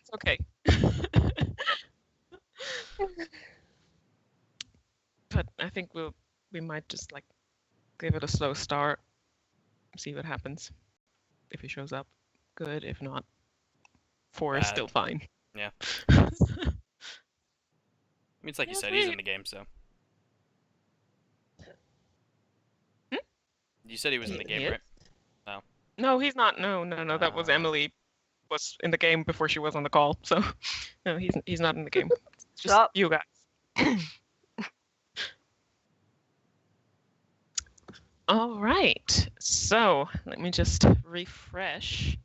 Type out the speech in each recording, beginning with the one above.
It's okay. But I think we might just like give it a slow start, see what happens. If he shows up, good. If not, 4 is still fine. Yeah. I mean, it's like you Yeah, said, sweet. he's in the game, so. You said he was in the He game, is? right? No. No, he's not. No. That was Emily. Was in the game before she was on the call. So, no, he's not in the game. It's just Stop. you guys. All right. So let me just refresh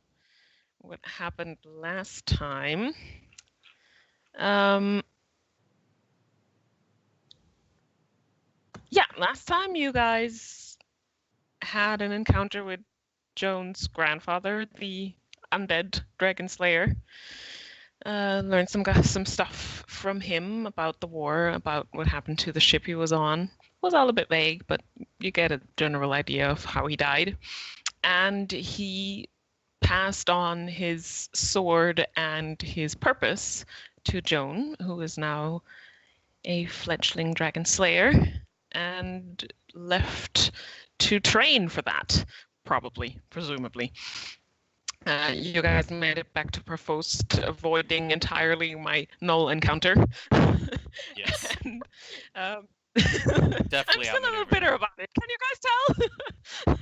what happened last time. Yeah, last time you guys had an encounter with Joan's grandfather, the undead dragon slayer. Learned some stuff from him about the war, about what happened to the ship he was on. It was all a bit vague, but you get a general idea of how he died. And he passed on his sword and his purpose to Joan, who is now a fledgling dragon slayer, and left to train for that, presumably. You guys made it back to Provost, avoiding entirely my null encounter. Yes. And, Definitely I'm still a little bitter about it. Can you guys tell?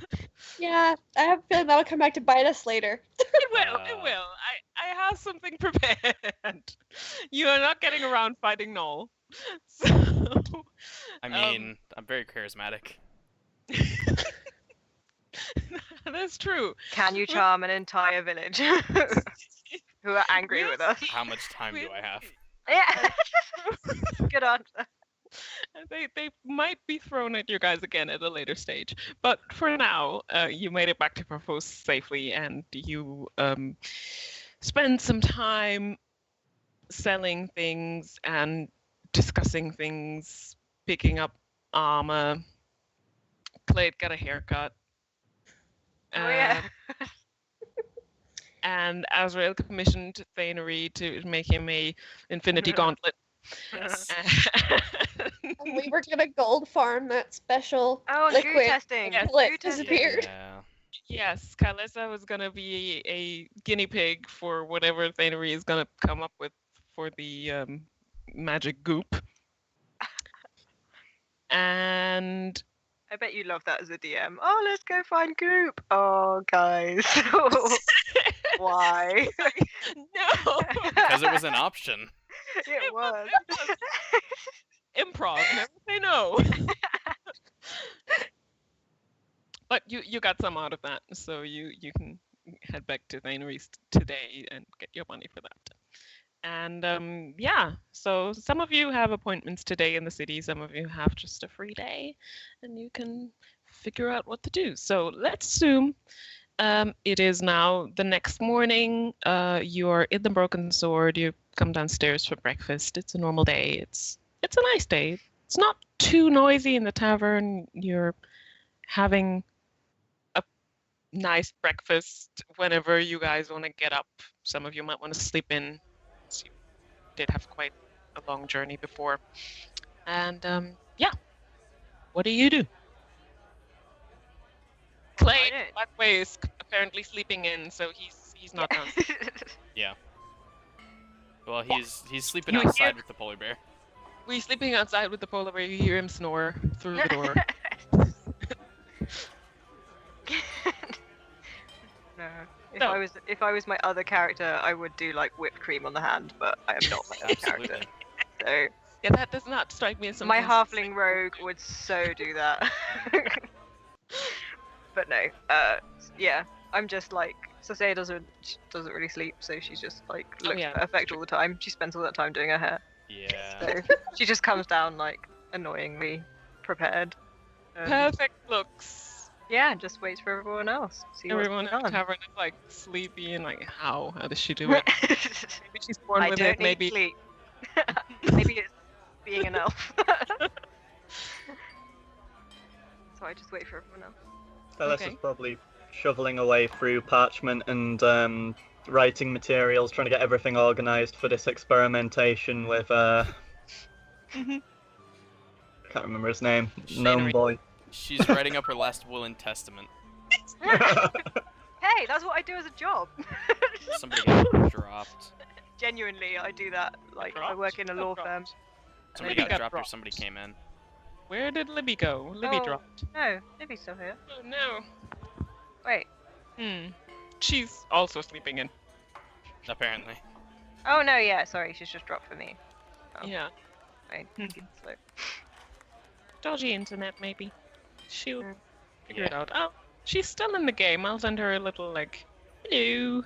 Yeah, I have a feeling that'll come back to bite us later. It will. I have something prepared. You are not getting around fighting Null. So, I mean, I'm very charismatic. that's true. Can you charm an entire village who are angry with us? How much time do I have? Yeah. Good answer. They might be thrown at you guys again at a later stage, but for now, you made it back to Provost safely, and you spend some time selling things and discussing things, picking up armor. Clade got a haircut. Oh yeah. And Azrael commissioned Thanery to make him a infinity gauntlet. Yes. And we were gonna gold farm that special Oh, and goo liquid. testing. Yes. Until it Goo testing. disappeared. Yeah. Yes, Kalissa was gonna be a guinea pig for whatever Thanery is gonna come up with for the magic goop. And I bet you love that as a DM. Oh, let's go find goop. Oh, guys. Why? no, Because it was an option. It was. improv. Never say no. But you got some out of that, so you can head back to Thanery's today and get your money for that. And yeah, so some of you have appointments today in the city, some of you have just a free day, and you can figure out what to do. So let's assume it is now the next morning. You are in the Broken Sword. You come downstairs for breakfast. It's a normal day. It's a nice day. It's not too noisy in the tavern. You're having a nice breakfast whenever you guys want to get up. Some of you might want to sleep in. You did have quite a long journey before. And yeah, what do you do? Clay, by the way, is apparently sleeping in, so he's not down. Yeah. Well, he's sleeping You outside hear- with the polar bear. We're sleeping outside with the polar bear. You hear him snore through the door. No. No. If I was my other character, I would do like whipped cream on the hand, but I am not my other character. Absolutely. So Yeah, that does not strike me as something. my halfling rogue would so do that. But no, yeah, I'm just like Sasea doesn't really sleep, so she's just like looks yeah. perfect all the time. She spends all that time doing her hair, Yeah. so she just comes down like annoyingly prepared. Perfect looks. Yeah, just waits for everyone else. See what's Everyone in going the on. tavern is like sleepy and like, how does she do it? Maybe she's born I with don't it. need Maybe. sleep. Maybe it's being an elf. So I just wait for everyone else. Phyllis Okay. is probably shoveling away through parchment and writing materials, trying to get everything organised for this experimentation with Mhm. can't remember his name. She- Gnome boy. She's writing up her last will and testament. Hey, that's what I do as a job. Somebody got dropped. Genuinely, I do that. Like, I work in a law firm. Somebody Libby got got dropped or dropped. somebody came in. Where did Libby go? Libby Oh. dropped. No, Libby's still here. Oh no. Wait. She's also sleeping in. Apparently. Oh no, yeah, sorry, she's just dropped for me. Oh. Yeah. Right. Slow. Dodgy internet, maybe. She'll Mm. figure it out. Oh, she's still in the game. I'll send her a little, like, hello.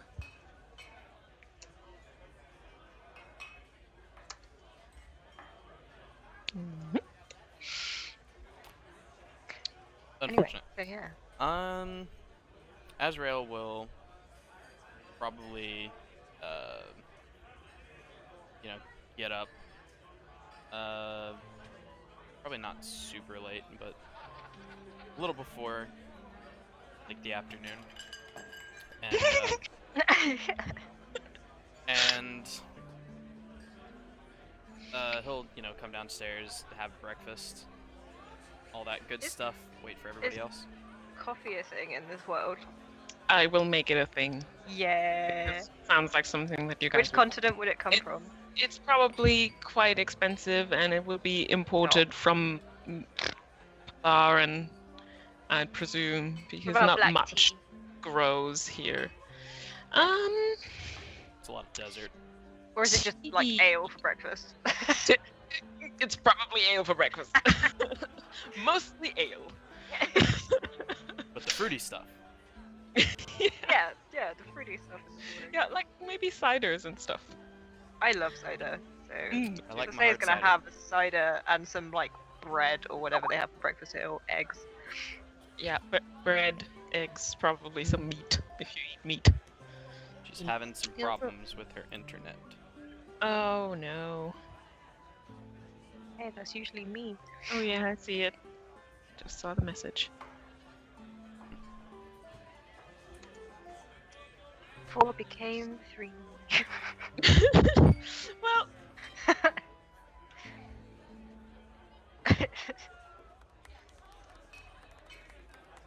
Mhm. Anyway, Unfortunate. so yeah. Azrael will probably, get up. Probably not super late, but a little before, like, the afternoon. And, he'll, come downstairs, have breakfast, all that good Is- stuff, wait for everybody is- else. Coffee a thing in this world? I will make it a thing. Yeah. This sounds like something that you guys Which would- continent would it come It- from? It's probably quite expensive, and it will be imported from Paran, I'd presume, because about not black much tea? grows here. It's a lot of desert. Or is it just like tea. ale for breakfast? It's probably ale for breakfast. Mostly ale. But the fruity stuff. yeah, the fruity stuff is good. Yeah, like maybe ciders and stuff. I love cider, so I like so my say hard it's gonna cider. have a cider and some like bread or whatever they have for breakfast here, or eggs. Yeah, bread, eggs, probably some meat if you eat meat. She's having some Yeah, but- problems with her internet. Oh no. Hey, that's usually me. Oh yeah, I see it. Just saw the message. 4 became 3. Well,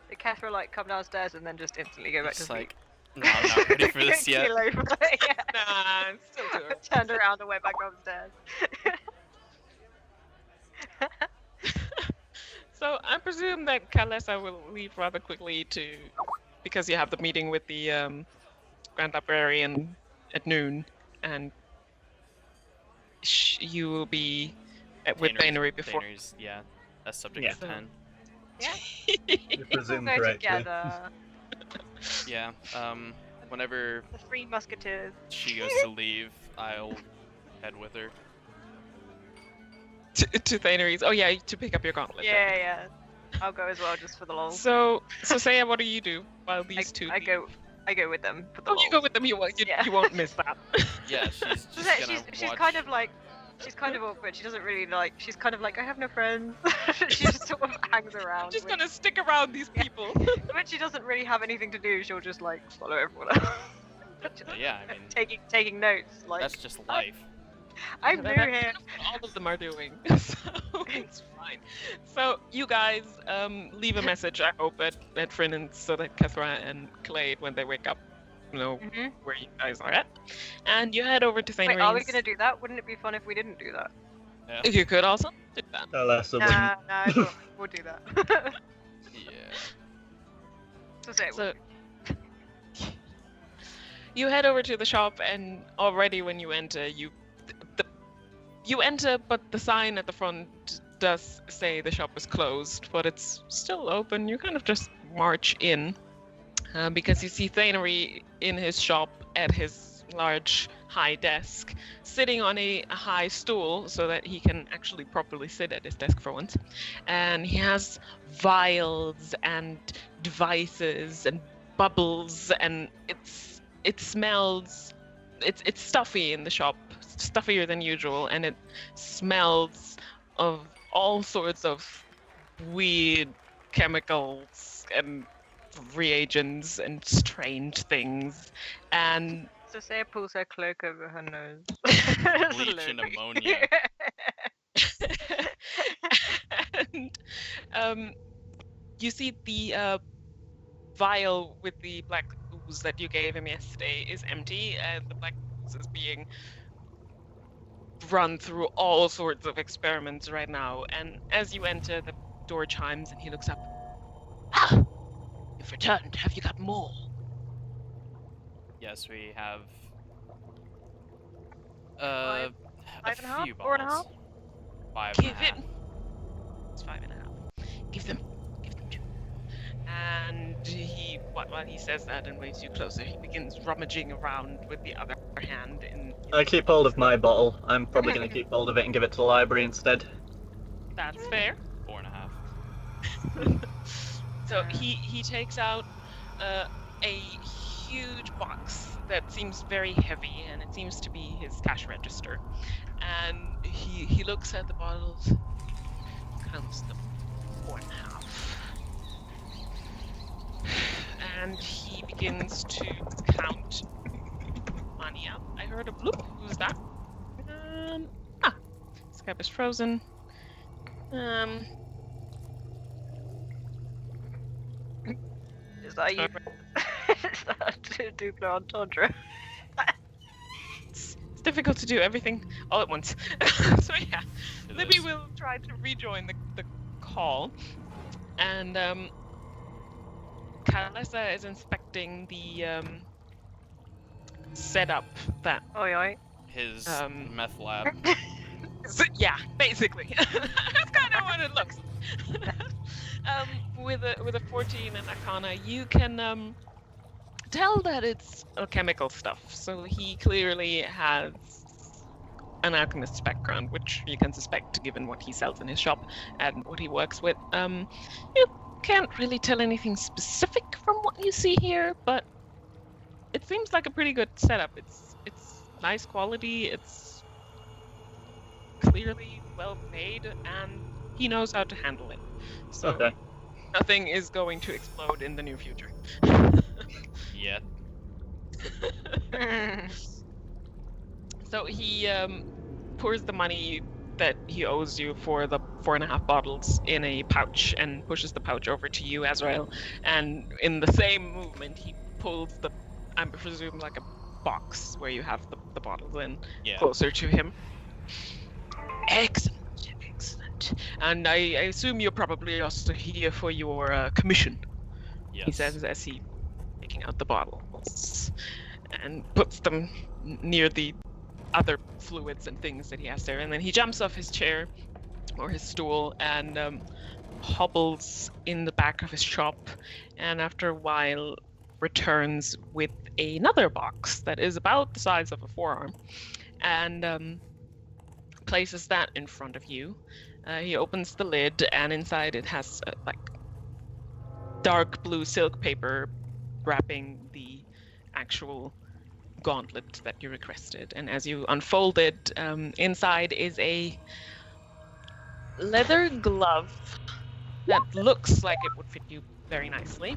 The cat will like come downstairs and then just instantly go back to It's sleep. like, no, I'm not ready for this yet. Keel over. Yeah. nah, it's still too early. Turned around and went back upstairs. So I presume that Kalesa will leave rather quickly because you have the meeting with the Grand Librarian at noon, and you will be with Thainery before. Thainery's, yeah, that's subject Yeah. to 10. You presume We'll go correctly. together. Yeah, whenever The 3 musketeers. she goes to leave, I'll head with her. to Thainery's. Oh yeah, to pick up your gauntlet. Yeah. I'll go as well, just for the lol. So Saya, what do you do while these two? I go with them for the Oh, lol. you go with them. You won't. Yeah. You won't miss that. Yeah, she's just gonna She's watch. kind of like, she's kind of awkward. She doesn't really like. She's kind of like, I have no friends. She just sort of hangs around. I'm just when- gonna stick around these Yeah. people. When she doesn't really have anything to do, she'll just like follow everyone else. Yeah, I mean, taking notes. Like that's just life. I'm new That's here. kind of what all of them are doing, so it's fine. So you guys leave a message, I hope, at Frinnen so that Kethra and Clade, when they wake up, know Mhm. where you guys are at. And you head over to St. Wait, are we gonna do that? Wouldn't it be fun if we didn't do that? Yeah. You could also do that. Kalesa Nah, I thought we'll do that. Yeah. So say it. So you head over to the shop, and already when you enter, you enter, but the sign at the front does say the shop is closed, but it's still open. You kind of just march in because you see Thainery in his shop at his large high desk, sitting on a high stool so that he can actually properly sit at his desk for once. And he has vials and devices and bubbles, and it smells. It's stuffy in the shop, stuffier than usual, and it smells of all sorts of weird chemicals and reagents and strange things. And So Saya pulls her cloak over her nose. Bleach and Slowly. ammonia. And you see the vial with the black ooze that you gave him yesterday is empty, and the black ooze is being run through all sorts of experiments right now. And as you enter, the door chimes, and he looks up. Ah, you've returned. Have you got more? Yes, we have. Five A and a half? few 4.5? bottles. Five Give and a half. it. It's 5.5. Give them. To. And he, while he says that and waves you closer, he begins rummaging around with the other hand in. I keep hold of my bottle. I'm probably going to keep hold of it and give it to the library instead. That's fair. 4.5. So he takes out a huge box that seems very heavy, and it seems to be his cash register. And he looks at the bottles, counts them, 4.5, and he begins to count money up. I heard a bloop. Who's that? Skype is frozen. Is that you? Is that a double entendre? It's difficult to do everything all at once. So yeah, It Libby is. will try to rejoin the call, and Kalesa is inspecting the setup that Oi oi. His Um, meth lab. yeah, basically. That's kind of what it looks. With a 14 and Arcana, you can tell that it's alchemical stuff. So he clearly has an alchemist's background, which you can suspect given what he sells in his shop and what he works with. You can't really tell anything specific from what you see here, but it seems like a pretty good setup. It's nice quality. It's clearly well made, and he knows how to handle it. So Okay. nothing is going to explode in the near future. Yeah. So he pours the money that he owes you for the 4.5 bottles in a pouch and pushes the pouch over to you, Azrael. And in the same movement, he pulls the, I presume, like a box where you have the bottles in Yeah. closer to him. Excellent. And I assume you're probably also here for your commission, Yes. he says as he taking out the bottles and puts them near the other fluids and things that he has there. And then he jumps off his chair or his stool and hobbles in the back of his shop, and after a while returns with another box that is about the size of a forearm, and places that in front of you. He opens the lid, and inside it has like dark blue silk paper wrapping the actual gauntlet that you requested. And as you unfold it, inside is a leather glove that looks like it would fit you very nicely.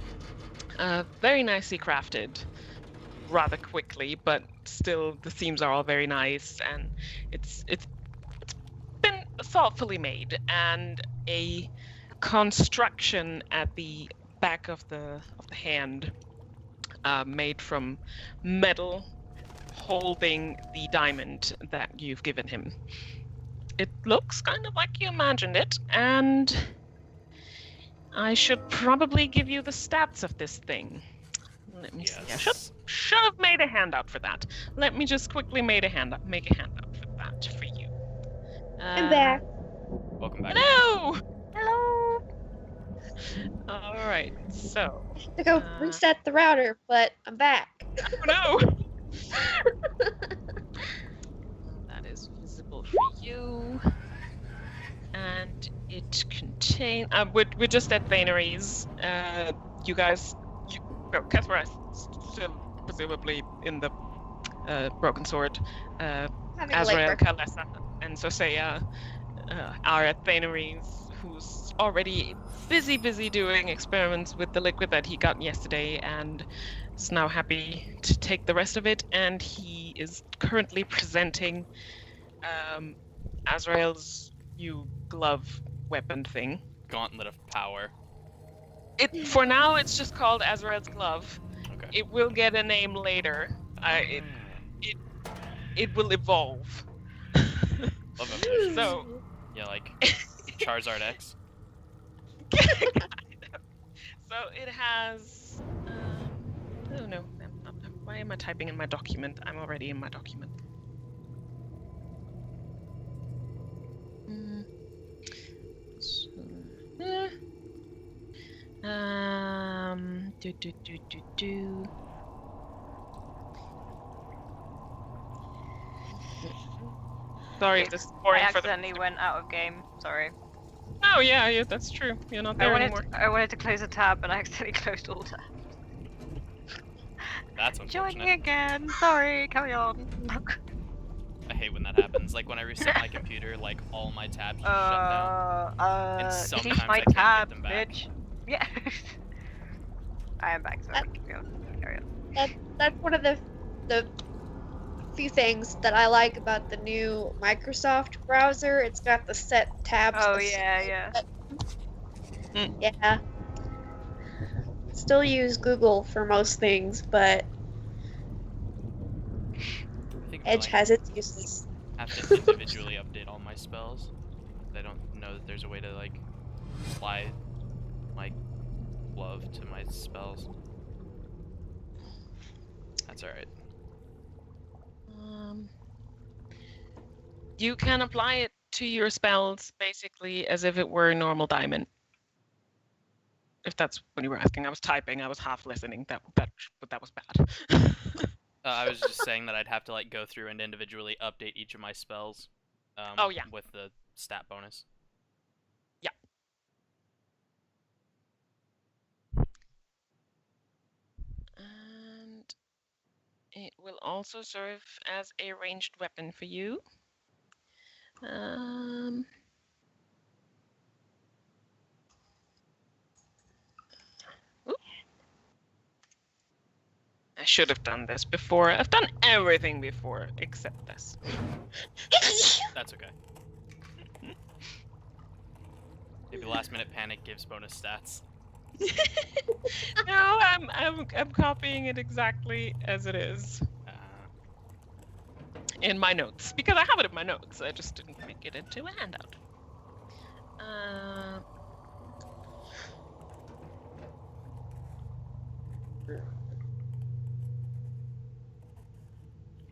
Very nicely crafted, rather quickly, but still the seams are all very nice, and it's been thoughtfully made, and a construction at the back of the hand made from metal holding the diamond that you've given him. It looks kind of like you imagined it, and I should probably give you the stats of this thing. Let me see. I should have made a handout for that. Let me just quickly make a handout for that for you. I'm back. Welcome back. Hello. Hello. All right. So. I have to go reset the router, but I'm back. Oh no. That is visible for you, and it contains. We're just at Thanary's. You guys, Caspar is still presumably in the Broken Sword. Having Azrael, labor. Kalesa, and Sosea are at Thanary's, who's already busy doing experiments with the liquid that he got yesterday, and is now happy to take the rest of it, and he is currently presenting Azrael's new glove weapon thing. Gauntlet of Power. For now, it's just called Azrael's glove. Okay. It will get a name later. It will evolve. Love evolution. So Yeah, like Charizard X. So it has. Oh no! Why am I typing in my document? I'm already in my document. Do. Sorry if this is I boring for the. accidentally went out of game. Sorry. Oh yeah, that's true. You're not there anymore. I wanted to close a tab and I accidentally closed all tabs. That's Joining unfortunate. again. Sorry. Carry on. I hate when that happens. Like when I reset my computer, like all my tabs just shut down. And Delete sometimes my I can't get tab, them back. bitch. Yeah. I am back. Sorry. Carry on. That's one of the few things that I like about the new Microsoft browser. It's got the set tabs. Oh assigned, yeah. but- yeah. Still use Google for most things, but I think Edge I has its uses. have to individually update all my spells. I don't know that there's a way to like apply my glove to my spells. That's alright. You can apply it to your spells basically as if it were a normal diamond. If that's what you were asking, I was typing. I was half listening. That was bad. I was just saying that I'd have to like go through and individually update each of my spells. Oh, yeah. With the stat bonus. Yeah. And it will also serve as a ranged weapon for you. Oop. I should have done this before. I've done everything before except this. That's okay. Maybe last minute panic gives bonus stats. No, I'm copying it exactly as it is in my notes because I have it in my notes. I just didn't make it into a handout.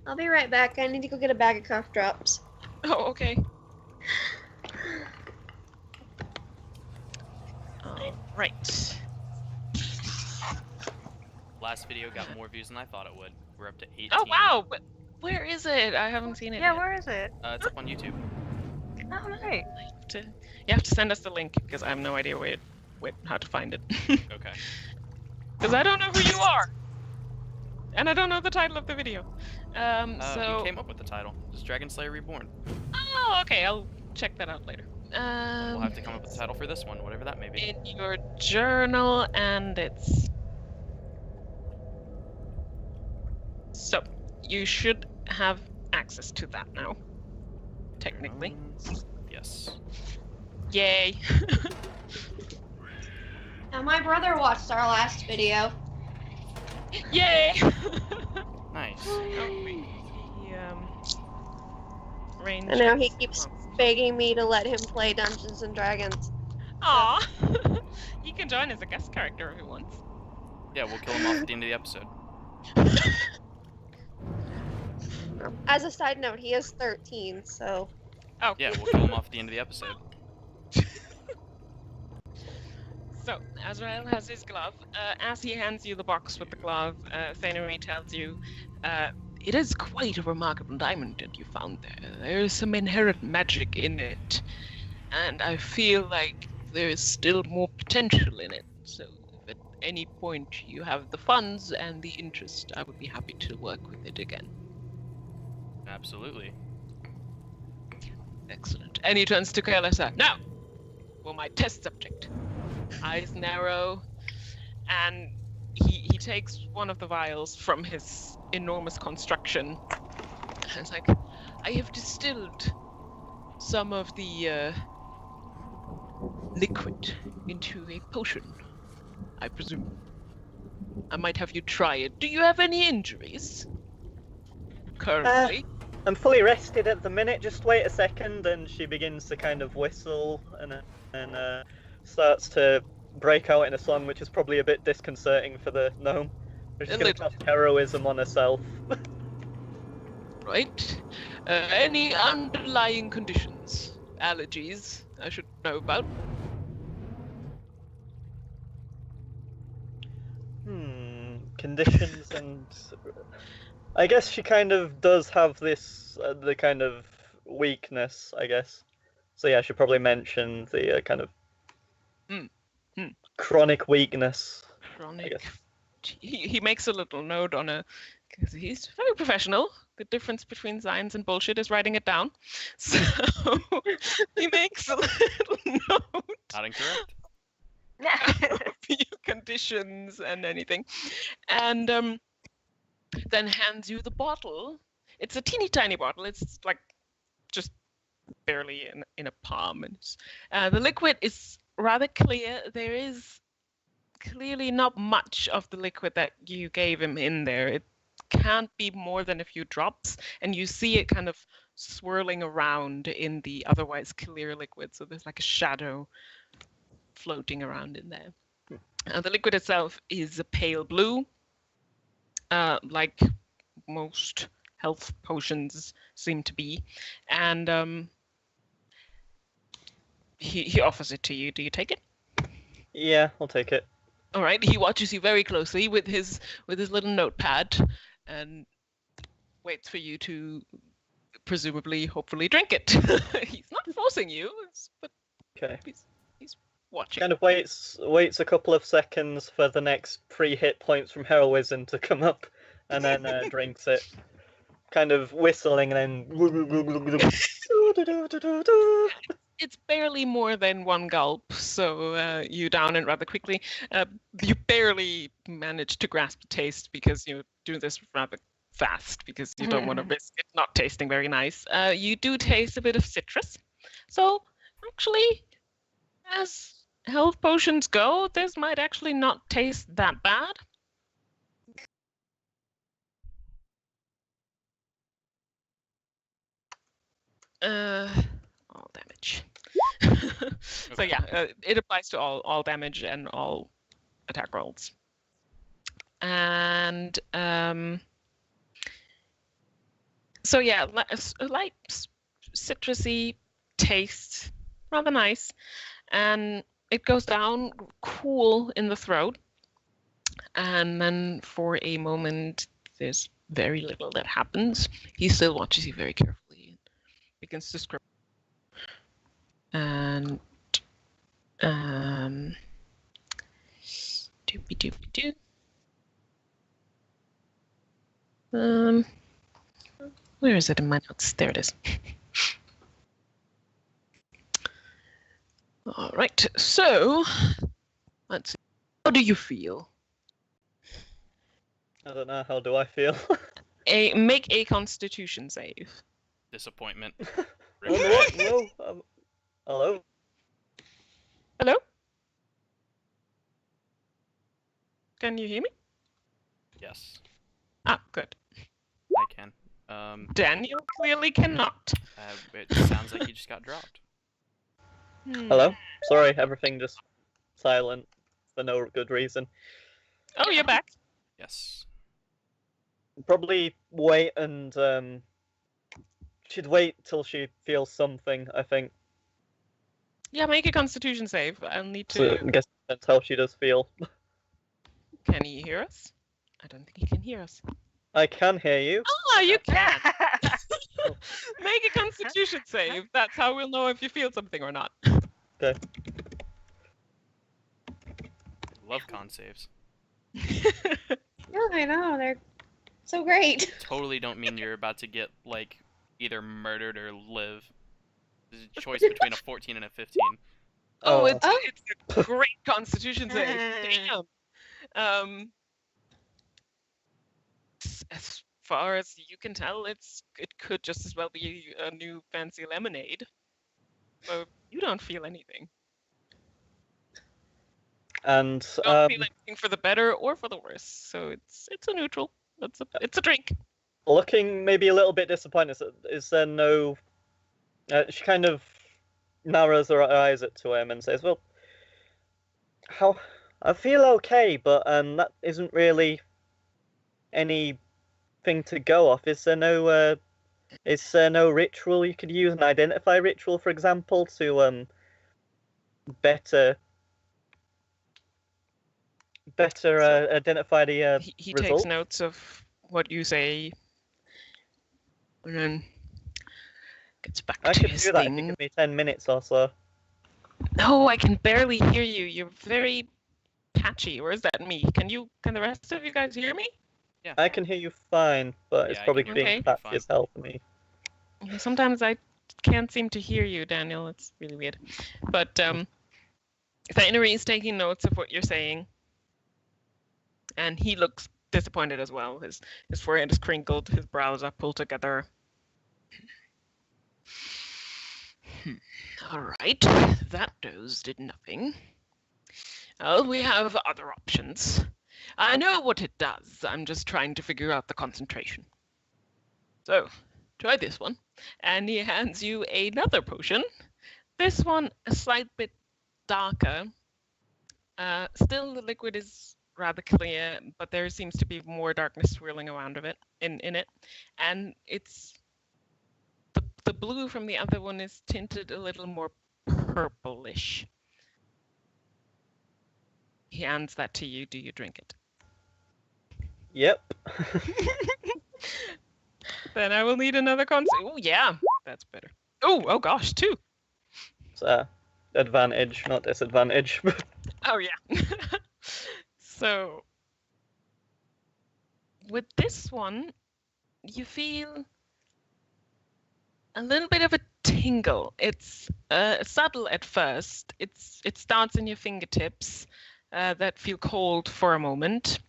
I'll be right back. I need to go get a bag of cough drops. Oh, okay. All right. Last video got more views than I thought it would. We're up to 18. Oh wow! But where is it? I haven't seen it Yeah, yet. where is it? It's up on YouTube. Oh no. You have to send us the link because I have no idea how to find it. Okay. Because I don't know who you are, and I don't know the title of the video. Who came up with the title? It's Dragon Slayer Reborn. Oh, okay. I'll check that out later. We'll have to come up with the title for this one, whatever that may be. In your journal, and it's so you should have access to that now. Technically. Yes. Yay. Now, my brother watched our last video. Yay. Nice. Range. And now he keeps begging me to let him play Dungeons and Dragons. Aw. He can join as a guest character if he wants. Yeah, we'll kill him off at the end of the episode. As a side note, he is 13, so... Oh. Yeah, we'll kill him off at the end of the episode. So, Azrael has his glove. As he hands you the box with the glove, Thanery tells you, it is quite a remarkable diamond that you found there. There is some inherent magic in it, and I feel like there is still more potential in it. So, if at any point you have the funds and the interest, I would be happy to work with it again. Absolutely. Excellent. And he turns to Kaelasa. Now, for my test subject. Eyes narrow, and he takes one of the vials from his enormous construction. And it's like, I have distilled some of the liquid into a potion, I presume. I might have you try it. Do you have any injuries? Currently? I'm fully rested at the minute. Just wait a second, and she begins to kind of whistle and starts to break out in a song, which is probably a bit disconcerting for the gnome. She's A going to little. cast heroism on herself. Right. Any underlying conditions? Allergies I should know about? Conditions and I guess she kind of does have this the kind of weakness, I guess. So yeah, I should probably mention the kind of chronic weakness. Chronic. He makes a little note on a, because he's very professional. The difference between science and bullshit is writing it down. So he makes a little note Not incorrect. of your conditions and anything, and then hands you the bottle. It's a teeny tiny bottle. It's like just barely in a palm. And the liquid is rather clear. There is clearly not much of the liquid that you gave him in there. It can't be more than a few drops, and you see it kind of swirling around in the otherwise clear liquid. So there's like a shadow floating around in there. The liquid itself is a pale blue, like most health potions seem to be, and he offers it to you. Do you take it? Yeah, I'll take it. All right. He watches you very closely with his little notepad, and waits for you to presumably, hopefully, drink it. He's not forcing you, but Okay. he's watching. Kind of waits a couple of seconds for the next 3 hit points from heroism to come up, and then drinks it. Kind of whistling and then. It's barely more than one gulp, so you down it rather quickly. You barely manage to grasp the taste because you do this rather fast because you don't want to risk it not tasting very nice. You do taste a bit of citrus. So actually, as health potions go, this might actually not taste that bad. All damage. So yeah, it applies to all damage and all attack rolls. And so yeah, a light citrusy taste, rather nice, and it goes down cool in the throat, and then for a moment there's very little that happens. He still watches you very carefully and begins to scribble. And doopy. Where is it in my notes? There it is. All right. So, let's see. How do you feel? I don't know. How do I feel? Make a Constitution save. Disappointment. Hello. Hello. Hello? Can you hear me? Yes, Ah, good. I can. Daniel clearly cannot. It sounds like you just got dropped. Hello. Sorry, everything just silent for no good reason. Oh, you're back. Yes. Probably wait and she'd wait till she feels something. I think. Yeah, make a Constitution save. I'll need So to. I guess that's how she does feel. Can he hear us? I don't think he can hear us. I can hear you. Oh, you can. Make a Constitution save. That's how we'll know if you feel something or not. Okay. Love con saves. Yeah, I know, they're so great. Totally don't mean you're about to get, like, either murdered or live. There's a choice between a 14 and a 15. Oh, Oh. it's a great Constitution save. Damn. as far as you can tell, it could just as well be a new fancy lemonade. So you don't feel anything. And You don't feel anything for the better or for the worse. So it's a neutral. It's a drink. looking maybe a little bit disappointed, is there no... she kind of narrows her eyes to him and says, well, how... I feel okay, but that isn't really anything to go off. Is there no ritual you could use, an identify ritual, for example, to better identify the He result? takes notes of what you say, and then gets back I to can his do that if you thing. give me 10 minutes or so. No, I can barely hear you. You're very patchy. Or is that me? Can the rest of you guys hear me? Yeah. I can hear you fine, but it's Yeah, I probably can hear being you patchy fine. as hell for me. Sometimes I can't seem to hear you, Daniel. It's really weird. But Thanery is taking notes of what you're saying, and he looks disappointed as well. His forehead is crinkled, his brows are pulled together. All right, that dose did nothing. Well, we have other options. I know what it does. I'm just trying to figure out the concentration. So, try this one. And he hands you another potion. This one a slight bit darker. Still, the liquid is rather clear, but there seems to be more darkness swirling around of it in it. And it's the blue from the other one is tinted a little more purplish. He hands that to you. Do you drink it? Yep. Then I will need another Oh yeah, that's better. Oh gosh, 2. It's advantage, not disadvantage. Oh yeah. So with this one, you feel a little bit of a tingle. It's subtle at first. It starts in your fingertips that feel cold for a moment,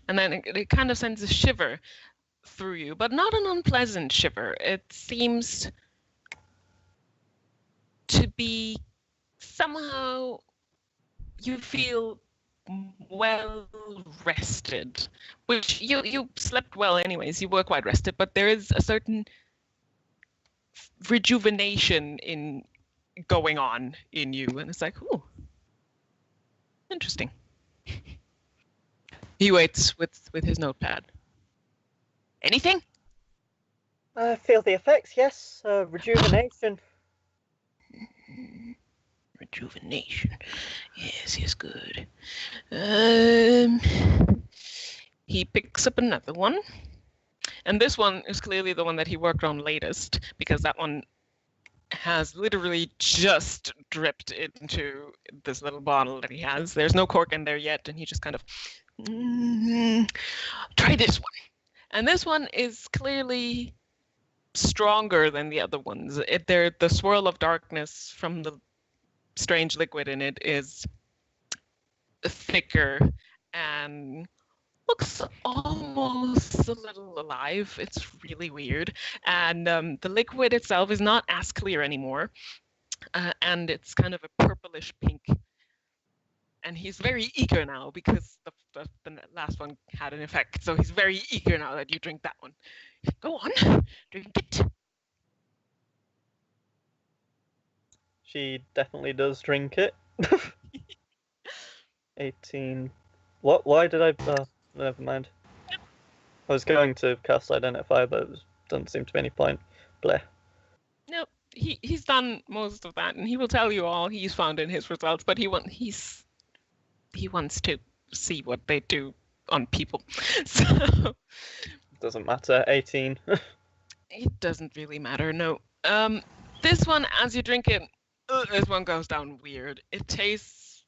and then it kind of sends a shiver through you, but not an unpleasant shiver. It seems to be somehow you feel well rested, which you slept well anyways. You were quite rested, but there is a certain rejuvenation in going on in you, and it's like, ooh, interesting. He waits with his notepad. Anything? I feel the effects, yes. Rejuvenation. Rejuvenation. Yes, good. He picks up another one. And this one is clearly the one that he worked on latest, because that one has literally just dripped into this little bottle that he has. There's no cork in there yet, and he just kind of, try this one. And this one is clearly stronger than the other ones. The swirl of darkness from the strange liquid in it is thicker and looks almost a little alive. It's really weird. And the liquid itself is not as clear anymore. And it's kind of a purplish pink. And he's very eager now because the last one had an effect. So he's very eager now that you drink that one. Go on, drink it. She definitely does drink it. 18. What? Why did I... Oh, never mind. I was going to cast Identify, but it doesn't seem to be any point. Bleh. No, he's done most of that, and he will tell you all he's found in his results, but he wants to see what they do on people. So Doesn't matter. 18. it doesn't really matter, no. This one, as you drink it, this one goes down weird. It tastes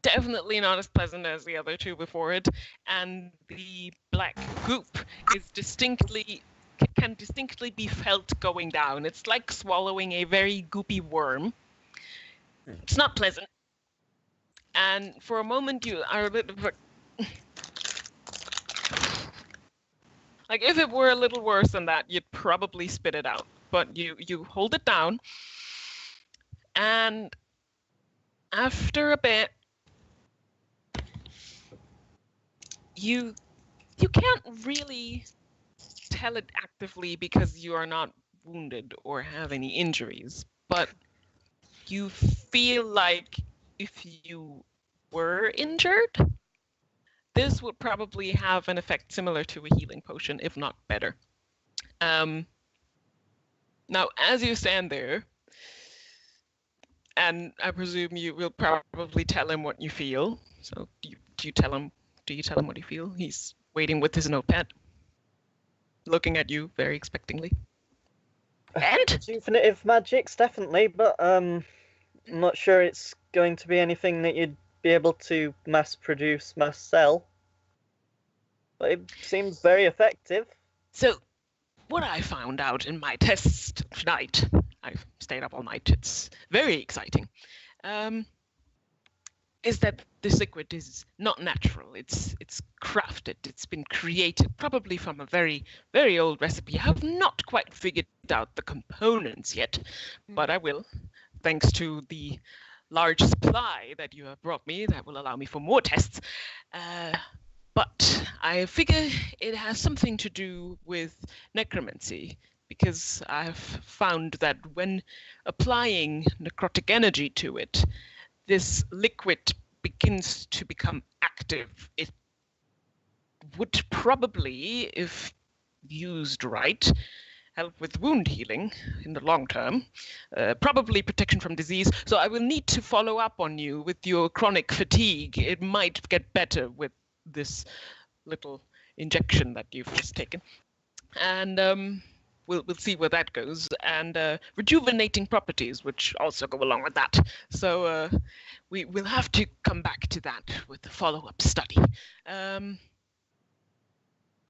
definitely not as pleasant as the other two before it, and the black goop is can distinctly be felt going down. It's like swallowing a very goopy worm. It's not pleasant. And for a moment you are a bit Like if it were a little worse than that, you'd probably spit it out. But you hold it down, and after a bit, you can't really tell it actively because you are not wounded or have any injuries, but you feel like if you were injured, this would probably have an effect similar to a healing potion, if not better. Now, as you stand there, and I presume you will probably tell him what you feel. So do you tell him? Do you tell him what you feel? He's waiting with his notepad, looking at you very expectingly. And Rejuvenative magics, definitely, but I'm not sure it's going to be anything that you'd be able to mass produce, mass sell. But it seems very effective. so, what I found out in my test tonight, I've stayed up all night. It's very exciting. Is that this liquid is not natural. It's crafted. It's been created probably from a very, very old recipe. I have not quite figured out the components yet, but I will, thanks to the large supply that you have brought me that will allow me for more tests. But I figure it has something to do with necromancy, because I've found that when applying necrotic energy to it, this liquid begins to become active. It would probably, if used right, help with wound healing in the long term, probably protection from disease. So I will need to follow up on you with your chronic fatigue. It might get better with this little injection that you've just taken. And we'll see where that goes. And rejuvenating properties, which also go along with that. So we'll have to come back to that with the follow-up study.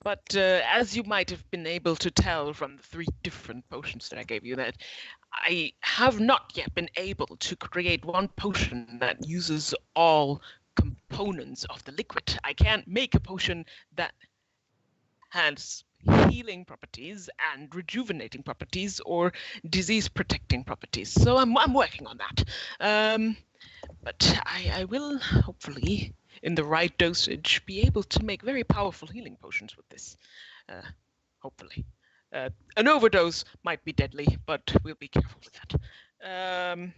But as you might have been able to tell from the 3 different potions that I gave you, that I have not yet been able to create one potion that uses all components of the liquid. I can't make a potion that has healing properties and rejuvenating properties or disease protecting properties. So I'm working on that. But I will hopefully, in the right dosage, be able to make very powerful healing potions with this. Hopefully. An overdose might be deadly, but we'll be careful with that.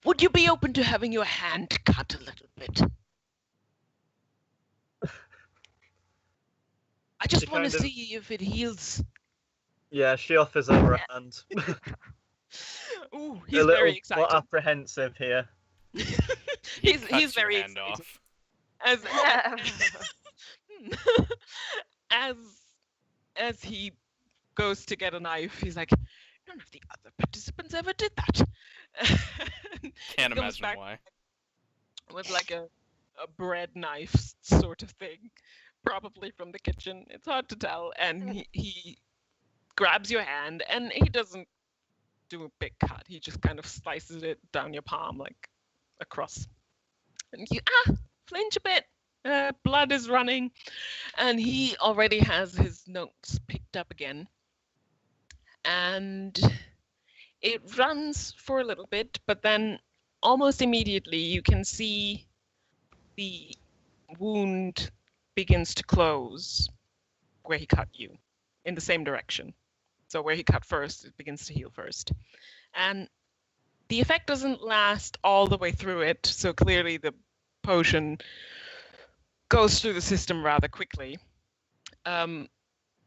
Would you be open to having your hand cut a little bit? I just want to see if it heals. Yeah, she offers over a hand. Ooh, a he's little very excited. apprehensive here. he's Cuts your very hand excited. off. As he goes to get a knife, he's like, none of the other participants ever did that. Can't He comes imagine back why. with like a bread knife sort of thing, probably from the kitchen. It's hard to tell. And he grabs your hand, and he doesn't do a big cut. He just kind of slices it down your palm, like across. And you flinch a bit. Blood is running, and he already has his notes picked up again. And it runs for a little bit, but then almost immediately you can see the wound begins to close where he cut you in the same direction. So where he cut first, it begins to heal first. And the effect doesn't last all the way through it, so clearly the potion goes through the system rather quickly. And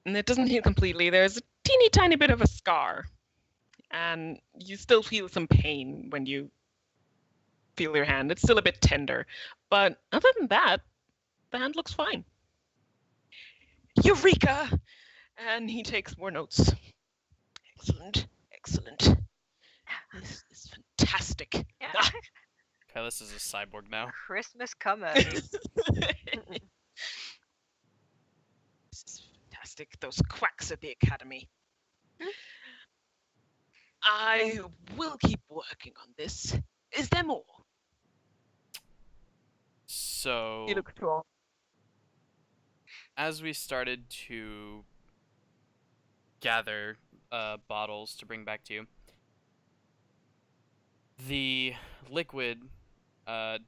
it doesn't heal completely. There's a teeny tiny bit of a scar. And you still feel some pain when you feel your hand. It's still a bit tender. But other than that, the hand looks fine. Eureka! And he takes more notes. Excellent, excellent. This is fantastic. Yeah. Kailis is a cyborg now. Christmas come early. This is fantastic. Those quacks at the academy. I will keep working on this. Is there more? So You look to all. as we started to gather bottles to bring back to you, the liquid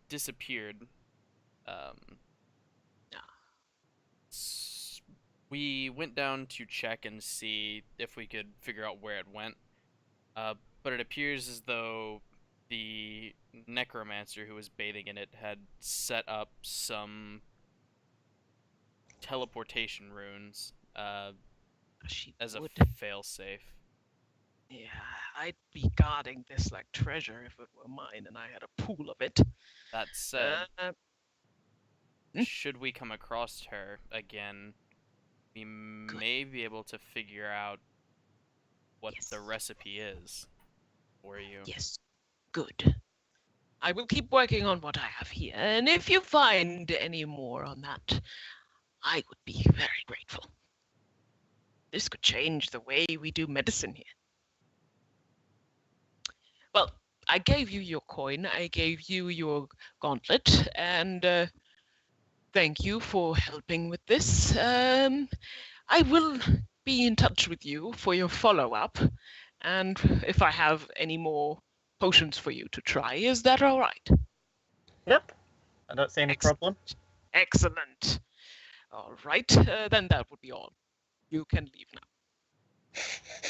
disappeared. Um, we went down to check and see if we could figure out where it went, but it appears as though the necromancer who was bathing in it had set up some teleportation runes She as a would. failsafe. Yeah, I'd be guarding this like treasure if it were mine and I had a pool of it. That said, Uh, should we come across her again, we may be able to figure out what Yes. the recipe is for you. yes, good. I will keep working on what I have here, and if you find any more on that, I would be very grateful. This could change the way we do medicine here. Well, I gave you your coin, I gave you your gauntlet, and thank you for helping with this. I will be in touch with you for your follow-up, and if I have any more potions for you to try, is that all right? Yep. I don't see any Excellent. problem. Excellent. All right, then that would be all. You can leave now.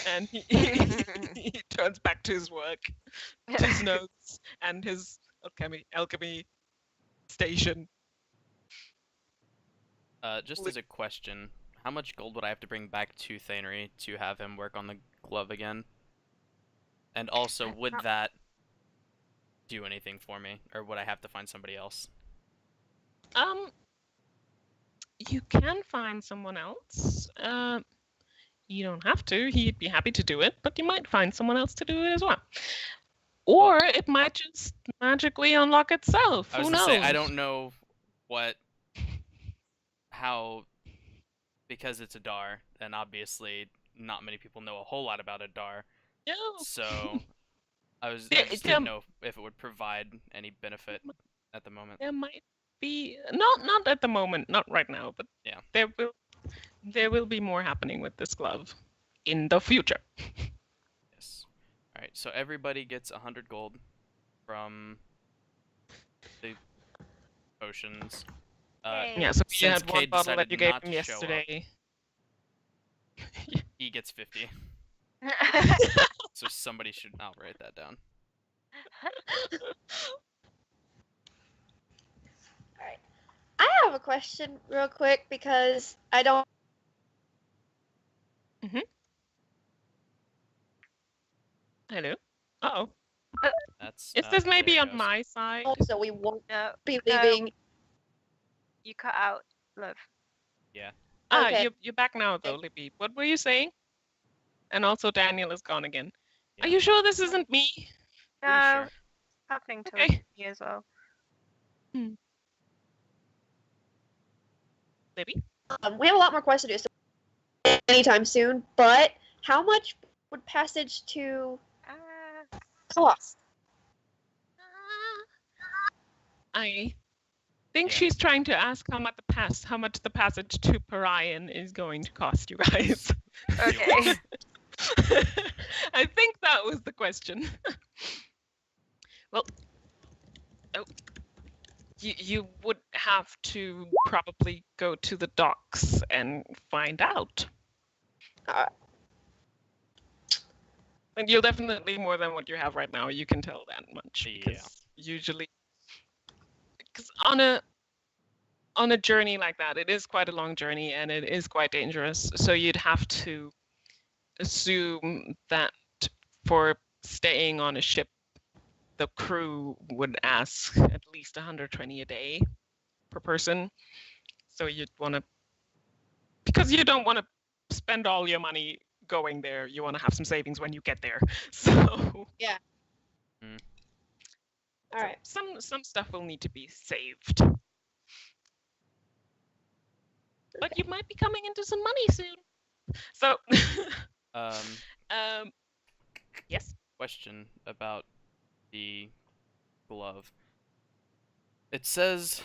And he turns back to his work, his notes, and his alchemy station. Just as a question, how much gold would I have to bring back to Thanery to have him work on the glove again? And also, would that do anything for me, or would I have to find somebody else? You can find someone else. You don't have to. He'd be happy to do it, but you might find someone else to do it as well. Or it might just magically unlock itself. I was Who gonna knows? say I don't know how, because it's a Dar, and obviously not many people know a whole lot about a Dar. No. So I just There- didn't know if it would provide any benefit at the moment. There might be not at the moment, not right now, but Yeah. there will be more happening with this glove in the future. Yes. All right. So everybody gets 100 gold from the potions. Yeah, so you Since had one Cade bottle that decided you gave not him to show up, yesterday. he gets 50. So somebody should. I'll write that down. Alright. I have a question real quick because I don't. Hello. Uh-oh. That's. Is this there maybe it on goes. my side? So we won't No, be no. leaving. You cut out, love. Ah, Okay. you're back now though, Libby. What were you saying? And also Daniel is gone again. Are Yeah. you sure this isn't me? No, Pretty sure. happening to Okay. me as well. Libby? We have a lot more quests to do, so anytime soon. But how much would passage to cost? I think Yeah. she's trying to ask how much the passage to Parian is going to cost you guys. Okay. I think that was the question. Well, you would have to probably go to the docks and find out. Alright. And you'll definitely more than what you have right now. You can tell that much. Yeah. Because usually, because on a journey like that, it is quite a long journey and it is quite dangerous. So you'd have to assume that for staying on a ship, the crew would ask at least 120 a day per person. So you'd want to, because you don't want to spend all your money going there, you want to have some savings when you get there. So All right. some stuff will need to be saved. But you might be coming into some money soon. So yes. Question about the glove. It says,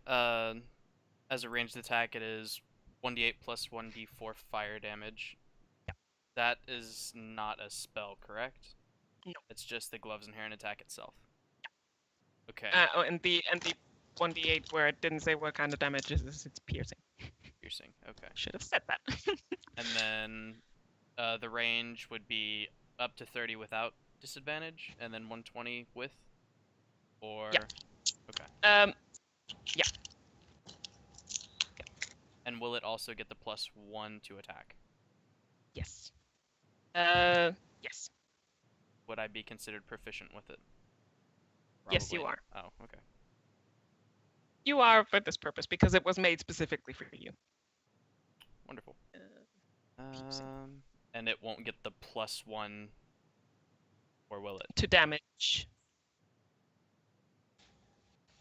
as a ranged attack, it is 1d8 plus 1d4 fire damage. That is not a spell, correct? No. It's just the glove's inherent attack itself. Okay. And the 1d8 where it didn't say what kind of damage it is, it's piercing. Piercing. Okay. Should have said that. And then the range would be up to 30 without disadvantage, and then 120 with? Or... Yeah. Okay. Yeah. And will it also get the +1 to attack? Yes. Yes. Would I be considered proficient with it? Yes, you Probably. are. Oh, okay. You are for this purpose because it was made specifically for you. Wonderful. And it won't get the +1, or will it? To damage.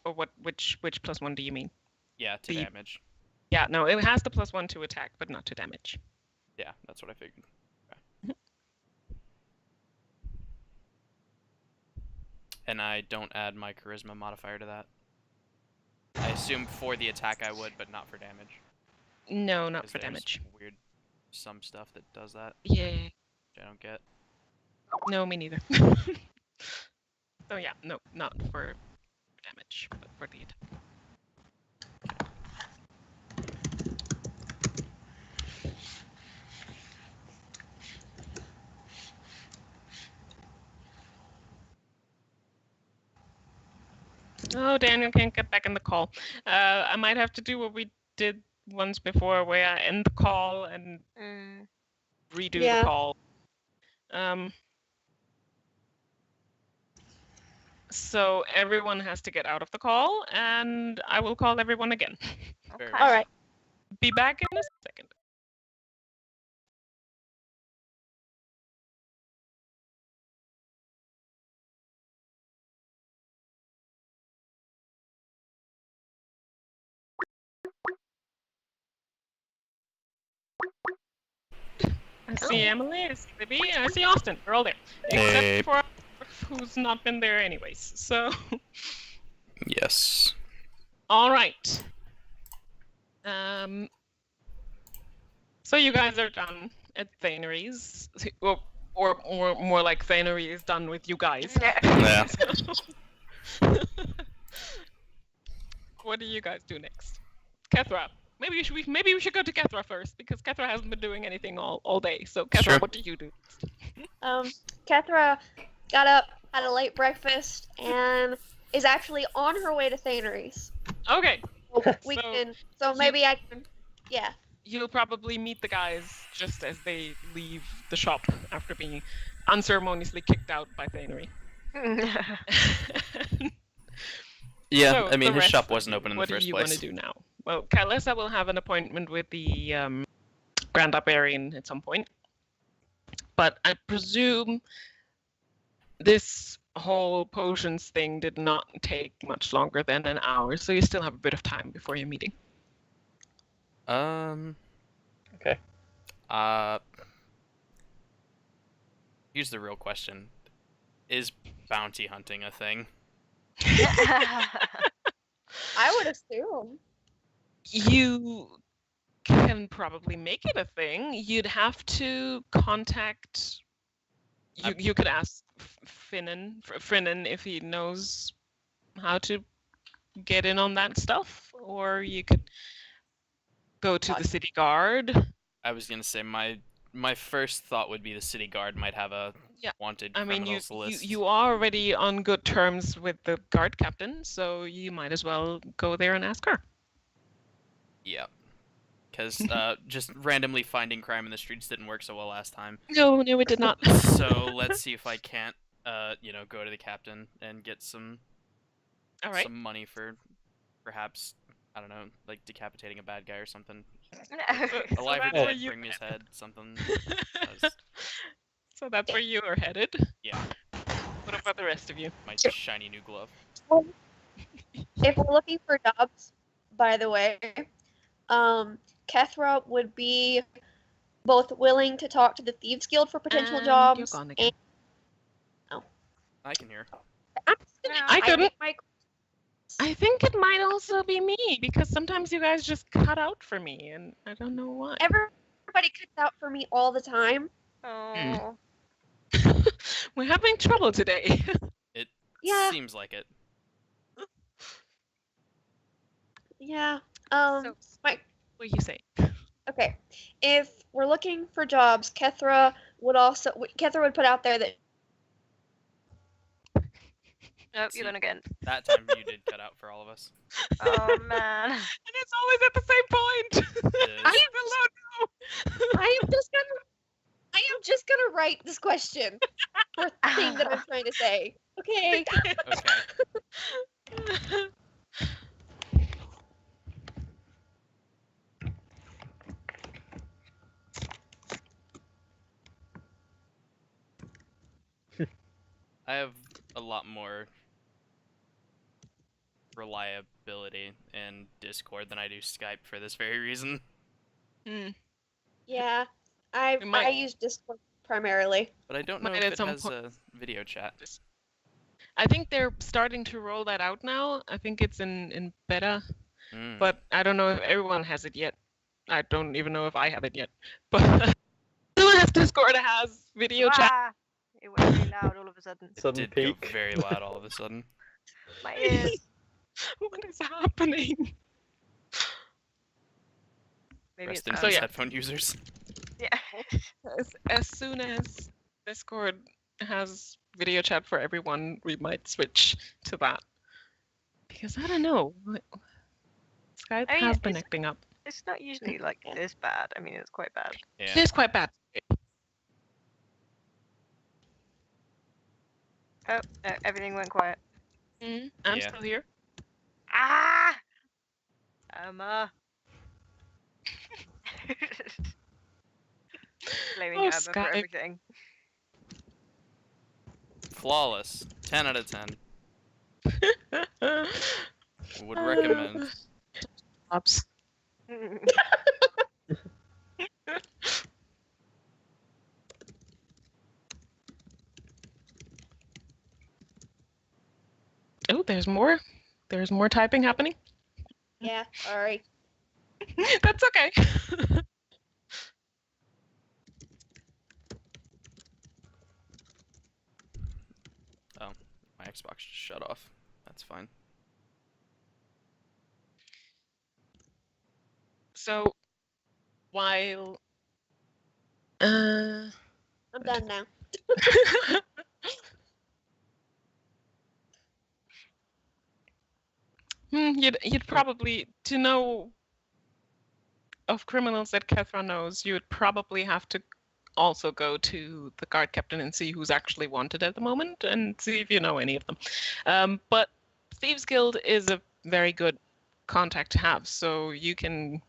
Or what? Which +1 do you mean? Yeah, to The- damage. Yeah, no, it has the +1 to attack, but not to damage. Yeah, that's what I figured. Okay. Mhm. And I don't add my charisma modifier to that. I assume for the attack I would, but not for damage. No, not 'Cause for there's damage. Weird, some stuff that does that, Yeah. which I don't get. No, me neither. So yeah, no, not for damage, but for the attack. Oh, Daniel can't get back in the call. I might have to do what we did once before, where I end the call and redo Yeah. the call. So everyone has to get out of the call, and I will call everyone again. Very Okay. All right. Be back in a second. I see Emily, I see Libby, and I see Austin. We're all there. Hey. Except for who's not been there anyways. So, Yes. all right. So you guys are done at Thanary's, or more like Thanary is done with you guys. Yeah. What do you guys do next? Kethra. Maybe we should go to Kethra first because Kethra hasn't been doing anything all day. So Kethra, Sure. what do you do? Kethra got up, had a late breakfast, and is actually on her way to Thanary's. Okay, We So, can, so maybe I can, yeah. you'll probably meet the guys just as they leave the shop after being unceremoniously kicked out by Thanary. Yeah, So, I mean, the his rest shop of wasn't you, open in the what first do you place. want to do now? Well, Kylesa will have an appointment with the Grand Librarian at some point. But I presume this whole potions thing did not take much longer than an hour, so you still have a bit of time before your meeting. Okay. Here's the real question. Is bounty hunting a thing? I would assume. You can probably make it a thing. You'd have to contact. You could ask Finnan if he knows how to get in on that stuff, or you could go to the city guard. I was gonna say my first thought would be the city guard might have a Yeah, wanted I mean, criminals list. you are already on good terms with the guard captain, so you might as well go there and ask her. Yeah. Because just randomly finding crime in the streets didn't work so well last time. No, it did not. So let's see if I can't, go to the captain and get some All right. some money for perhaps, I don't know, like decapitating a bad guy or something. So Alive or that's where dead, you- bring me his head, something. So that's where you are headed. Yeah, What about the rest of you? my shiny new glove. If we're looking for jobs, by the way, Kethra would be both willing to talk to the Thieves Guild for potential And jobs. you're gone again. I can hear. I couldn't. I think it might also be me because sometimes you guys just cut out for me, and I don't know why. Everybody cuts out for me all the time. Oh. We're having trouble today. It Yeah. seems like it. Yeah. So- Mike. What do you say? Okay. If we're looking for jobs, Kethra would put out there that Nope, you're See. done again. That time you did cut out for all of us. Oh man. And it's always at the same point. It is. I Hello, I am just gonna write this question for the thing that I'm trying to say. Okay. Okay. no. I have a lot more reliability in Discord than I do Skype for this very reason. Hmm. Yeah. We I might- use Discord primarily. But I don't know Might if at it some has point- a video chat. I think they're starting to roll that out now. I think it's in beta, Mm. but I don't know if everyone has it yet. I don't even know if I have it yet. But everyone has Discord has video chat. Ah, it went really loud all of a sudden. It Sudden did peak. go very loud all of a sudden. My ears. What is happening? Maybe Rest it's in us. So peace, yeah. headphone users. Yeah. As soon as Discord has video chat for everyone, we might switch to that. Because I don't know. Skype I mean, has been it's- acting up. It's not usually like this bad. I mean, it's quite bad. It Yeah. is quite bad. Oh, everything went quiet. I'm Yeah. still here. Ah! Emma. Blaming Oh, Emma for Skype. everything. Flawless. 10 out of 10. Would recommend. Ops. Oh, there's more. There's more typing happening. Yeah, sorry. That's okay. My Xbox just shut off. That's fine. So, while I'm done now. you'd probably to know of criminals that Kethra knows, you would probably have to also go to the guard captain and see who's actually wanted at the moment and see if you know any of them. But Thieves Guild is a very good contact to have, so you can,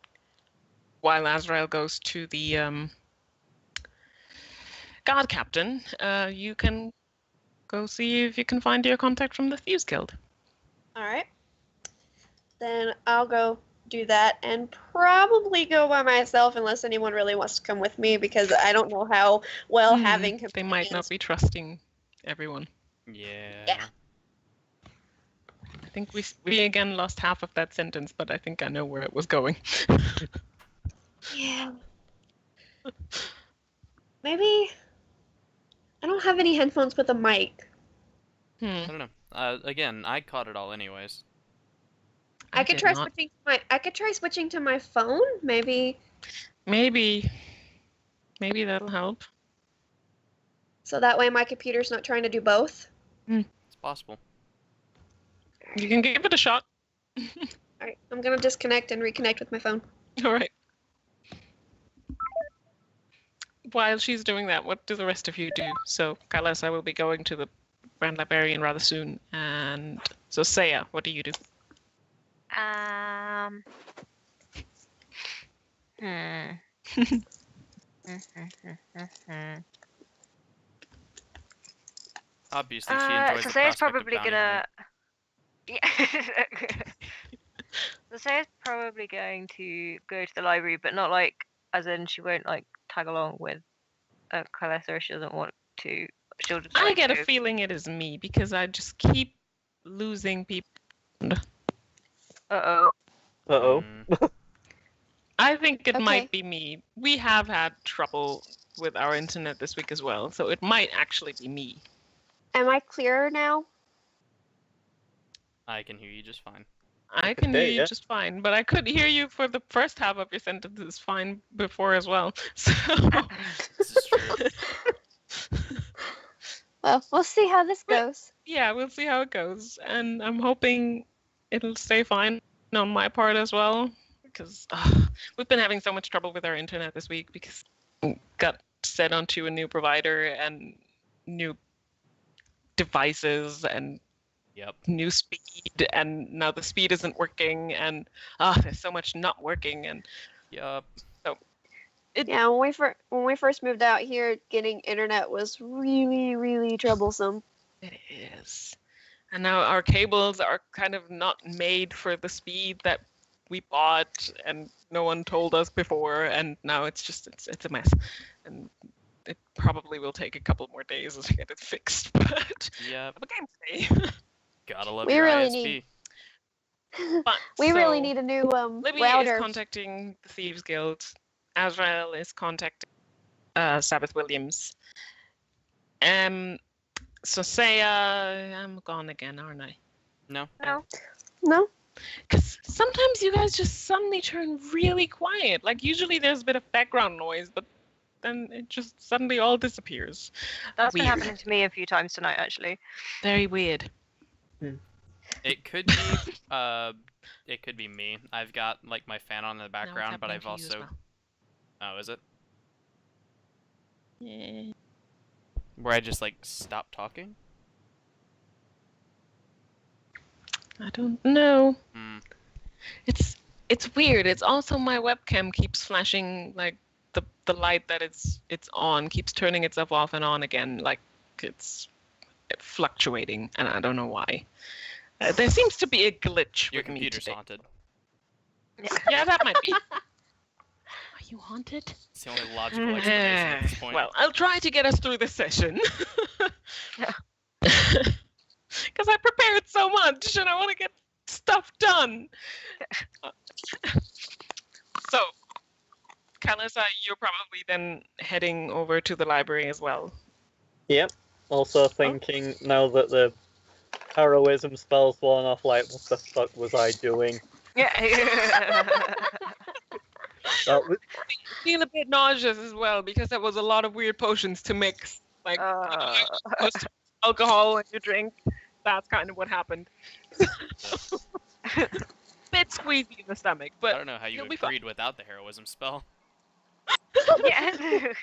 while Azrael goes to the guard captain, you can go see if you can find your contact from the Thieves Guild. Alright. Then I'll go do that and probably go by myself unless anyone really wants to come with me because I don't know how well having They might not companions- be trusting everyone. Yeah. I think we again lost half of that sentence, but I think I know where it was going. Yeah. Maybe I don't have any headphones with a mic. I don't know. Again, I caught it all anyways. I could did try not. switching to my phone, maybe. Maybe that'll help. So that way my computer's not trying to do both. It's possible. You can give it a shot. Alright, I'm gonna disconnect and reconnect with my phone. All right. While she's doing that, what do the rest of you do? So, Kailas, I will be going to the Grand Librarian rather soon, and so Saya, what do you do? Obviously, she enjoys so the Saya's prospect probably of bounty gonna. hunting. Yeah. So Saya's probably going to go to the library, but not like, as in she won't like tag along with Kalesa if she doesn't want to. She'll just. I like, get a go- feeling it is me because I just keep losing people. Uh-oh. Uh-oh. I think it Okay. might be me. We have had trouble with our internet this week as well, so it might actually be me. Am I clearer now? I can hear you just fine. I can can hear hear you ya. just fine, but I could hear you for the first half of your sentences fine before as well. So This is true. Well, we'll see how this But- goes. yeah, we'll see how it goes, and I'm hoping it'll stay fine on my part as well, because we've been having so much trouble with our internet this week because we got set onto a new provider and new devices and Yep. new speed, and now the speed isn't working, and there's so much not working, and Yep. Yeah, when we first moved out here, getting internet was really, really troublesome. it is. And now our cables are kind of not made for the speed that we bought, and no one told us before, and now it's a mess, and it probably will take a couple more days to get it fixed. But Yep. have a game today. Gotta love We your really ISP. But We really so, need a new Libby router. is contacting the Thieves Guild. Azrael is contacting Sabbath Williams. So say I'm gone again, aren't I? No. No. No? Because sometimes you guys just suddenly turn really quiet. Like usually there's a bit of background noise, but then it just suddenly all disappears. That's been Weird. happening to me a few times tonight, actually. Very weird. It could be it could be me. I've got like my fan on in the Now it's background, but happening I've to you as also well. Oh, is it? Yeah. Where I just like stop talking? I don't know. Hmm. It's weird. It's also my webcam keeps flashing like the light that it's on keeps turning itself off and on again, like it's fluctuating, and I don't know why. There seems to be a glitch Your with me computer's today. haunted. Yeah, that might be. Are you haunted? It's the only logical explanation at this point. Well, I'll try to get us through this session. Yeah. Because I prepared so much and I want to get stuff done. So, Kalisa, you're probably then heading over to the library as well. Yep. Also thinking now that the heroism spell's worn off, like, what the fuck was I doing? Yeah. That was, Feel a bit nauseous as well because there was a lot of weird potions to mix. Like, most alcohol in your drink. That's kind of what happened. Bit squeezy in the stomach, I but don't know how you you'll be fine. agreed without the heroism spell. Yeah.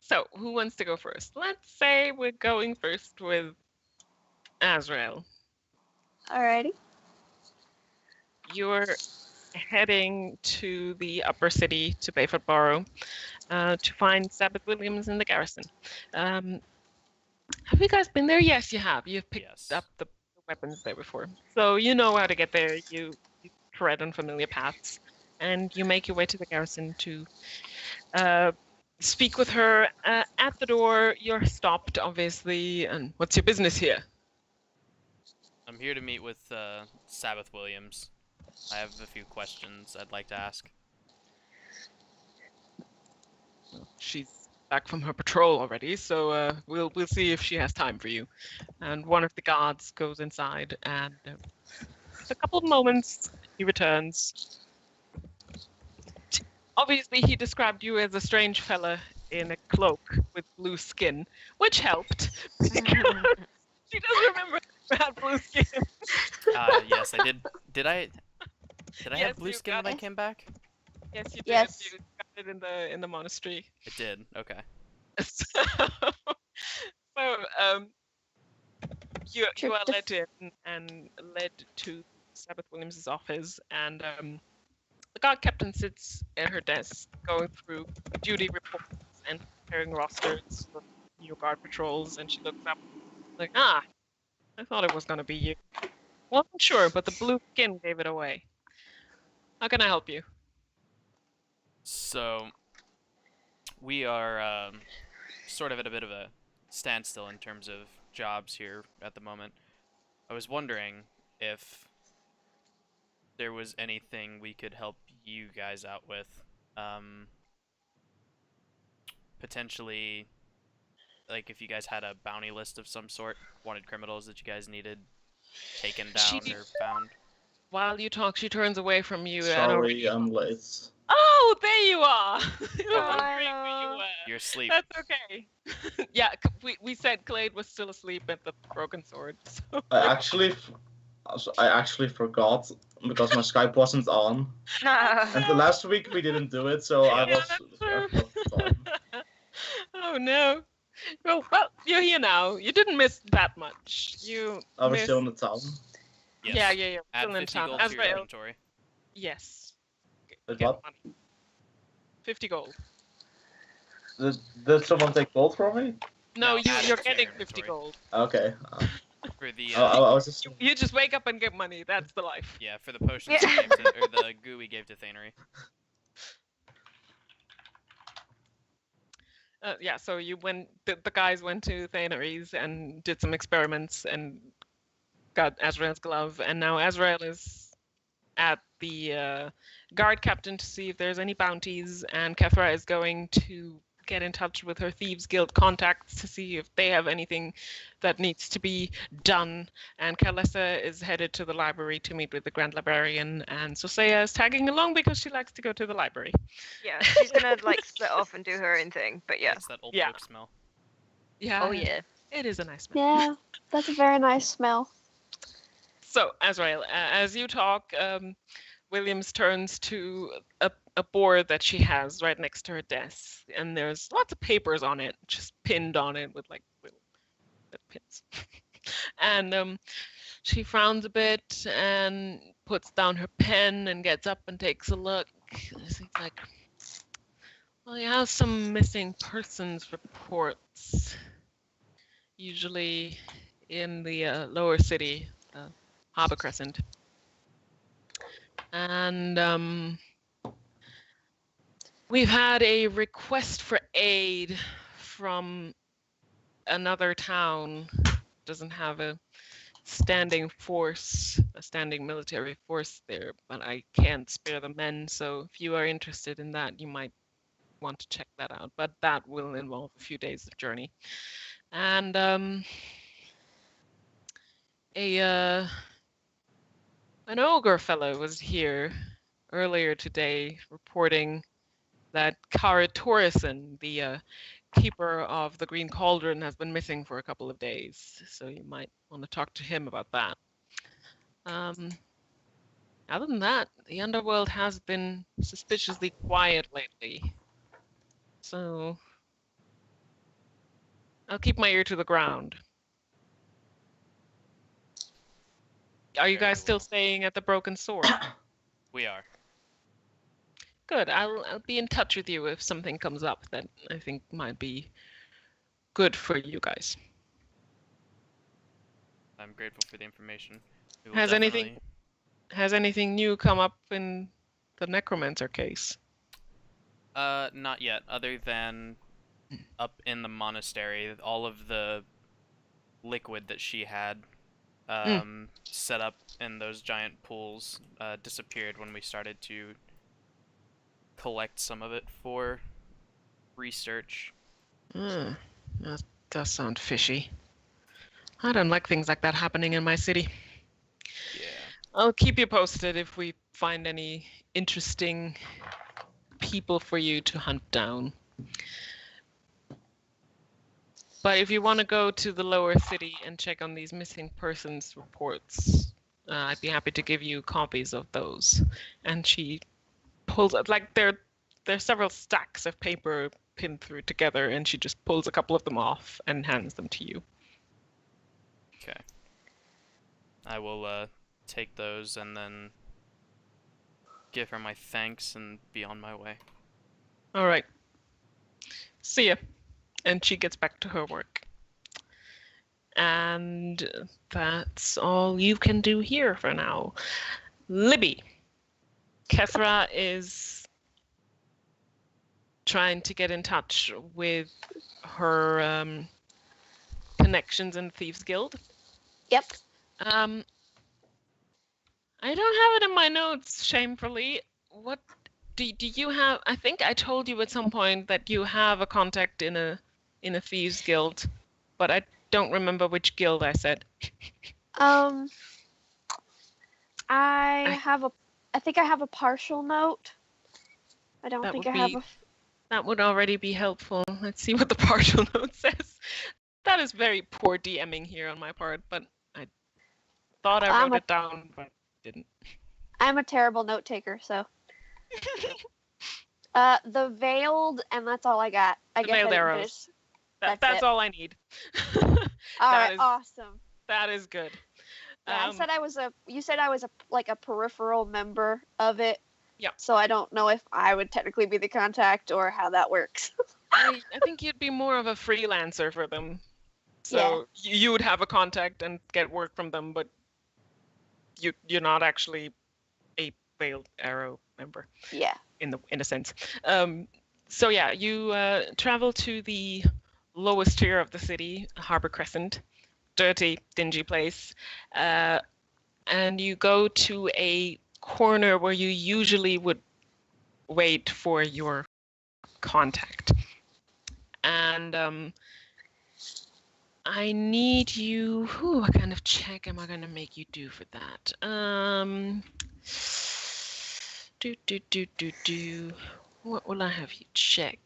So, who wants to go first? Let's say we're going first with Azrael. Alrighty. You're heading to the upper city, to Bayford Borough, to find Sabbath Williams in the garrison. Have you guys been there? Yes, you have. You've picked Yes. up the weapons there before. So you know how to get there. You tread on familiar paths. And you make your way to the garrison to speak with her. At the door, you're stopped, obviously. And what's your business here? I'm here to meet with Sabbath Williams. I have a few questions I'd like to ask. She's back from her patrol already, so we'll see if she has time for you. And one of the guards goes inside, and a couple of moments he returns. Obviously, he described you as a strange fella in a cloak with blue skin, which helped because she does remember you had blue skin. Yes, I did. Did I Yes, have blue you skin got when I it. came back? Yes, you did. Yes. You got it in the monastery. It did. Okay. So, you Trip are to- led in and led to Sabbath Williams's office, and the guard captain sits at her desk going through duty reports and preparing rosters for new guard patrols, and she looks up like, I thought it was gonna be you. Wasn't sure, but the blue skin gave it away. How can I help you? So, we are sort of at a bit of a standstill in terms of jobs here at the moment. I was wondering if there was anything we could help you guys out with. Potentially, like if you guys had a bounty list of some sort, wanted criminals that you guys needed taken She, down or found. while you talk, she turns away from you and Sorry, I'm late. Oh, there you are! I was Hello. wondering where you Hello. were. You're asleep. That's okay. Yeah, we said Clade was still asleep at the broken sword. So. I actually forgot because my Skype wasn't on. No. And the last week we didn't do it, so I Yeah, was that's I true. forgot the time. Oh no. Well, you're here now. You didn't miss that much. You I was missed... still in the town. Yes. Yeah. Add Still in 50 town. gold to your Azrael. inventory. Yes. Wait, Get what? money. 50 gold. Did someone take gold from me? No, No, add it you're to getting your 50 inventory. gold. Okay. For the I was just. You just wake up and get money. That's the life. yeah, for the potions Yeah. we gave to, or the goo we gave to Thanery. Yeah, so you went. The guys went to Thanery's and did some experiments and got Azrael's glove, and now Azrael is at the guard captain to see if there's any bounties, and Kethra is going to get in touch with her Thieves Guild contacts to see if they have anything that needs to be done. And Kalessa is headed to the library to meet with the Grand Librarian, and Sosea is tagging along because she likes to go to the library. Yeah, she's gonna like split off and do her own thing. But yeah. That's that old Yeah. book smell. Yeah. Oh yeah. It is a nice smell. Yeah, that's a very nice smell. So, Azrael, as you talk, Williams turns to a board that she has right next to her desk, and there's lots of papers on it, just pinned on it with like little pins. And she frowns a bit and puts down her pen and gets up and takes a look. She's like, well, you have some missing persons reports, usually in the lower city, Harbor Crescent. And we've had a request for aid from another town. Doesn't have a standing force, a standing military force there, but I can't spare the men. So if you are interested in that, you might want to check that out. But that will involve a few days of journey. And an ogre fellow was here earlier today reporting that Kara Torrison, the keeper of the Green Cauldron, has been missing for a couple of days. So you might want to talk to him about that. Other than that, the underworld has been suspiciously quiet lately. So I'll keep my ear to the ground. Are you Very guys still well. staying at the Broken Sword? We are. Good. I'll be in touch with you if something comes up that I think might be good for you guys. I'm grateful for the information. We will Has anything- definitely- Has anything new come up in the Necromancer case? Not yet. Other than up in the monastery, all of the liquid that she had set up in those giant pools disappeared when we started to collect some of it for research. That does sound fishy. I don't like things like that happening in my city. Yeah. I'll keep you posted if we find any interesting people for you to hunt down. But if you want to go to the lower city and check on these missing persons reports, I'd be happy to give you copies of those. And she pulls out, like, there's several stacks of paper pinned through together, and she just pulls a couple of them off and hands them to you. Okay. I will take those and then give her my thanks and be on my way. All right. See ya. And she gets back to her work. And that's all you can do here for now. Libby. Kethra is trying to get in touch with her connections in the Thieves Guild. Yep. Um, I don't have it in my notes, shamefully. What do you have? I think I told you at some point that you have a contact in a thieves guild, but I don't remember which guild I said. Um, I I- have a. I think I have a partial note. I don't That think would I have be a. that would already be helpful. Let's see what the partial note says. That is very poor DMing here on my part, but I thought I I'm wrote a. it down, but didn't. I'm a terrible note taker, so. The veiled, and that's all I got. I The guess I veiled didn't arrows. finish. That's That's it. all I need. All That right, is awesome. that is good. Yeah, I said I was a. You said I was a like a peripheral member of it. Yeah. So I don't know if I would technically be the contact or how that works. I think you'd be more of a freelancer for them. So you would have a contact and get work from them, but you're not actually a veiled arrow member Yeah. in a sense. So yeah, you travel to the lowest tier of the city, Harbor Crescent, dirty, dingy place, and you go to a corner where you usually would wait for your contact. And I need you. What kind of check am I gonna make you do for that? Do. What will I have you check?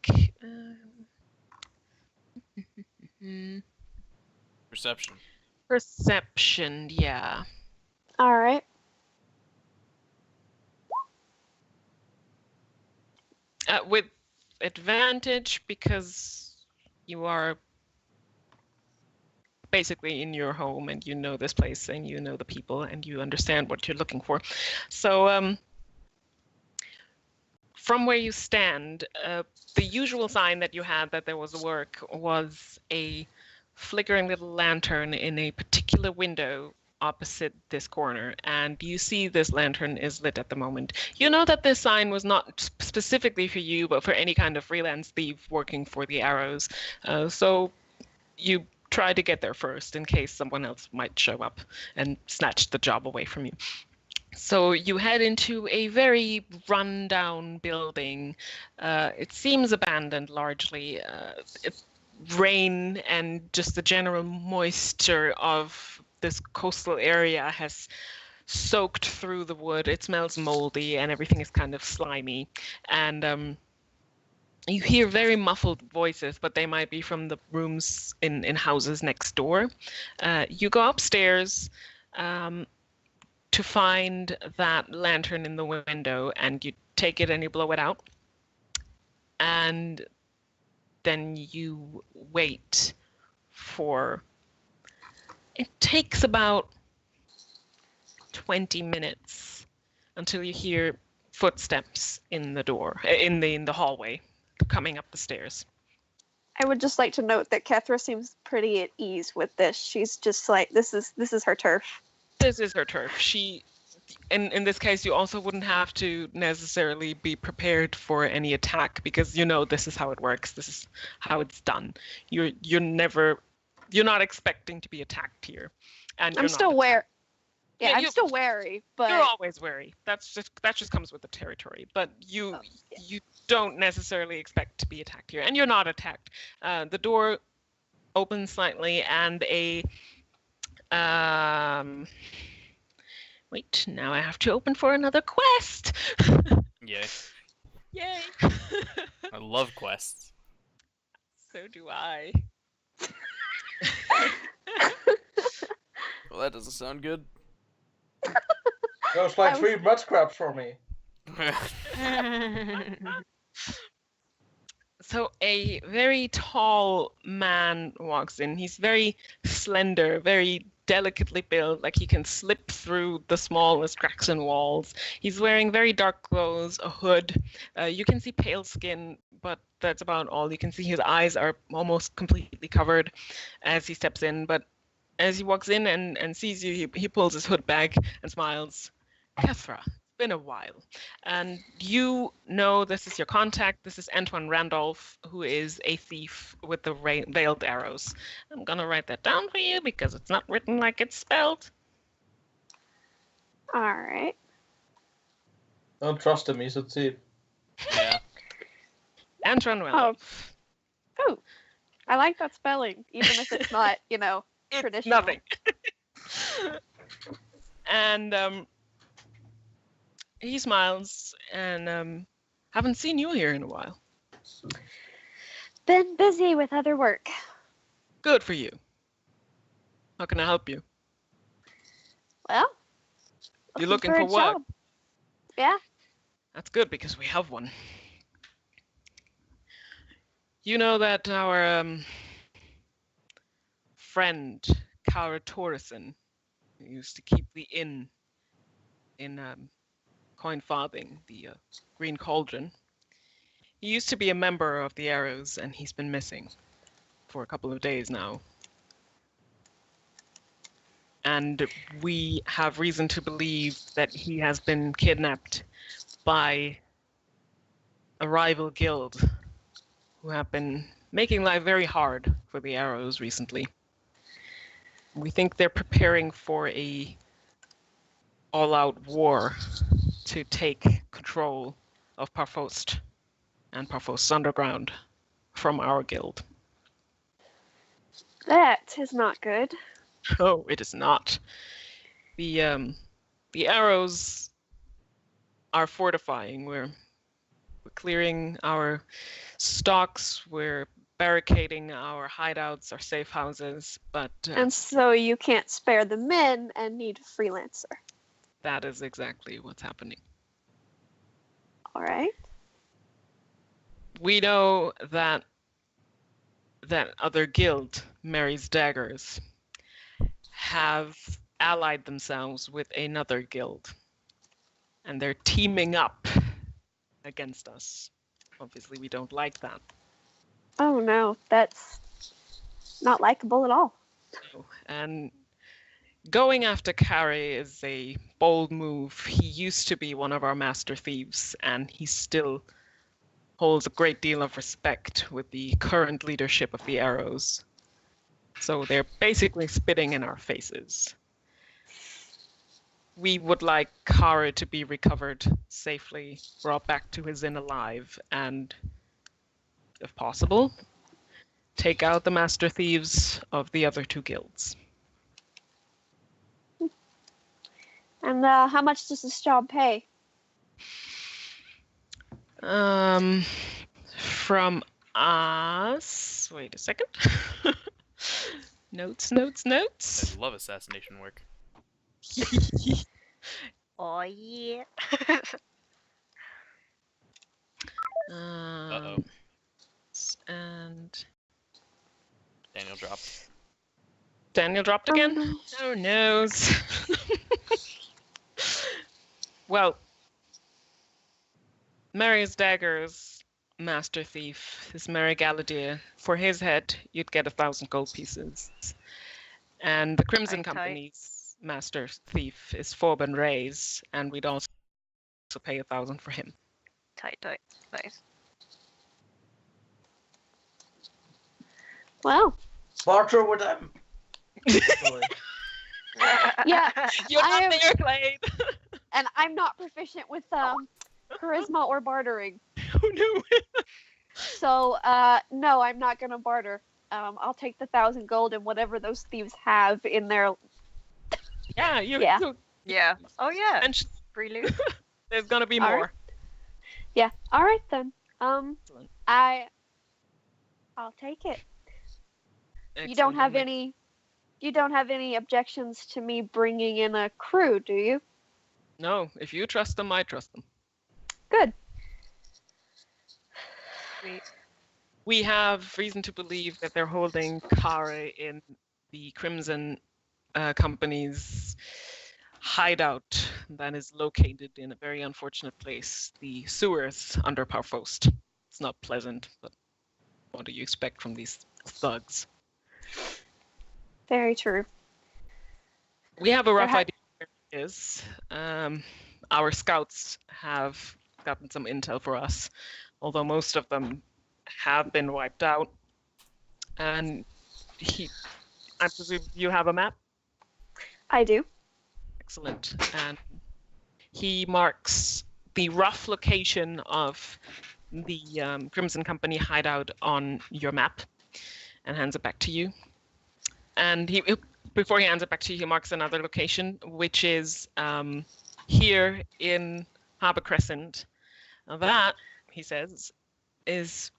Hmm, Perception. Perception, yeah. All right. With advantage because you are basically in your home and you know this place and you know the people and you understand what you're looking for. So from where you stand, the usual sign that you had that there was work was a flickering little lantern in a particular window opposite this corner, and you see this lantern is lit at the moment. You know that this sign was not specifically for you, but for any kind of freelance thief working for the arrows. So you try to get there first in case someone else might show up and snatch the job away from you. So you head into a very run-down building. It seems abandoned largely. Rain and just the general moisture of this coastal area has soaked through the wood. It smells moldy and everything is kind of slimy. And you hear very muffled voices, but they might be from the rooms in houses next door. You go upstairs. To find that lantern in the window and you take it and you blow it out. And then you wait for, it takes about 20 minutes until you hear footsteps in the door, in the hallway coming up the stairs. I would just like to note that Kethra seems pretty at ease with this. She's just like this is her turf. This is her turf. In this case, you also wouldn't have to necessarily be prepared for any attack because you know this is how it works. This is how it's done. You're not expecting to be attacked here, and I'm still wary. Yeah, I'm you- still wary, but You're always wary. That just comes with the territory. But you don't necessarily expect to be attacked here, and you're not attacked. The door opens slightly, and a wait, now I have to open for another quest. Yay. Yay! I love quests. So do I. Well, that doesn't sound good. Goes like 3 mud scraps for me. So a very tall man walks in. He's very slender, very delicately built, like he can slip through the smallest cracks in walls. He's wearing very dark clothes, a hood. You can see pale skin, but that's about all. You can see his eyes are almost completely covered as he steps in. But as he walks in and sees you, he pulls his hood back and smiles. Kethra, it's been a while. And you know this is your contact. This is Antoine Randolph, who is a thief with the veiled arrows. I'm gonna write that down for you because it's not written like it's spelled. All right. Don't trust him, he's a thief. Yeah. And Tranwell. Oh, I like that spelling, even if it's not, It's traditional. nothing. And he smiles and haven't seen you here in a while. Been busy with other work. Good for you. How can I help you? Well, You looking a for work? job. Yeah. That's good because we have one. You know that our friend Kara Torreson, who used to keep the inn in Coin Farthing, the Green Cauldron. He used to be a member of the Arrows, and he's been missing for a couple of days now. And we have reason to believe that he has been kidnapped by a rival guild who have been making life very hard for the Arrows recently. We think they're preparing for a all-out war to take control of Parfost and Parfost's underground from our guild. That is not good. Oh, it is not. The Arrows are fortifying. We're clearing our stocks. We're barricading our hideouts, our safe houses. But And so you can't spare the men and need a freelancer. that is exactly what's happening. All right. We know that that other guild, Mary's Daggers, have allied themselves with another guild. And they're teaming up against us. Obviously, we don't like that. Oh no, that's not likable at all. And going after Carrie is a bold move. He used to be one of our master thieves, and he still holds a great deal of respect with the current leadership of the Arrows. So they're basically spitting in our faces. We would like Kara to be recovered safely, brought back to his inn alive, and, if possible, take out the master thieves of the other two guilds. And how much does this job pay? From us. Wait a second. Notes. I love assassination work. Oh yeah. Uh-oh. And Daniel dropped. Daniel dropped again? Oh no. Well, Mary's Daggers, master thief, is Mary Galadir. For his head, you'd get 1,000 gold pieces. And the Crimson Tight. Company's master thief is Forban Rays, and we'd also pay 1,000 for him. Tight. Nice. Well, Barter with them. yeah, You're I not am- there, Clade! and I'm not proficient with charisma or bartering. Oh no! So, no, I'm not gonna barter. I'll take the 1,000 gold and whatever those thieves have in their. Yeah, Yeah. Yeah. Oh yeah. And Free loot. there's gonna be All more. right. Yeah. All right then. Excellent. I'll take it. You don't Excellent. have any. You don't have any objections to me bringing in a crew, do you? No, if you trust them, I trust them. Good. Sweet. We have reason to believe that they're holding Kara in the Crimson Company's hideout that is located in a very unfortunate place, the sewers under Parfost. It's not pleasant, but what do you expect from these thugs? Very true. We have a rough ha- idea where it is. Our scouts have gotten some intel for us, although most of them have been wiped out. And I presume you have a map? I do. Excellent. And he marks the rough location of the Crimson Company hideout on your map and hands it back to you. And before he hands it back to you, he marks another location, which is here in Harbour Crescent. Now that, he says, is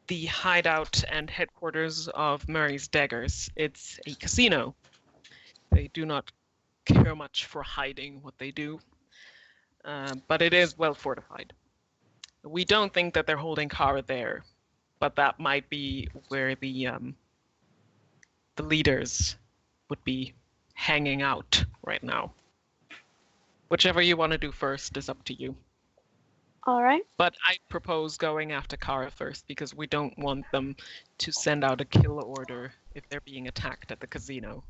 the hideout and headquarters of Murray's Daggers. It's a casino. They do not care much for hiding what they do, but it is well fortified. We don't think that they're holding Kara there, but that might be where the leaders would be hanging out right now. Whichever you want to do first is up to you. All right. But I propose going after Kara first because we don't want them to send out a kill order if they're being attacked at the casino.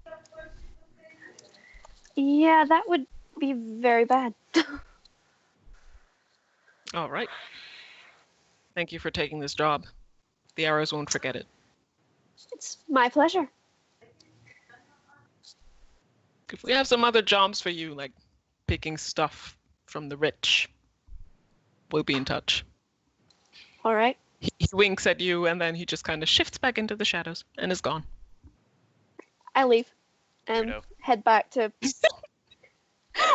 Yeah, that would be very bad. All right. Thank you for taking this job. The arrows won't forget it. It's my pleasure. If we have some other jobs for you, like picking stuff from the rich, we'll be in touch. All right. He winks at you and then he just kind of shifts back into the shadows and is gone. I leave and Weirdo. head back to.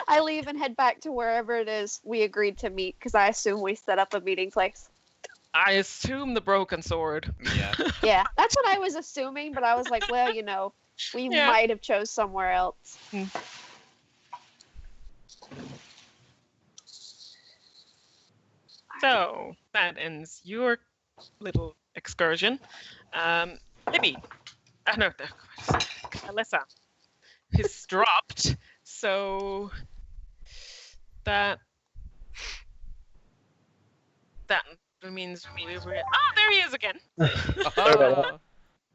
I leave and head back to wherever it is we agreed to meet because I assume we set up a meeting place. I assume the broken sword. Yeah. Yeah, that's what I was assuming, but I was like, well, we Yeah. might have chose somewhere else. So that ends your little excursion. Libby, no, Alyssa is dropped. So that means we were. Oh, there he is again. Oh,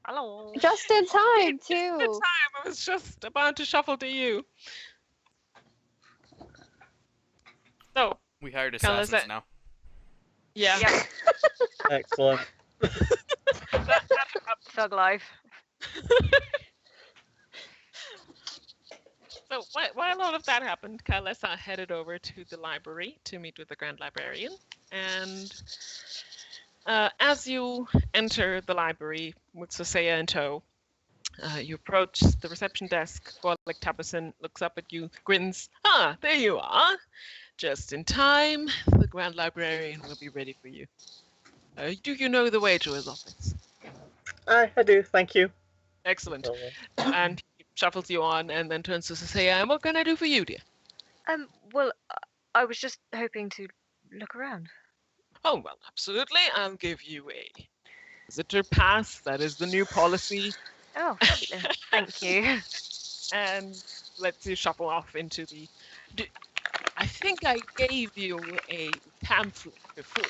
Hello. Just in time, Just in too. time. I was just about to shuffle to you. So we hired Cal, is assassins that- now. yeah. Yeah, Excellent. thug life. So while all of that happened, Kalesa headed over to the library to meet with the Grand Librarian. And as you enter the library with Sasea in tow, you approach the reception desk. Gorlick Tabison looks up at you, grins. Ah, there you are. Just in time. The Grand Librarian will be ready for you. Do you know the way to his office? I do, thank you. Excellent. So, And he shuffles you on and then turns to Sasea. And what can I do for you, dear? Well, I was just hoping to look around. Oh, well, absolutely. I'll give you a visitor pass. That is the new policy. Oh, fabulous. Thank you. And lets you shuffle off into the. I think I gave you a pamphlet before.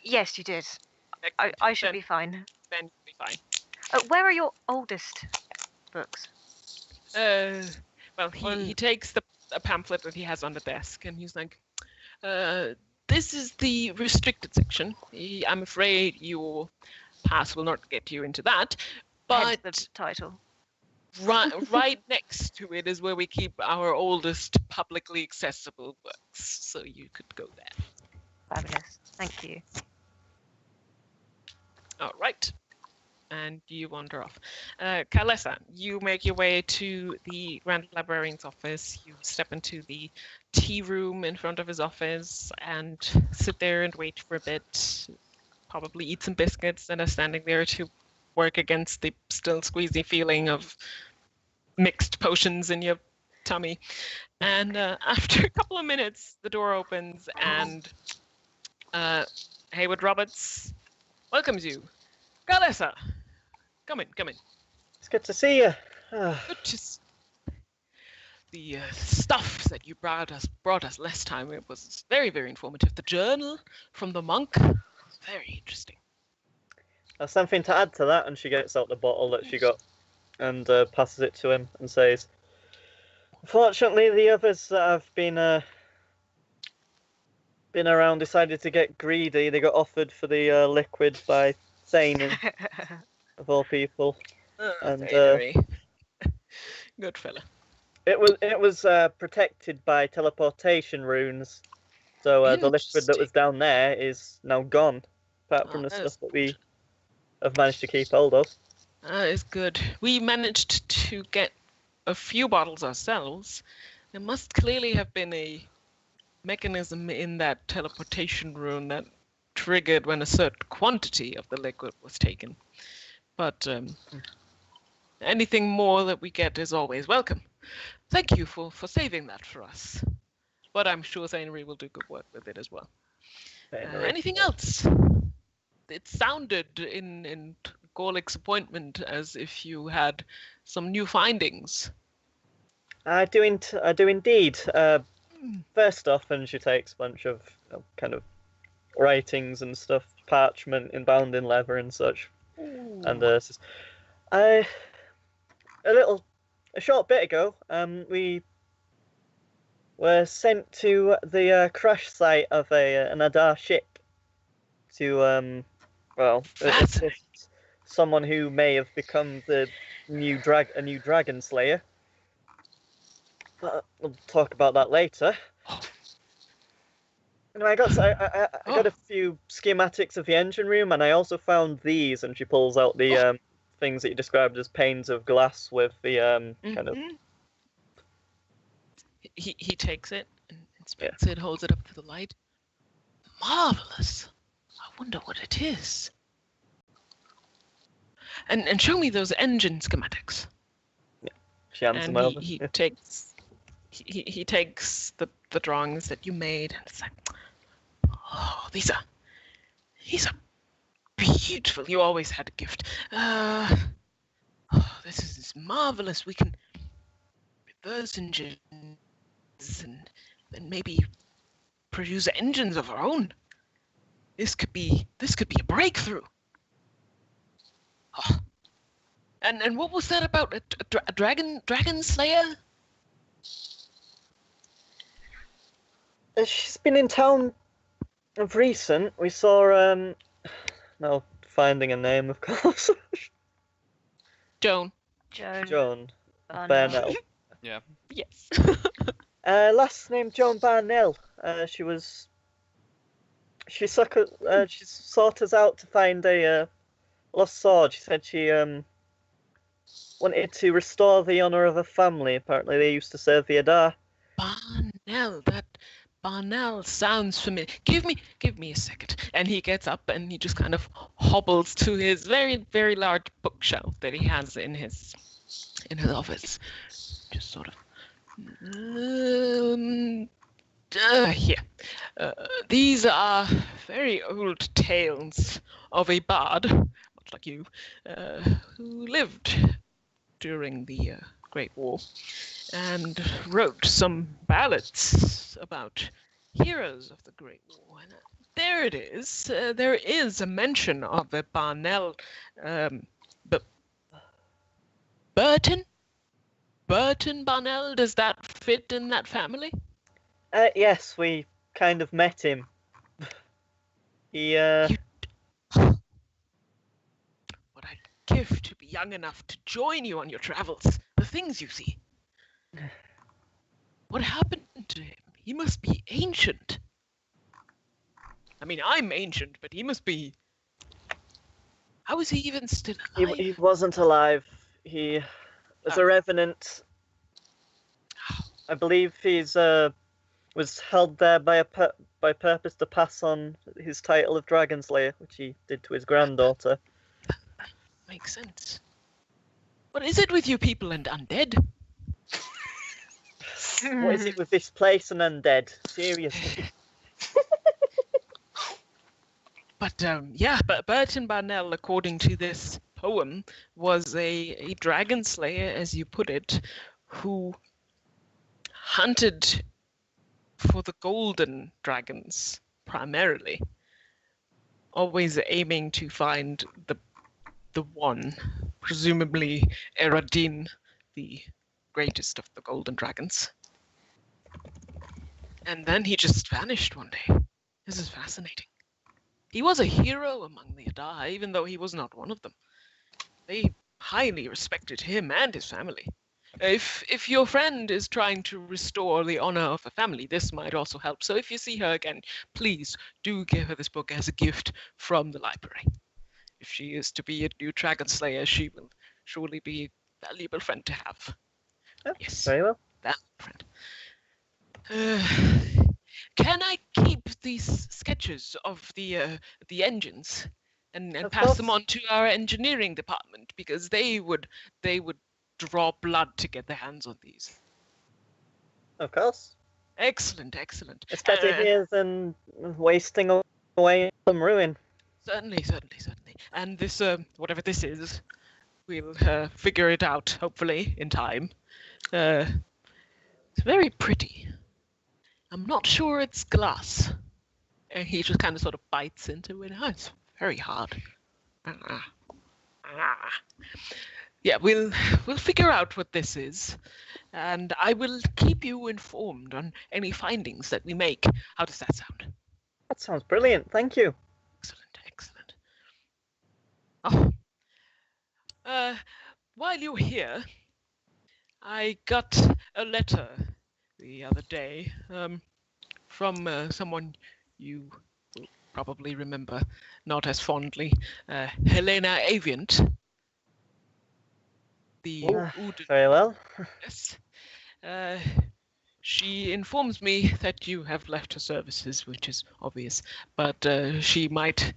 Yes, you did. I should Then- be fine. Then you'll be fine. Where are your oldest books? Well, he takes a pamphlet that he has on the desk and he's like, this is the restricted section. I'm afraid your pass will not get you into that. Hence But the title. right next to it is where we keep our oldest publicly accessible books. So you could go there. Fabulous. Thank you. All right. And you wander off. Kalesa, you make your way to the Grand Librarian's office. You step into the tea room in front of his office and sit there and wait for a bit. Probably eat some biscuits and are standing there to work against the still squeezy feeling of mixed potions in your tummy. And after a couple of minutes, the door opens and Haywood Roberts welcomes you. Kalesa, come in. it's good to see you. Good to the stuff that you brought us last time. It was very, very informative. The journal from the monk, very interesting. There's something to add to that, and she gets out the bottle that she got and passes it to him and says, "Unfortunately, the others that have been around decided to get greedy. They got offered for the liquid by Thane, of all people. And, Very good fella. It was protected by teleportation runes. So the liquid that was down there is now gone, apart from the stuff that we have managed to keep hold of. That is good. We managed to get a few bottles ourselves. There must clearly have been a mechanism in that teleportation rune that triggered when a certain quantity of the liquid was taken. But anything more that we get is always welcome. Thank you for saving that for us. But I'm sure Zainari will do good work with it as well. Anything else? It sounded in Gorlick's appointment as if you had some new findings. I do indeed. First off, and she takes a bunch of kind of writings and stuff, parchment bound in leather and such, and says, a short bit ago, we were sent to the crash site of an Adar ship to assist someone who may have become a new dragon slayer. But we'll talk about that later. Anyway, I got a few schematics of the engine room, and I also found these. And she pulls out the things that you described as panes of glass with the kind of. He takes it and inspects it, holds it up to the light. Marvelous! I wonder what it is. And show me those engine schematics. Yeah, she hands them over. He takes he takes the drawings that you made, and it's like, oh, these are beautiful. You always had a gift. This is marvelous. We can reverse engines and maybe produce engines of our own. This could be a breakthrough. Oh. And what was that about a dragon slayer? She's been in town of recent. We saw no, finding a name, of course. Joan. Joan Barnell. Yeah. Yes. Last name Joan Barnell. She sought us out to find a lost sword. She said she wanted to restore the honor of her family. Apparently, they used to serve the Adar. Barnell, that Barnell sounds familiar. Give me a second. And he gets up and he just kind of hobbles to his very, very large bookshelf that he has in his office. Just sort of here. These are very old tales of a bard, much like you, who lived during the Great War and wrote some ballads about heroes of the Great War. And there it is. There is a mention of a Barnell, Burton Barnell. Does that fit in that family? Yes, we kind of met him. He What I'd give to be young enough to join you on your travels. The things you see. What happened to him? He must be ancient. I mean, I'm ancient, but he must be. How is he even still alive? He wasn't alive. He was a revenant. I believe he's was held there by purpose to pass on his title of Dragon Slayer, which he did to his granddaughter. That makes sense. What is it with you people and undead? What is it with this place and undead? Seriously. But Burton Barnell, according to this poem, was a dragon slayer, as you put it, who hunted for the golden dragons primarily, always aiming to find the one, presumably Eradin, the greatest of the golden dragons. And then he just vanished one day. This is fascinating. He was a hero among the Adar, even though he was not one of them. They highly respected him and his family. If your friend is trying to restore the honor of a family, this might also help. So if you see her again, please do give her this book as a gift from the library. If she is to be a new dragon slayer, she will surely be a valuable friend to have. Yeah, Yes, very well. valuable friend. Can I keep these sketches of the engines and Of pass them course. on to our engineering department because they would draw blood to get their hands on these. Of course. Excellent, excellent. It's better Uh, here than wasting away in some ruin. Certainly, certainly, certainly. And this, whatever this is, we'll figure it out, hopefully, in time. It's very pretty. I'm not sure it's glass. And he just kind of sort of bites into it. Oh, it's very hard. Ah, ah. Yeah, we'll figure out what this is, and I will keep you informed on any findings that we make. How does that sound? That sounds brilliant. Thank you. Excellent, excellent. Oh, while you're here, I got a letter the other day from someone you will probably remember not as fondly, Helena Aviant, the Uden. Very well. Yes. She informs me that you have left her services, which is obvious, but she might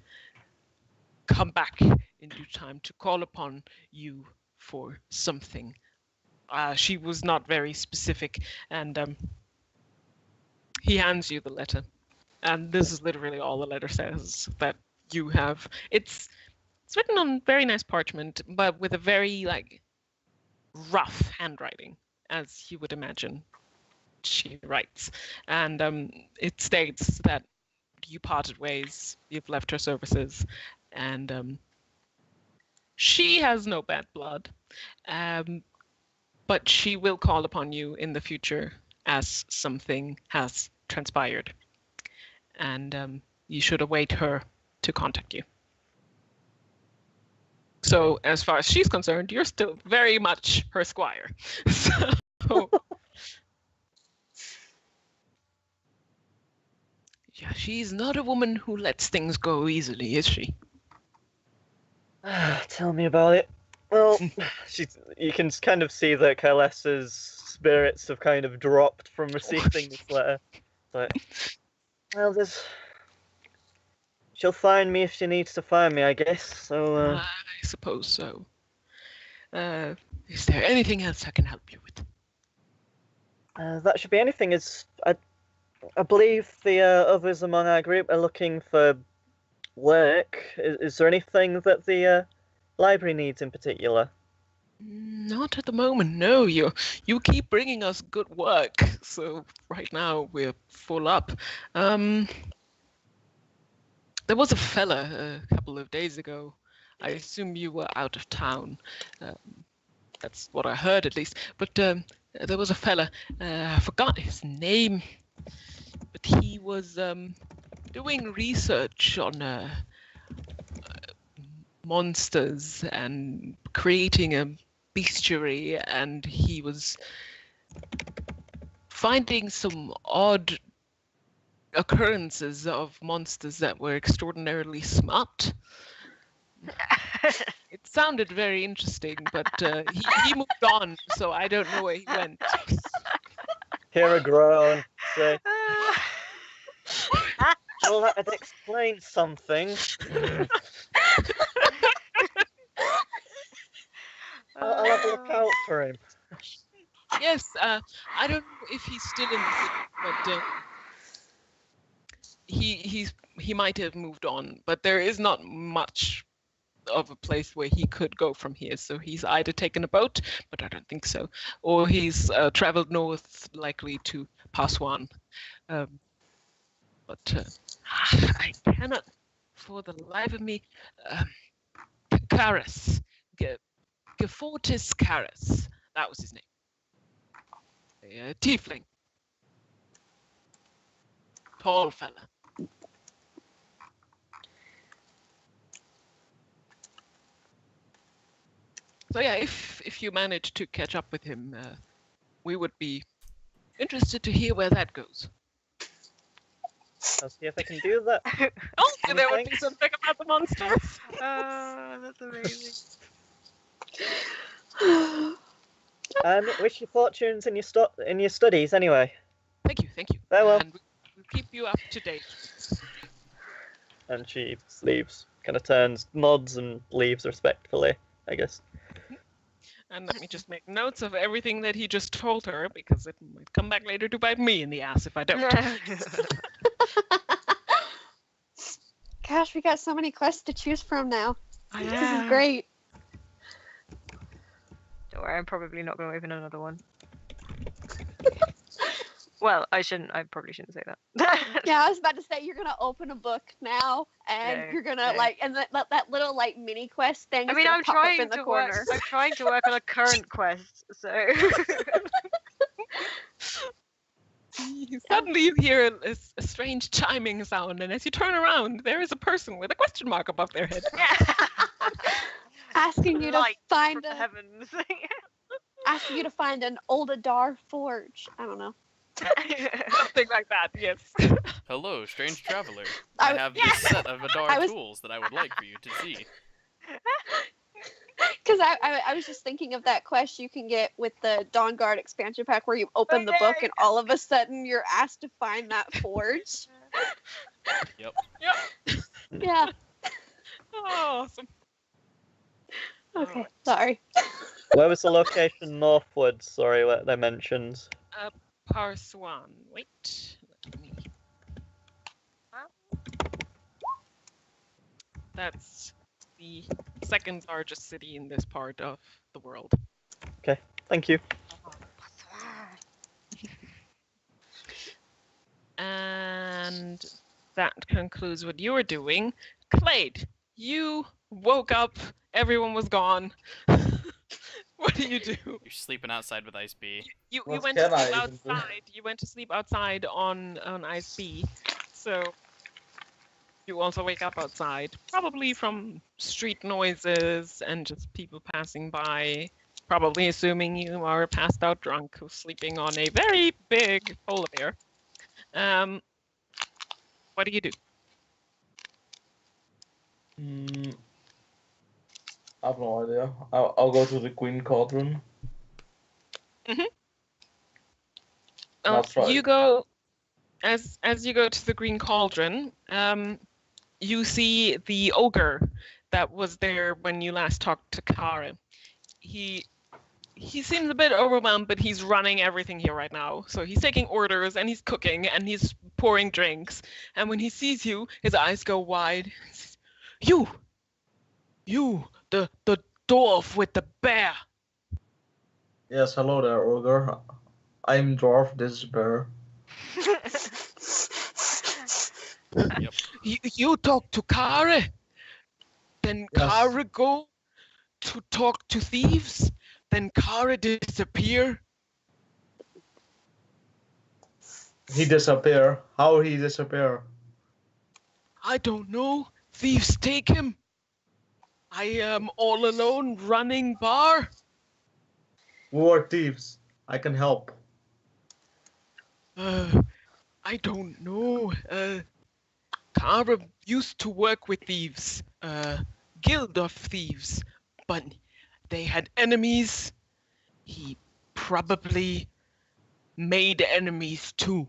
come back in due time to call upon you for something. She was not very specific, and he hands you the letter. And this is literally all the letter says that you have. It's written on very nice parchment, but with a very rough handwriting, as you would imagine she writes. And it states that you parted ways, you've left her services, and she has no bad blood, but she will call upon you in the future as something has transpired. And you should await her to contact you. So as far as she's concerned, you're still very much her squire. So yeah, she's not a woman who lets things go easily, is she? Tell me about it. Well, you can kind of see that Kylessa's spirits have kind of dropped from receiving this letter. But, well, she'll find me if she needs to find me, I guess. So, I suppose so. Is there anything else I can help you with? that should be anything. I believe the others among our group are looking for work. Is there anything that the library needs in particular? Not at the moment, no. You keep bringing us good work, so right now we're full up. There was a fella a couple of days ago. I assume you were out of town. That's what I heard, at least. But there was a fella. I forgot his name, but he was doing research on monsters and creating a bestiary, and he was finding some odd occurrences of monsters that were extraordinarily smart. It sounded very interesting, but he moved on, so I don't know where he went. Hear a groan. Say, well, that'd explain something. I'll have a look out for him. Yes, I don't know if he's still in the city, but he might have moved on. But there is not much of a place where he could go from here. So he's either taken a boat, but I don't think so, or he's traveled north, likely to Paswan. But I cannot, for the life of me, Karis, Gefortis Karis, that was his name. A tiefling. Tall fella. So yeah, if you manage to catch up with him, we would be interested to hear where that goes. I'll see if I can do that. Oh, there would be Thanks. something about the monsters. That's amazing. Wish you fortunes in your studies anyway. Thank you, thank you. Farewell. And we'll keep you up to date. And she leaves. Kind of turns, nods, and leaves respectfully, I guess. And let me just make notes of everything that he just told her, because it might come back later to bite me in the ass if I don't. Gosh, we got so many quests to choose from now. I This know. is great. Don't worry, I'm probably not going to open another one. Well, I probably shouldn't say that. Yeah, I was about to say you're gonna open a book now, and Yeah, you're gonna yeah. and that little mini quest thing. I is mean, gonna I'm pop up trying in the to corner. work. I'm trying to work on a current quest, so. Suddenly you hear a strange chiming sound, and as you turn around, there is a person with a question mark above their head. Asking you to Light find from the heavens. asking you to find an old Adar forge. I don't know. Something like that, yes. Hello, strange traveler. I I w- have this set of Adar I was- tools that I would like for you to see. Because I was just thinking of that quest you can get with the Dawn Guard expansion pack where you open the book and all of a sudden you're asked to find that forge. Yep. Yeah. Oh, awesome. Okay. Sorry. Where was the location northwards? Sorry, what they mentioned. Parswan. Wait. Let me... That's the second largest city in this part of the world. Thank you. And that concludes what you were doing. Clade, you woke up, everyone was gone. What do you do? You're sleeping outside with Ice B. You What went to can I sleep even do? outside. You went to sleep outside on Ice B. So you also wake up outside, probably from street noises and just people passing by. Probably assuming you are a passed out drunk who's sleeping on a very big polar bear. What do you do? I have no idea. I'll go to the Queen Cauldron. That's right. You go as you go to the Green Cauldron. You see the ogre that was there when you last talked to Kara. He seems a bit overwhelmed, but he's running everything here right now. So he's taking orders and he's cooking and he's pouring drinks. And when he sees you, his eyes go wide. You, the dwarf with the bear. Yes, hello there, ogre. I'm dwarf. This is bear. You talk to Kara, then Yes. Kara go to talk to thieves, then Kara disappear. He disappear. How he disappear? I don't know. Thieves take him. I am all alone running bar. Who are thieves? I can help. I don't know. Kara used to work with thieves, guild of thieves, but they had enemies. He probably made enemies too.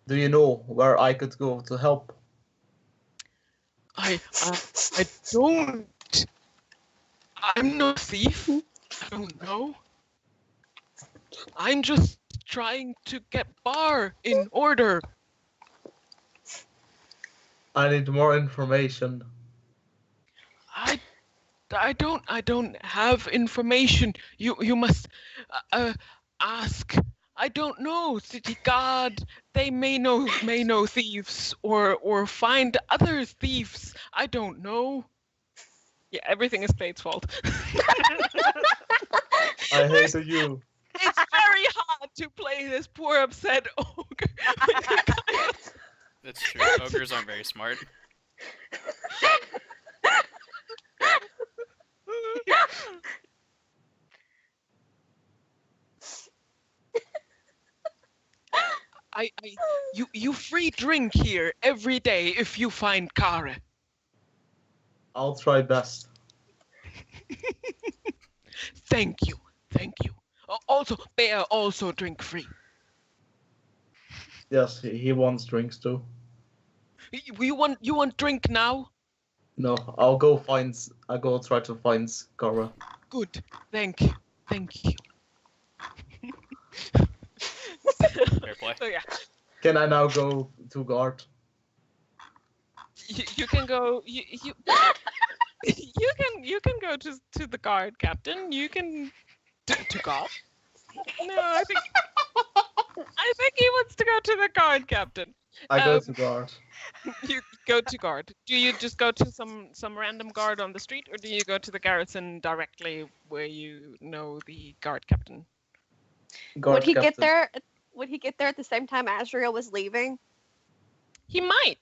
Do you know where I could go to help? I don't. I'm no thief. I don't know. I'm just trying to get bar in order. I need more information. I don't have information. You must ask. I don't know, city guard. They may know thieves or find other thieves. I don't know. Yeah, everything is Clade's fault. I hate you. It's very hard to play this poor upset ogre. That's true. Ogres aren't very smart. You free drink here every day if you find Kara. I'll try best. Thank you. Also, Bear also drink free. Yes, he wants drinks too. You want drink now? No, I'll go try to find Kara. Good. Thank you. Fair play. So yeah, Can I now go to guard? you can go. You you can go to the guard captain. You can to guard. No, I think he wants to go to the guard captain. I go Um, to guard. You go to guard. Do you just go to some random guard on the street, or do you go to the garrison directly where you know the guard captain? Guard Would he get captain. there? Would he get there at the same time Azrael was leaving? He might,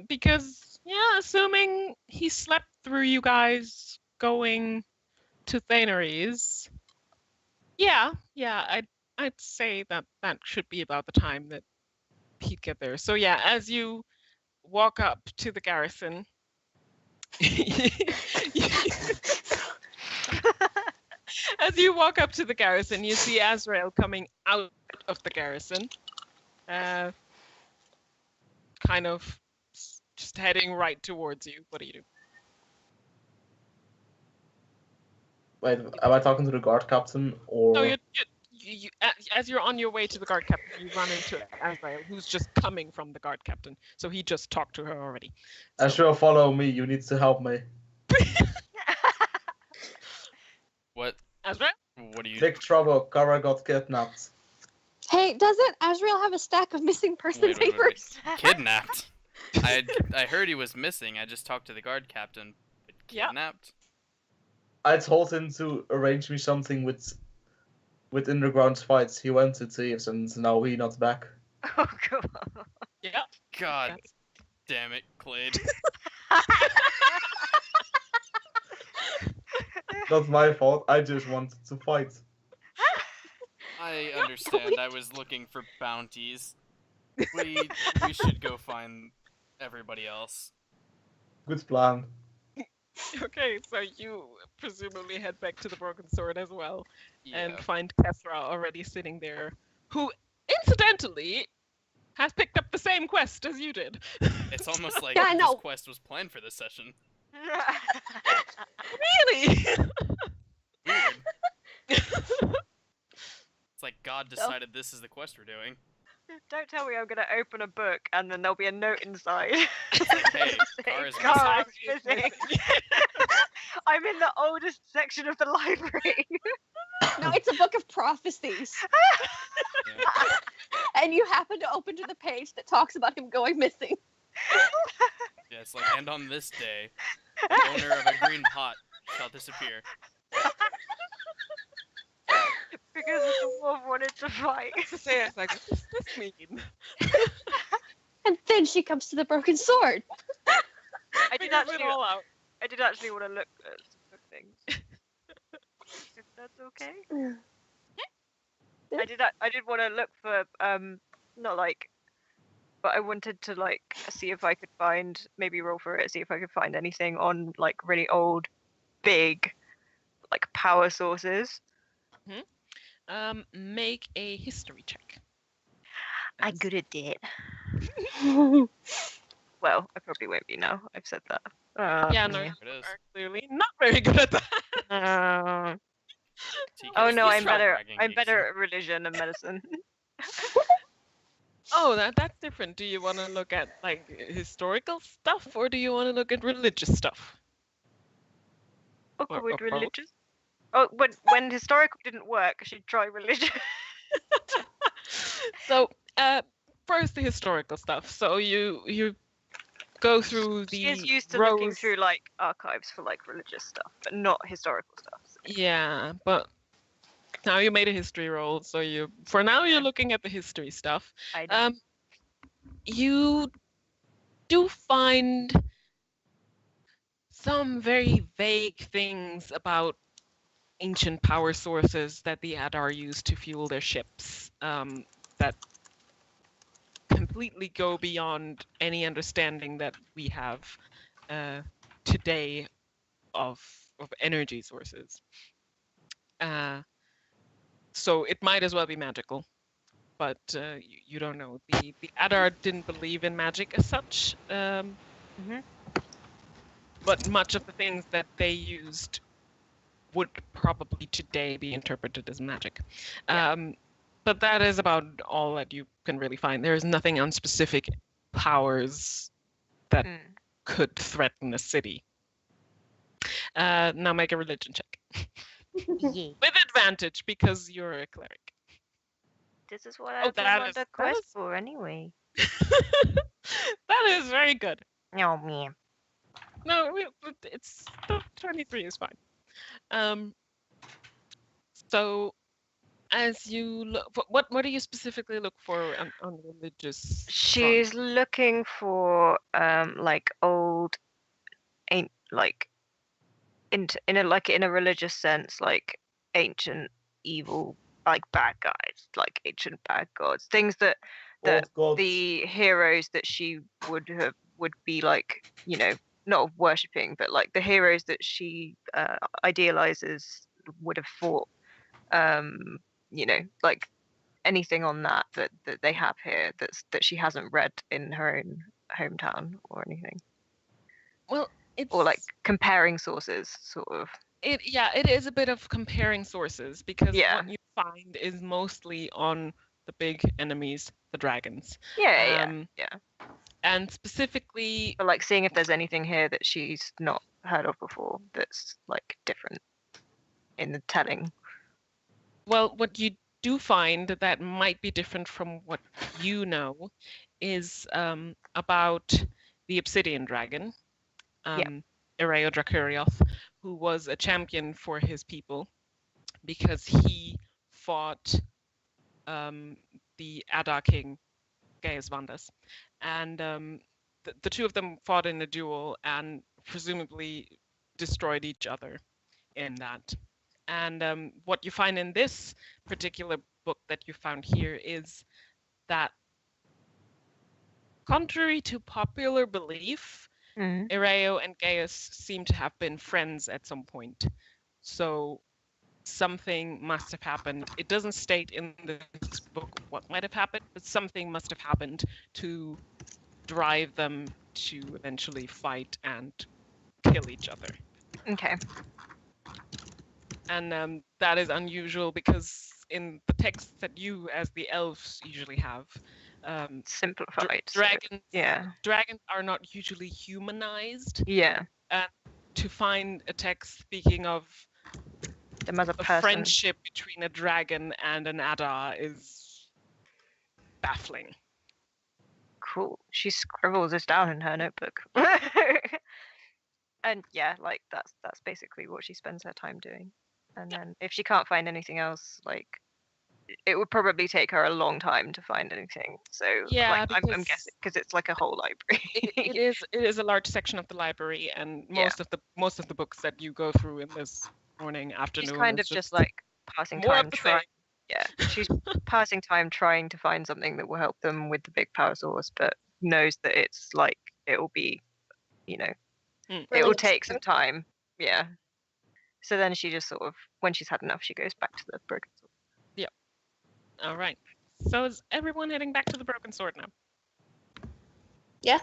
because yeah, assuming he slept through you guys going to Thanaries. Yeah, I'd say that should be about the time that he'd get there. So yeah, as you walk up to the garrison, as you walk up to the garrison, you see Azrael coming out of the garrison, kind of just heading right towards you. What do you do? Wait, am I talking to the guard captain or? No, as you're on your way to the guard captain, you run into Azrael, who's just coming from the guard captain. So he just talked to her already. Azrael, follow me. You need to help me. What? Azrael? What do you? Big trouble. Kara got kidnapped. Hey, doesn't Azrael have a stack of missing person Wait. papers? Kidnapped? I heard he was missing. I just talked to the guard captain. But Yeah. kidnapped? I told him to arrange me something with underground fights. He went to Thieves and now he not back. Oh god. Yeah. God That's- damn it, Clade. Not my fault. I just wanted to fight. I understand. I was looking for bounties. We should go find everybody else. Good plan. Okay, so you presumably head back to the Broken Sword as well, Yeah. and find Kethra already sitting there, who, incidentally, has picked up the same quest as you did. It's almost like Yeah, I this know. quest was planned for this session. Really? Weird. It's like God decided this is the quest we're doing. Don't tell me I'm gonna open a book and then there'll be a note inside. Hey, saying, Kara's "Kara's missing." missing." I'm in the oldest section of the library. No, it's a book of prophecies. Yeah. And you happen to open to the page that talks about him going missing. Yeah, it's like, and on this day, the owner of a green pot shall disappear. Because the wolf wanted to fight. To say, it's like, what does this mean? And then she comes to the broken sword. I did Figures actually, it all out. I did actually want to look at some things. If that's okay. Yeah. I did want to look for not like, but I wanted to like see if I could find, maybe roll for it, see if I could find anything on like really old, big, like power sources. Make a history check. I'm good at it. Well, I probably won't be now. I've said that. Yeah, no, There it is. are clearly not very good at that. Oh TK's no, I'm just better. bragging I'm against better you. at religion and medicine. Oh, that's different. Do you want to look at like historical stuff, or do you want to look at religious stuff? Or Or- with or both? religious. Oh, when historical didn't work, I should try religion. So, first the historical stuff. So you go through the She is used to rows. looking through like archives for like religious stuff, but not historical stuff. So. Yeah, but now you made a history roll, so for now you're looking at the history stuff. I know. You do find some very vague things about ancient power sources that the Adar used to fuel their ships. That completely go beyond any understanding that we have today of energy sources. So it might as well be magical, but you don't know. The Adar didn't believe in magic as such, but much of the things that they used would probably today be interpreted as magic. But that is about all that you can really find. There is nothing on specific powers that could threaten a city. Now make a religion check. Yeah. With advantage, because you're a cleric. This is what Oh, I that was on is- the that quest is- for anyway. That is very good. Oh man. No, it's 23 is fine. So as you look, what do you specifically look for on religious front? She's looking for like old, ain't like in a religious sense, like ancient evil, like bad guys, like ancient bad gods, things that Old gods. the heroes that she would be like, not worshipping, but like the heroes that she idealizes would have fought, like anything on that they have here that she hasn't read in her own hometown or anything, Well, it's or like comparing sources, sort of. it is a bit of comparing sources, because Yeah. what you find is mostly on the big enemies, the dragons. Yeah. And specifically, But like seeing if there's anything here that she's not heard of before that's like different in the telling. well, what you do find that might be different from what you know is about the obsidian dragon, Erayo Drakurioth, who was a champion for his people because he fought the Adar king, Gaius Vandas. And the two of them fought in a duel and presumably destroyed each other in that. And what you find in this particular book that you found here is that, contrary to popular belief, Mm. Erayo and Gaius seem to have been friends at some point. So something must have happened. It doesn't state in this book what might have happened, but something must have happened to drive them to eventually fight and kill each other. Okay. And that is unusual because in the texts that you, as the elves, usually have, Simplified. so- dragons Yeah. dragons are not usually humanized. Yeah. To find a text speaking of Them as a the person. friendship between a dragon and an Adar is baffling. Cool. She scribbles this down in her notebook. And yeah, like that's basically what she spends her time doing. And then if she can't find anything else, like it would probably take her a long time to find anything. So Yeah, like, I'm because guessing because it's like a whole library. it is a large section of the library, and most of the books that you go through in this morning, afternoon, She's kind is of just like passing more time of the trying. same. Yeah, she's passing time trying to find something that will help them with the big power source, but knows that it's like it will be, it will take some time. Yeah. So then she just sort of, when she's had enough, she goes back to the broken sword. All right. So is everyone heading back to the Broken Sword now? Yeah.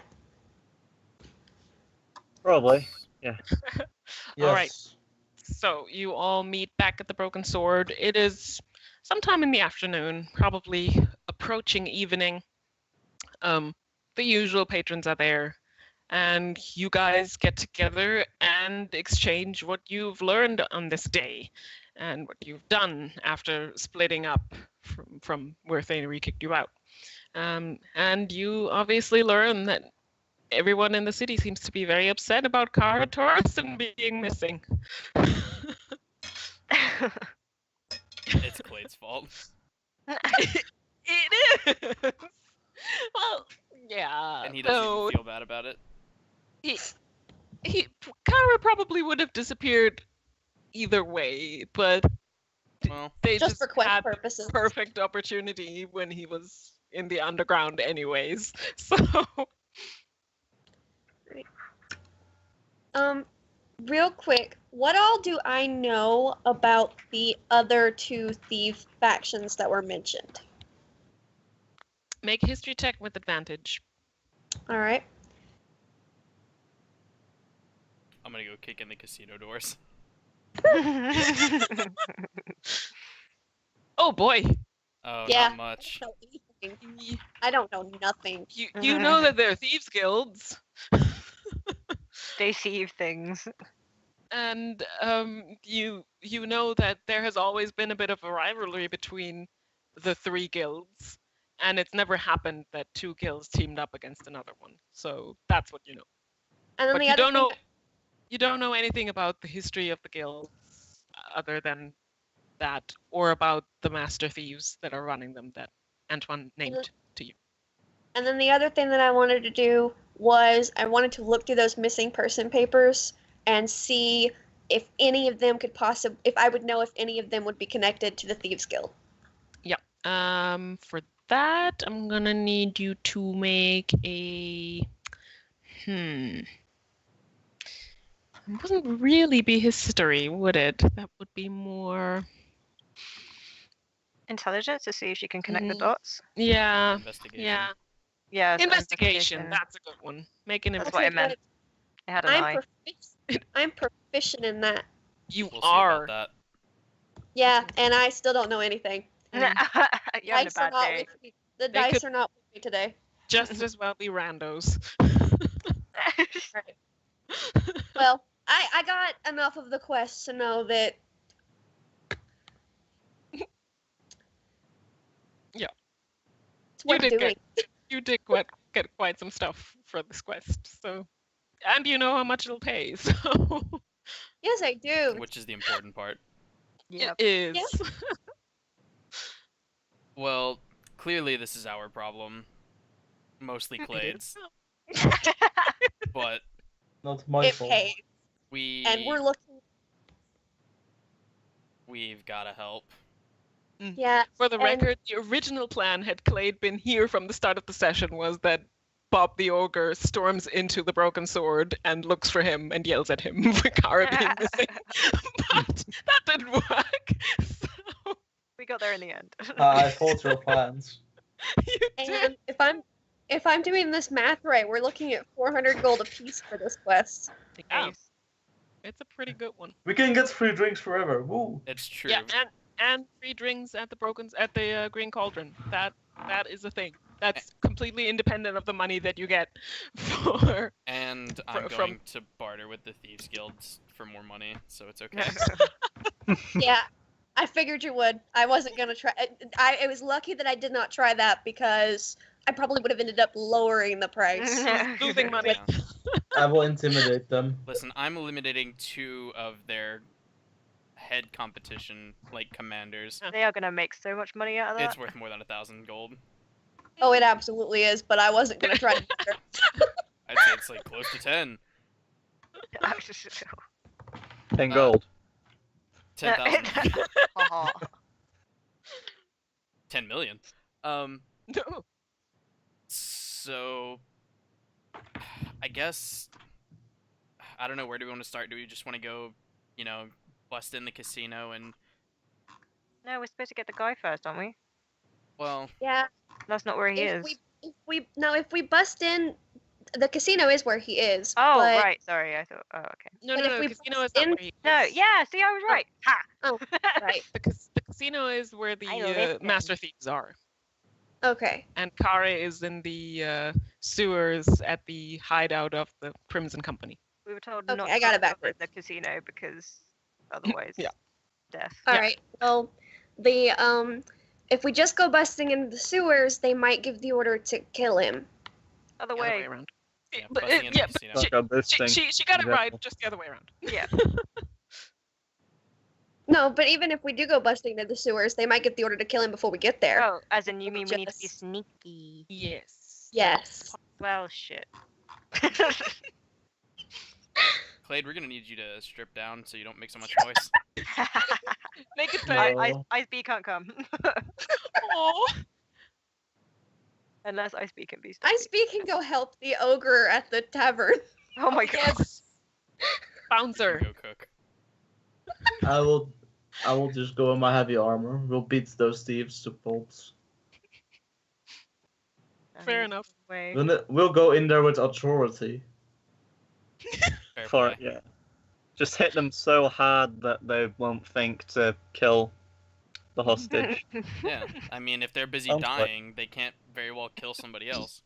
Probably. Yes. All right. So you all meet back at the Broken Sword. It is sometime in the afternoon, probably approaching evening. The usual patrons are there, and you guys get together and exchange what you've learned on this day and what you've done after splitting up from where Thanery kicked you out. And you obviously learn that everyone in the city seems to be very upset about Kara Torreson being missing. It's Clade's fault. It is. Well, yeah. And he doesn't though even feel bad about it. Kara probably would have disappeared either way, but Well, they Just for quest had the purposes. perfect opportunity when he was in the underground anyways. So Real quick, what all do I know about the other two thief factions that were mentioned? make a history check with advantage. All right. I'm gonna go kick in the casino doors. Oh boy. Oh, Yeah. not much. I don't know anything. Y- I don't know nothing. You know that there are thieves guilds. They thieve things. And you know that there has always been a bit of a rivalry between the three guilds, and it's never happened that two guilds teamed up against another one. So that's what you know. And then But the you other don't thing know you don't know anything about the history of the guilds other than that, or about the master thieves that are running them that Antoine named to you. And then the other thing that I wanted to do was I wanted to look through those missing person papers and see if any of them could if I would know if any of them would be connected to the Thieves Guild. For that, I'm gonna need you to make a It wouldn't really be history, would it? That would be more. Intelligence to see if she can connect the Mm. dots. Yeah. Investigation. Yeah. Yeah. Investigation. That's a good one. Make an That's investigation. what I meant. good. I had an eye. I'm proficient in that. You We'll see are. about that. Yeah, and I still don't know anything. You're having a Dice are bad not day. with me. The They dice could- are not with me today. just as well be randos. Right. Well, I got enough of the quest to know that. Yeah. It's worth doing. You did get quite some stuff for this quest, so, and you know how much it'll pay, so Yes, I do. Which is the important part. Yep. it is. Yeah. Well, clearly this is our problem. Mostly Clade's. But Not my It fault. pays, and we're looking. we've gotta help. Yeah. For the And- record, the original plan, had Clade been here from the start of the session, was that Bob the Ogre storms into the Broken Sword and looks for him and yells at him for Kara being missing. But that didn't work. So We got there in the end. I thought your plans. you did. And if I'm doing this math right, we're looking at 400 gold apiece for this quest. Yeah, Nice. it's a pretty good one. We can get free drinks forever. Woo! It's true. Yeah, and free drinks at the Green Cauldron. That is a thing. That's completely independent of the money that you get for. And I'm from- going to barter with the Thieves Guilds for more money, so it's okay. Yeah, I figured you would. I wasn't gonna try. It was lucky that I did not try that because I probably would have ended up lowering the price. Losing money. Yeah. I will intimidate them. Listen, I'm eliminating 2 of their head competition, like, commanders. They are gonna make so much money out of that. It's worth more than 1,000 gold. Oh, it absolutely is, but I wasn't gonna try to. I'd say it's, like, close to 10. 10 gold. 10,000. Haha. 10 million. No. So I guess I don't know, where do we want to start? Do we just want to go, bust in the casino and No, we're supposed to get the guy first, aren't we? well, Yeah. That's not where he is. If we bust in, the casino is where he is. Oh, but- right. Sorry, I thought. Oh, okay. No, But if we casino is bust not in- where he No, is. yeah. See, I was right. Ha. Oh, right. The casino is where the I listened. master thieves are, Okay. and Kara is in the sewers at the hideout of the Crimson Company. We were told Okay, not I got to it go backwards. in the casino because otherwise, Yeah. death. All Yeah. right. Well, if we just go busting into the sewers, they might give the order to kill him. Other The other way way. around. yeah, But, busting in the yeah, but casino. Fuck up this thing. she got it right, Exactly. just the other way around. Yeah. No, but even if we do go busting into the sewers, they might get the order to kill him before we get there. Oh, as in you mean we need to be Just- sneaky? Yes. Yes. Well, shit. Clade, we're gonna need you to strip down so you don't make so much noise. Make it No. play. Ice B can't come. Aw. Unless I speak and be I stupid. speak and go help the ogre at the tavern. Oh my god. Yes. Bouncer. Go cook. I will just go in my heavy armor. We'll beat those thieves to pulps. Fair Any enough. Way. We'll go in there with authority. Fair For play. yeah. Just hit them so hard that they won't think to kill the hostage. Yeah, I mean, if they're busy Sounds like- dying, they can't very well kill somebody else.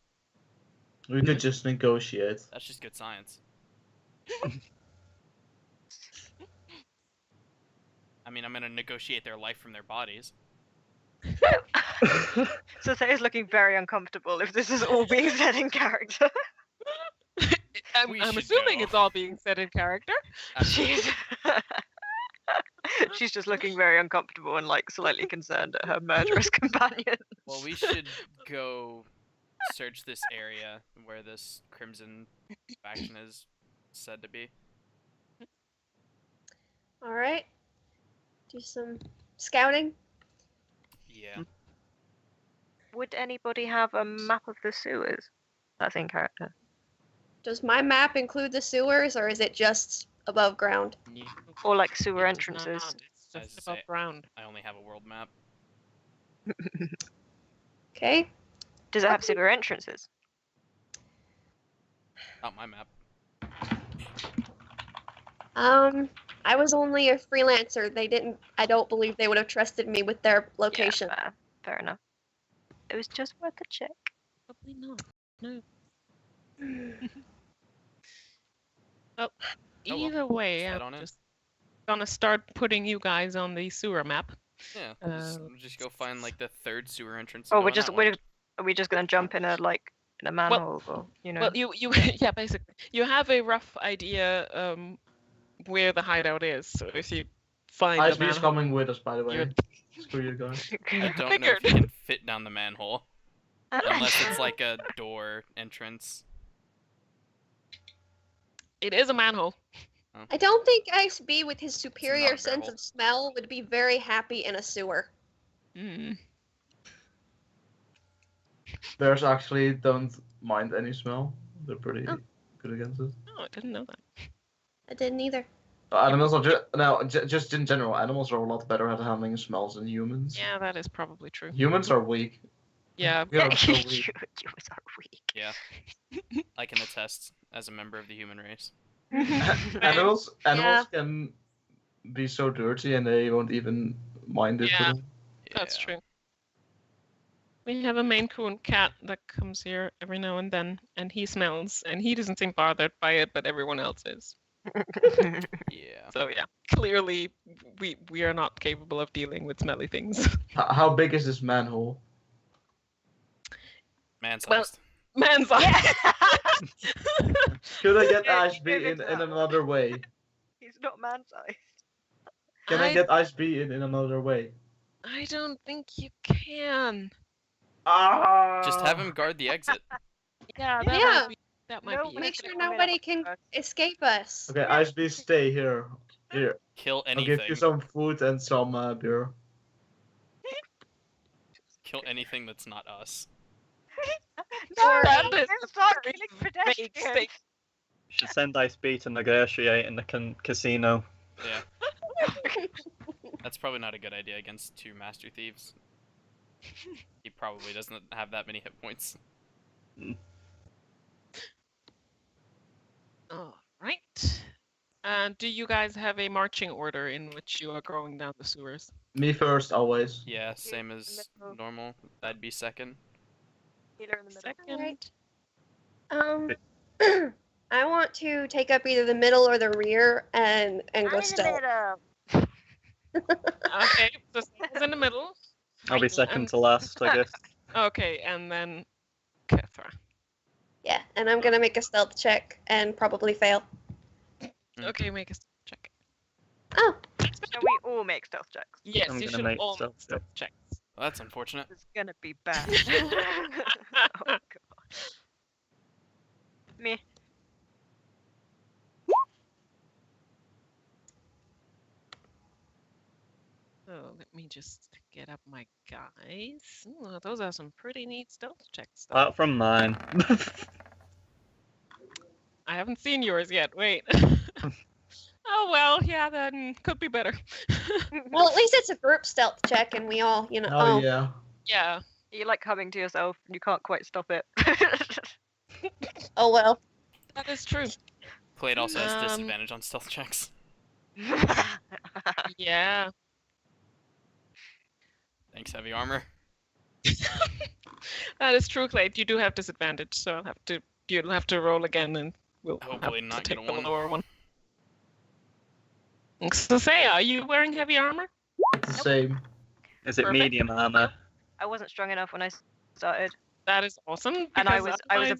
We could just negotiate. That's just good science. I mean, I'm gonna negotiate their life from their bodies. So Say's looking very uncomfortable if this is all being said in character. We I'm should assuming go. it's all being said in character. Absolutely. She's she's just looking very uncomfortable and like slightly concerned at her murderous companion. Well, we should go search this area where this Crimson faction is said to be. All right. Do some scouting. Yeah. Would anybody have a map of the sewers? That's in character. Does my map include the sewers, or is it just above ground? Or like sewer It does entrances. not, It's As just I above say- ground. I only have a world map. Okay. Does it have sewer entrances? Not my map. I was only a freelancer. They didn't. I don't believe they would have trusted me with their location. Yeah, fair enough. It was just worth a check. Probably not. No. Well, well, either way, head I'm on in. just gonna start putting you guys on the sewer map. Yeah. Uh, We'll just go find like the third sewer entrance. Oh, and go we're in just that one. are we just gonna jump in a manhole or you know? Well, you yeah, basically, you have a rough idea where the hideout is. So if you find the ISB is manhole, coming with us, by the way. you're- Screw you guys. I don't know if Figured. you can fit down the manhole unless it's like a door entrance. it is a manhole. I don't think Ice B, with his superior not a sense barrel. of smell, would be very happy in a sewer. Mm. Bears actually don't mind any smell. They're pretty Oh. good against it. Oh, I didn't know that. I didn't either. Animals are just in general. Animals are a lot better at handling smells than humans. Yeah, that is probably true. Humans are weak. Yeah, We are so you weak. are weak. Yeah. I can attest as a member of the human race. Animals can be so dirty and they won't even mind it. Yeah. For them. that's Yeah. true. We have a Maine Coon cat that comes here every now and then, and he smells, and he doesn't seem bothered by it, but everyone else is. Yeah. So yeah, clearly we are not capable of dealing with smelly things. How big is this manhole? Man Well- sized. Man's eye. Could I get Yeah, Ice you B give it in that. another way? He's not man-sized. Can I get Ice B in another way? I don't think you can. Ah! Just have him guard the exit. Yeah, Yeah. That might No, be. but Make it's sure gonna come in nobody on can us. escape us. Okay, Ice B, stay here. Here, Kill I'll anything. give you some food and some beer. Kill anything that's not us. No, That don't is start very killing vague pedestrians. statement. Should send Ice B to negotiate in the casino. Yeah. That's probably not a good idea against two master thieves. He probably doesn't have that many hit points. All right. Do you guys have a marching order in which you are going down the sewers? Me first, always. Yeah, same as middle. normal. That'd be second. Healer in the middle. Second. Alright. I want to take up either the middle or the rear and go I'm in the stealth. middle. Okay, so Sarah's in the middle. I'll be Right, second and- to last, I guess. Okay, and then Kethra. Yeah, and I'm gonna make a stealth check and probably fail. Okay, make a stealth check. Oh, Shall we all make stealth checks? Yes, I'm you gonna should make all stealth make stealth checks. Well, that's unfortunate. It's gonna be bad. Oh god. Me. So let me just get up my guys. Ooh, those are some pretty neat stealth checks, though. Apart from mine. I haven't seen yours yet. Wait. Oh well, yeah, then could be better. Well, at least it's a group stealth check, and we all, Oh yeah. Yeah. You like humming to yourself, and you can't quite stop it. Oh well. That is true. Clade also has Um, disadvantage on stealth checks. Yeah. Thanks, heavy armor. That is true, Clay. You do have disadvantage, so you'll have to roll again, and we'll Hopefully have not to get take a the one. lower one. So say, are you wearing heavy armor? It's the same. Is it Perfect. medium armor? I wasn't strong enough when I started, That is awesome. and I because was otherwise-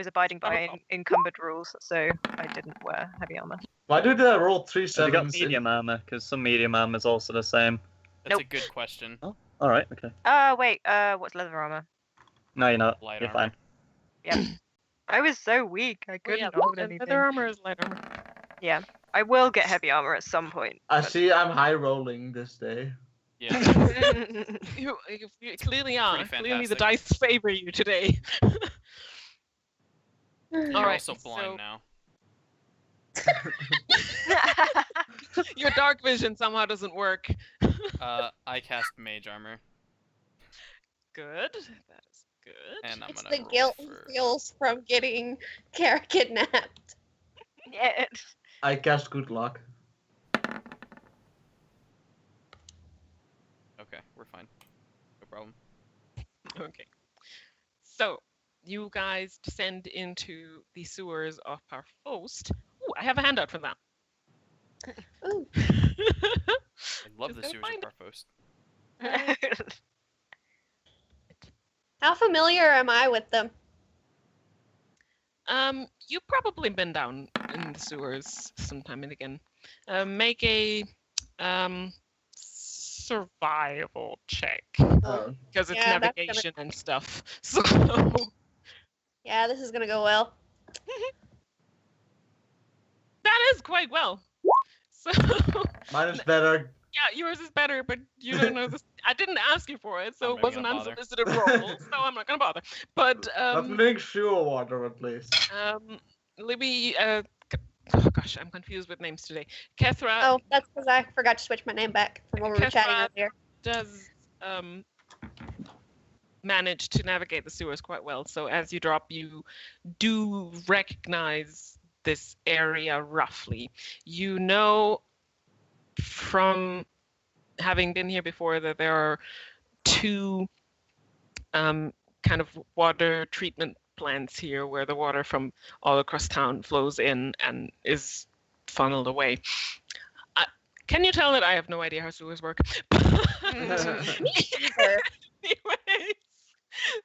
abiding Oh, by encumbered rules, so I didn't wear heavy armor. Why did I roll 3 Have you got 7s? medium armor? Because some medium armor is also the same. That's a Nope. good question. Oh, all right, okay. Wait, what's leather armor? No, you're not. Light You're armor. fine. I was so weak, I Oh, couldn't yeah, hold leather anything. armor is light armor. Yeah, I will get heavy armor at some point. I but- see I'm high rolling this day. Yeah. You clearly are. Pretty Clearly, the fantastic. dice favor you today. You're Alright, also blind so- now. Your dark vision somehow doesn't work. I cast mage armor, Good. That is good. and I'm It's gonna the roll guilt he for... feels from getting Kara kidnapped. Yeah. I cast good luck. Okay, we're fine. No problem. Okay. So, you guys descend into the sewers of Parfost. Ooh, I have a handout for that. Ooh. I love Just the gotta sewers find of Parfost. How familiar am I with them? You've probably been down in the sewers sometime and again. Make a survival check Oh. because it's Yeah, that's gonna- navigation and stuff. So Yeah, this is gonna go well. that is quite well. So Mine is better. yeah, yours is better, but you don't know this. I didn't ask you for it, so I'm it not was an gonna bother. unsolicited roll. So I'm not gonna bother. But Let me drink sewer water at least. Libby, oh gosh, I'm confused with names today. Kethra Oh, that's because I forgot to switch my name back from what we were chatting Kethra- earlier. does manage to navigate the sewers quite well. So as you drop, you do recognize this area roughly. You know from having been here before that there are two kind of water treatment plants here where the water from all across town flows in and is funneled away. Can you tell that I have no idea how sewers work? Either. Anyways,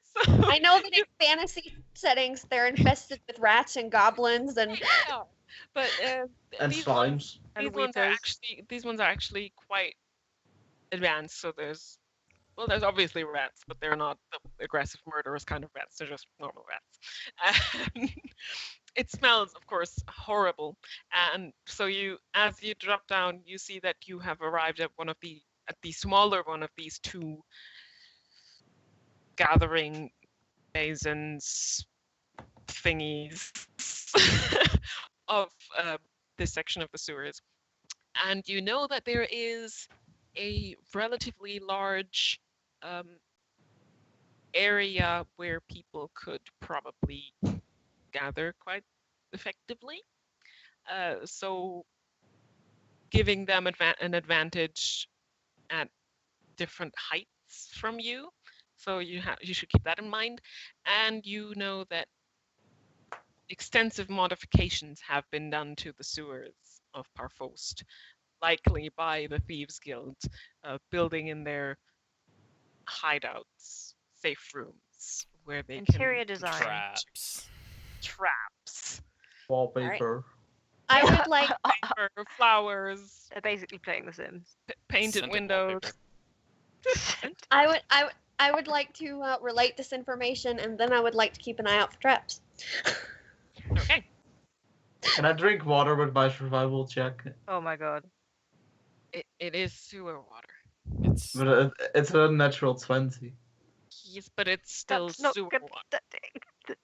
so I know that in fantasy settings they're infested with rats and goblins and yeah, but And these slimes. And these ones are actually quite advanced. So there's obviously rats, but they're not the aggressive murderous kind of rats. They're just normal rats. And it smells, of course, horrible. And so as you drop down, you see that you have arrived at the smaller one of these two gathering basins thingies of this section of the sewers. And you know that there is a relatively large area where people could probably gather quite effectively. So giving them an advantage at different heights from you. So you should keep that in mind. And you know that extensive modifications have been done to the sewers of Parfost, likely by the Thieves Guild, building in their hideouts, safe rooms where they Interior can design. Traps. traps, Wallpaper. I would like or flowers, They're basically playing The Sims. painted Scented windows. wallpaper. I would like to relate this information, and then I would like to keep an eye out for traps. Okay. Can I drink water with my survival check? Oh my god. It is sewer water. It's But it's a natural 20. Yes, but it's still That's not sewer good. water.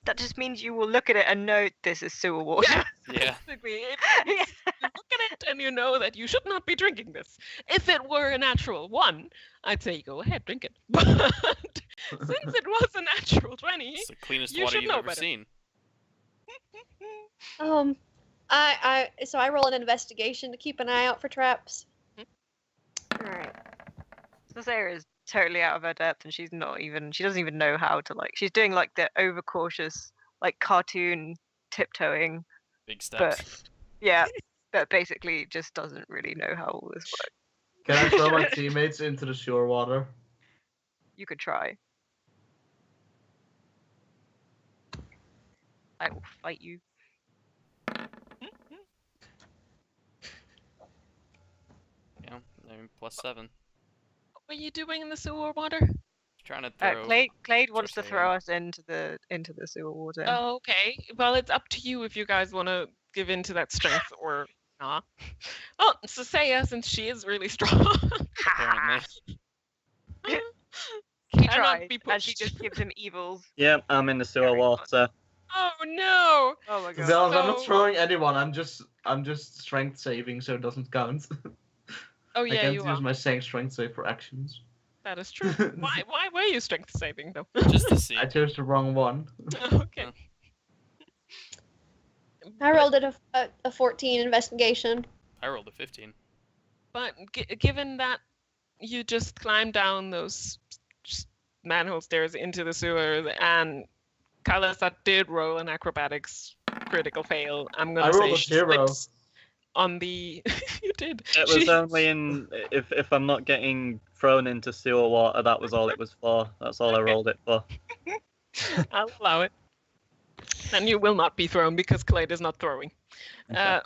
That just means you will look at it and know this is sewer water. yeah. Basically, you look at it and you know that you should not be drinking this. If it were a natural 1, I'd say go ahead, drink it. But since it was a natural 20, It's the cleanest you water should you've know ever better. seen. So I roll an investigation to keep an eye out for traps. Alright. This area is totally out of her depth and she doesn't even know how to she's doing like the overcautious, like cartoon tiptoeing, Big but steps. yeah, but basically just doesn't really know how all this works. Can I throw my teammates into the sewer water? You could try. I will fight you. Yeah, I mean, +7. What are you doing in the sewer water? Trying to throw. Clade wants to Sorcery throw in. us into the sewer water. Oh, okay. Well, it's up to you if you guys want to give in to that strength or not. Oh, Sasaya, since she is really strong, Apparently. He cannot tries, be and she pushed. just gives him evils. Yep, I'm in the sewer Very water. Oh no! Oh my To be god. honest, I'm not So- throwing anyone. I'm just strength saving, so it doesn't count. Oh I yeah, can't you use are. my strength save for actions. That is true. Why were you strength saving though? Just to see. I chose the wrong one. Okay. I rolled a 14 investigation. I rolled a 15. But given that you just climbed down those manhole stairs into the sewer, and Kalasa did roll an acrobatics critical fail, I'm I gonna say rolled a she 0. slips on the. You did. It was She- only in if I'm not getting thrown into sewer water, that was all it was for. That's all I rolled it for. I'll allow it. And you will not be thrown because Clade is not throwing. Okay.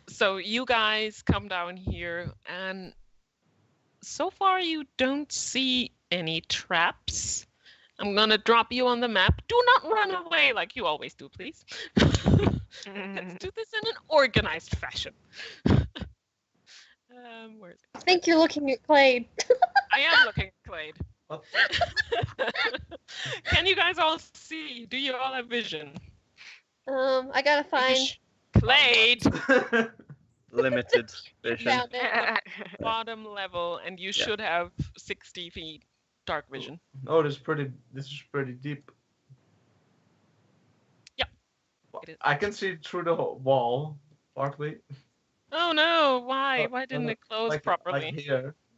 So you guys come down here, and so far you don't see any traps. I'm gonna drop you on the map. Do not run away like you always do, please. Let's do this in an organized fashion. Where is I think you're looking at Clade. it? I am looking at Clade. What? Can you guys all see? Do you all have vision? I gotta find. Clade, Limited vision. Found it. bottom level, and you Yeah. should have 60 feet dark vision. Oh, this is pretty deep. Yeah, it is. I can see through the wall, partly. Oh no! Why? Oh, Why didn't no, it close like, properly?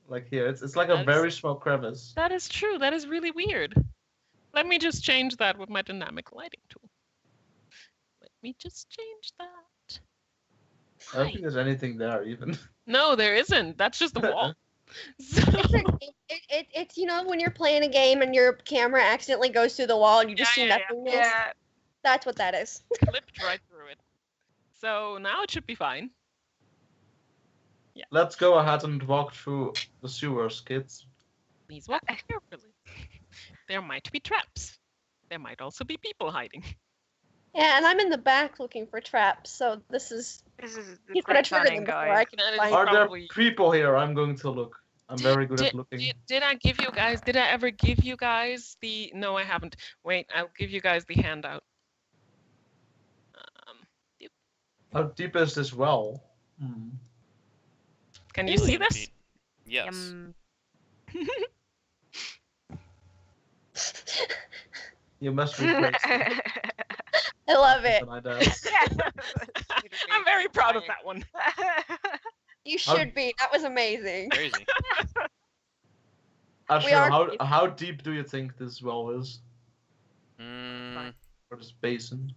Like here. It's like a That's- very small crevice. That is true. That is really weird. Let me just change that with my dynamic lighting tool. Let me just change that. I don't Hi. think there's anything there even. No, there isn't. That's just the wall. So, It's when you're playing a game and your camera accidentally goes through the wall and you just Yeah, see yeah, nothingness. Yeah. That's what that is. clipped right through it. So now it should be fine. Let's go ahead and walk through the sewers, kids. Please walk carefully. There might be traps. There might also be people hiding. Yeah, and I'm in the back looking for traps, so this is. This is the He's gonna great trigger planning, them before guys. I can That is find. Are there probably- people here? I'm going to look. I'm very good at looking. Did I give you guys? Did I ever give you guys the? No, I haven't. Wait, I'll give you guys the handout. How deep is this well? Can you see Seven this? feet. Yes. Yum. You must be crazy. I love it. Something like that. I'm very proud of that one. You should be. That was amazing. Crazy. Ashur, are- how deep do you think this well is? Mm, Or this basin?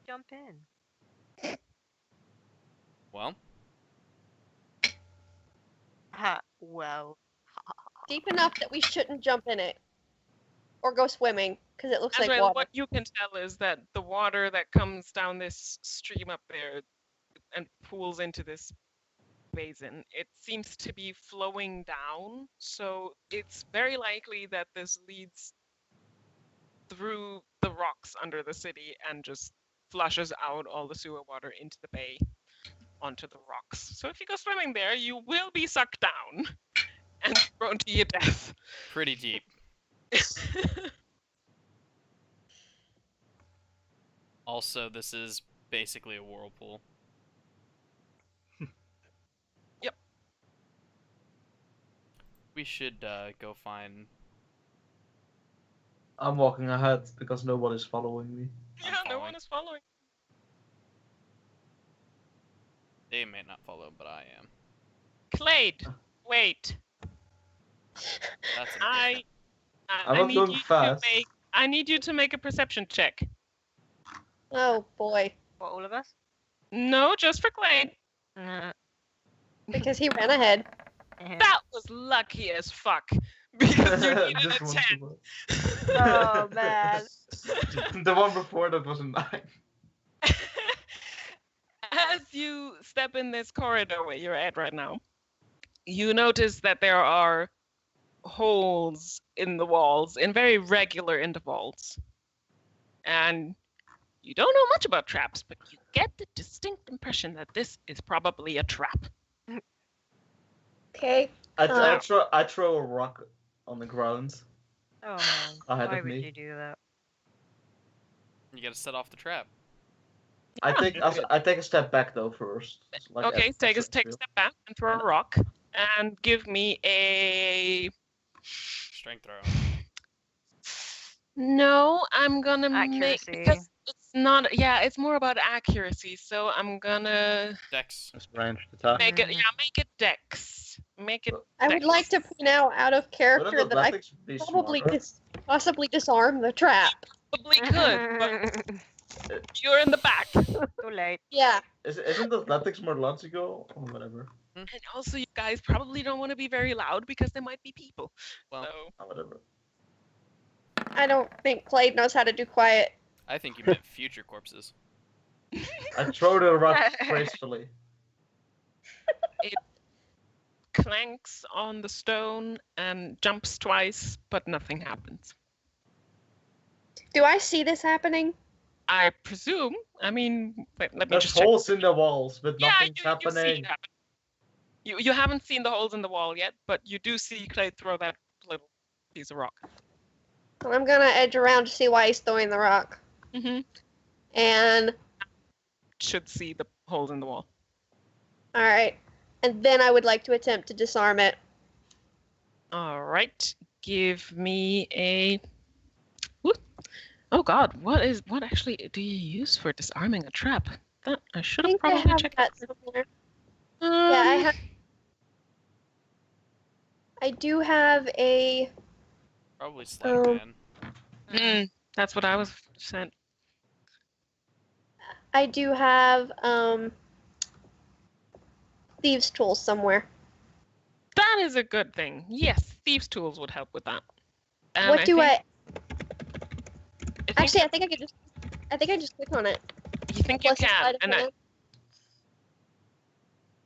Jump in. well, Ha, well. Deep enough that we shouldn't jump in it. Or go swimming, because it looks As like well, water. what you can tell is that the water that comes down this stream up there and pools into this basin, it seems to be flowing down. So it's very likely that this leads through the rocks under the city and just flushes out all the sewer water into the bay onto the rocks. So if you go swimming there, you will be sucked down. and thrown to your death. Pretty deep. Also, this is basically a whirlpool. Yep. We should go find. I'm walking ahead because nobody's following me. Yeah, no following. one is following. They may not follow, but I am. Clade, wait. That's I I'm not need going you fast. I need you to make a perception check. Oh boy, What, all of us? No, just for Clade. because he ran ahead. That was lucky as fuck. Because you needed Just a one 10. too much. Oh, man. The one before that was a 9. As you step in this corridor where you're at right now, you notice that there are holes in the walls in very regular intervals. And you don't know much about traps, but you get the distinct impression that this is probably a trap. Okay. I throw a rock on the ground. Oh man, Ahead why of would me. you do that? You gotta set off the trap. I take a step back though first. Like Okay, at take a certain field. step back and throw a rock. And give me a... Strength throw. No, I'm gonna make... Accuracy. Because it's not... Yeah, it's more about accuracy, so I'm gonna Dex. Just ranged attack. make it... Yeah, make it dex. Make it I would like to point out of character Wouldn't that I athletics be probably smarter? possibly disarm the trap. Probably could, but you're in the back. Too late. Yeah. Isn't athletics more logical or whatever? And also, you guys probably don't want to be very loud because there might be people. Well, So, Or whatever. I don't think Clade knows how to do quiet. I think you meant future corpses. I throw the rock gracefully. clanks on the stone and jumps twice, but nothing happens. Do I see this happening? I presume. I mean, wait, let me There's just check. holes in the walls, but Yeah, nothing's you see happening. it happen. You haven't seen the holes in the wall yet, but you do see Clay throw that little piece of rock. Well, I'm gonna edge around to see why he's throwing the rock. Mm-hmm. And Should see the holes in the wall. alright. And then I would like to attempt to disarm it. All right. Give me a. Whoop. Oh God, what actually do you use for disarming a trap? That I should I have think I probably have checked. that somewhere. Yeah, I have. I do have a. Probably sleight Oh. of hand. That's what I was sent. I do have thieves' tools somewhere. That is a good thing. Yes, thieves' tools would help with that. And What do I? think- Actually, I think I just click on it. You think you Plus the can, sleight of and hand.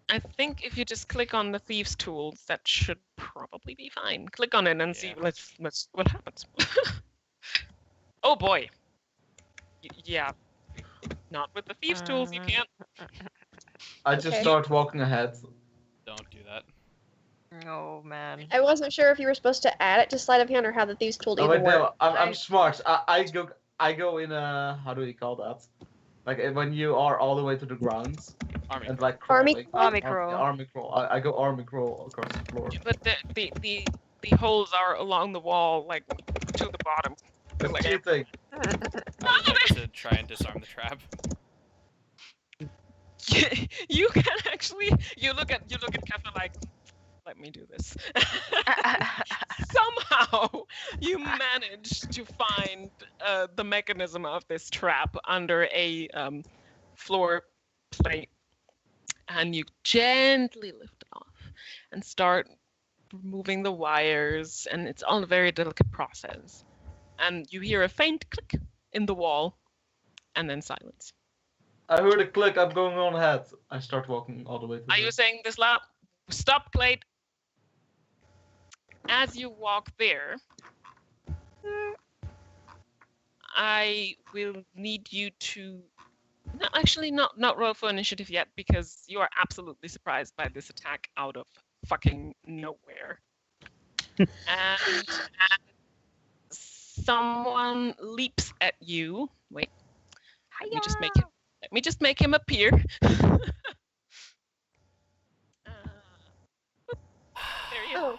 I think if you just click on the thieves' tools, that should probably be fine. Click on it and see. Yeah. Let's what happens. Oh boy. Yeah. Not with the thieves' tools. You can't. I just Okay. start walking ahead. Don't do that. Oh man. I wasn't sure if you were supposed to add it to sleight of hand or how the thieves' tool Oh even wait, no, worked. I'm smart. I go in a, how do you call that? Like when you are all the way to the ground Army. and like Army crawling. crawl? Army crawl. Army crawl. I go army crawl across the floor. But the holes are along the wall, like to the bottom. That's Like- cheating. I would like to try and disarm the trap. You can actually. You look at Kefla like. Let me do this. Somehow you manage to find the mechanism of this trap under a floor plate, and you gently lift it off and start removing the wires, and it's all a very delicate process. And you hear a faint click in the wall, and then silence. I heard a click. I'm going on ahead. I start walking all the way to Are the... you saying this loud? Stop, Clade. As you walk there, I will need you to. No, actually, not roll for initiative yet because you are absolutely surprised by this attack out of fucking nowhere. And someone leaps at you. Wait, let me just make him. Let me just make him appear. There he is.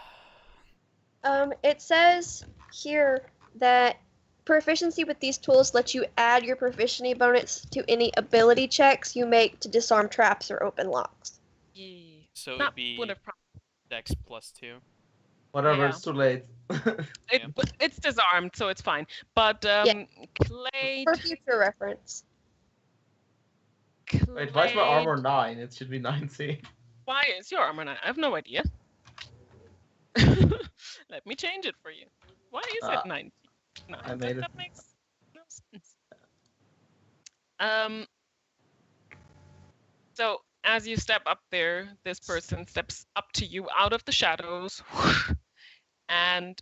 It says here that proficiency with these tools lets you add your proficiency bonus to any ability checks you make to disarm traps or open locks. Yeah. So it That would be would have Dex +2. Whatever, Yeah. it's too late. But it's disarmed, so it's fine. But Clade. For future reference. Wait, why is my armor Clade- 9? It should be 19. Why is your armor 9? I have no idea. Let me change it for you. Why is it 19? No, I made it. that makes no sense. So as you step up there, this person steps up to you out of the shadows and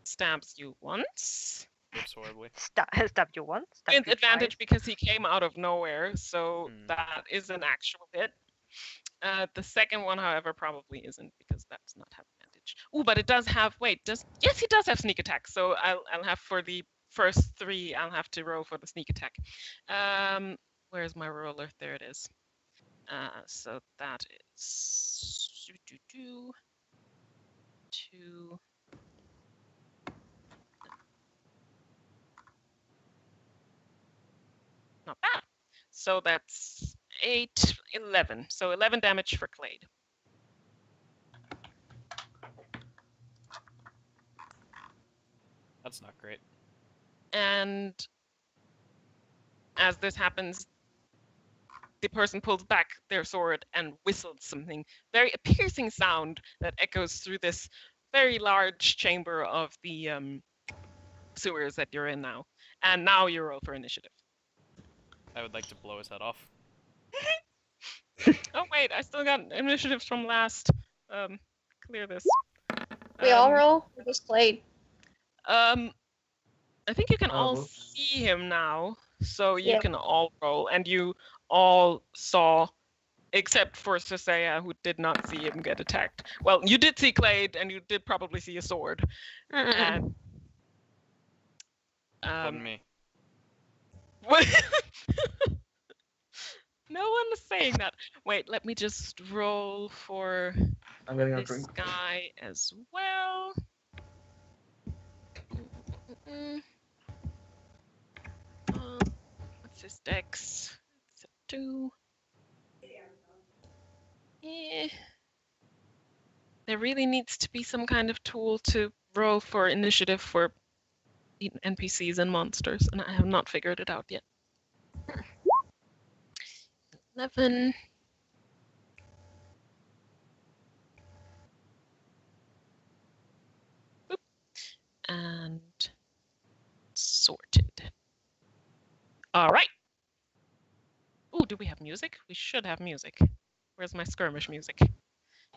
stabs you once. Whips horribly. Stabbed you once. Stabbed With you advantage twice. because he came out of nowhere, so Hmm. that is an actual hit. The second one, however, probably isn't because that does not have advantage. Ooh, but it does have. Wait, yes, he does have sneak attack. So I'll have for the first 3. I'll have to roll for the sneak attack. Where's my roller? There it is. So that is 2. Not bad. So that's 8, 11. So 11 damage for Clade. That's not great. And as this happens, the person pulls back their sword and whistles something, a piercing sound that echoes through this very large chamber of the sewers that you're in now. And now you roll for initiative. I would like to blow his head off. Oh wait, I still got initiatives from last. Clear this. We all roll? Or just Clade? I think you can Oh, all whoops. see him now, so you Yeah. can all roll, and you all saw, except for Sasaya, who did not see him get attacked. Well, you did see Clade, and you did probably see a sword. And Wasn't me. what? No one is saying that. Wait, let me just roll for I'm getting a this drink. guy as well. What's his dex? It's a 2. Yeah. There really needs to be some kind of tool to roll for initiative for NPCs and monsters, and I have not figured it out yet. 11. Boop. And sorted. All right. Ooh, do we have music? We should have music. Where's my skirmish music?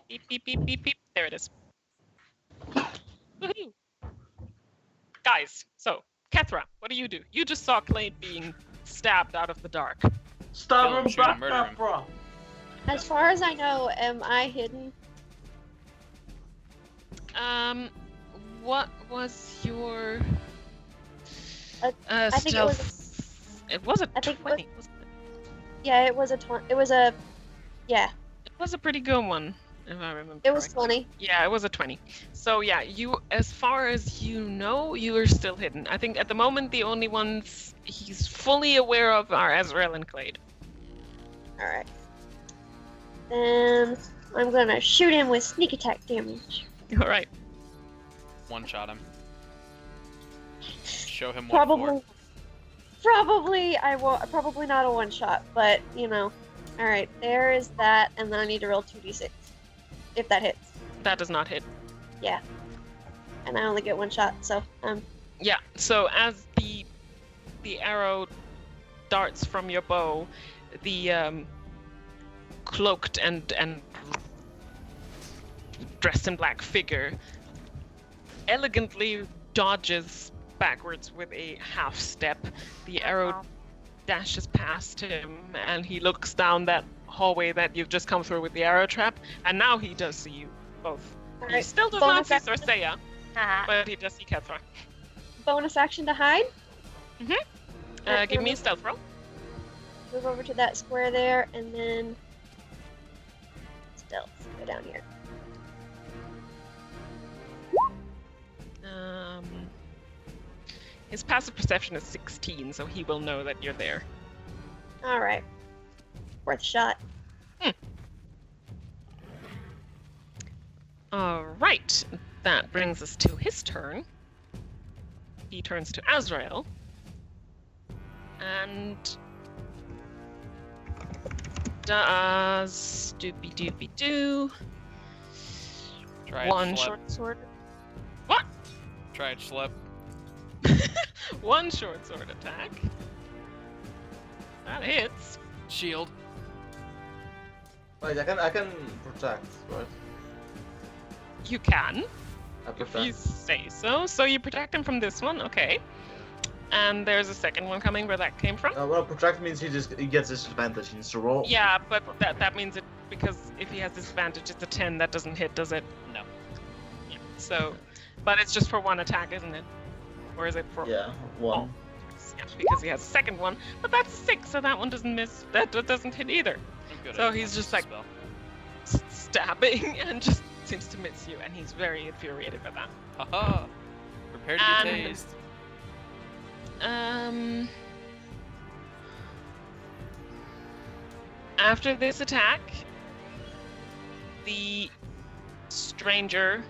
Beep, beep, beep, beep, beep. There it is. Woohoo! Guys, so, Kethra, what do? You just saw Clade being stabbed out of the dark. Stab Kill him, him shoot him, back, murder him. bro. As far as I know, am I hidden? What was your I think it stealth? was It was a I think it 20, wasn't it? Yeah, it was yeah, It was a pretty good one, if I remember. it was correctly. 20. Yeah, it was a 20. So yeah, as far as you know, you are still hidden. I think at the moment the only ones he's fully aware of are Azrael and Clade. Alright. Then I'm gonna shoot him with sneak attack damage. All right. One shot him. Show him what for. Probably not a one shot, but you know. Alright, there is that, and then I need to roll 2d6. If that hits. That does not hit. And I only get one shot, so Yeah. So as the arrow darts from your bow, the cloaked and dressed in black figure elegantly dodges backwards with a half step. The arrow dashes past him, and he looks down that hallway that you've just come through with the arrow trap, and now he does see you both. He Alright. still does not Bonus see action. Sorceya, Haha. but he does see Kethra. Bonus action to hide. Alright, Give so me a stealth roll. move over to that square there, and then stealth. Go down here. His passive perception is 16, so he will know that you're there. All right. Worth a shot. All right, that brings us to his turn. He turns to Azrael and does doopy doopy doo. Try it, One schlep. short sword. What? Try it, schlep. One short sword attack. That hits. Shield. Wait, I can protect, right? You can, I if you protect. say so. So you protect him from this one, okay. And there's a second one coming where that came from. Well, protect means he gets disadvantage. He needs to roll. Yeah, but that means it, because if he has disadvantage, it's a 10. That doesn't hit, does it? No. Yeah. So, but it's just for one attack, isn't it? Or is it for? Yeah, one. Yeah, because he has a second one. But that's 6, so that one doesn't miss. That doesn't hit either. I'm good So at he's this just like- spell. Stabbing and just seems to miss you, and he's very infuriated by that. Haha. Prepare to get And- tased. After this attack, the stranger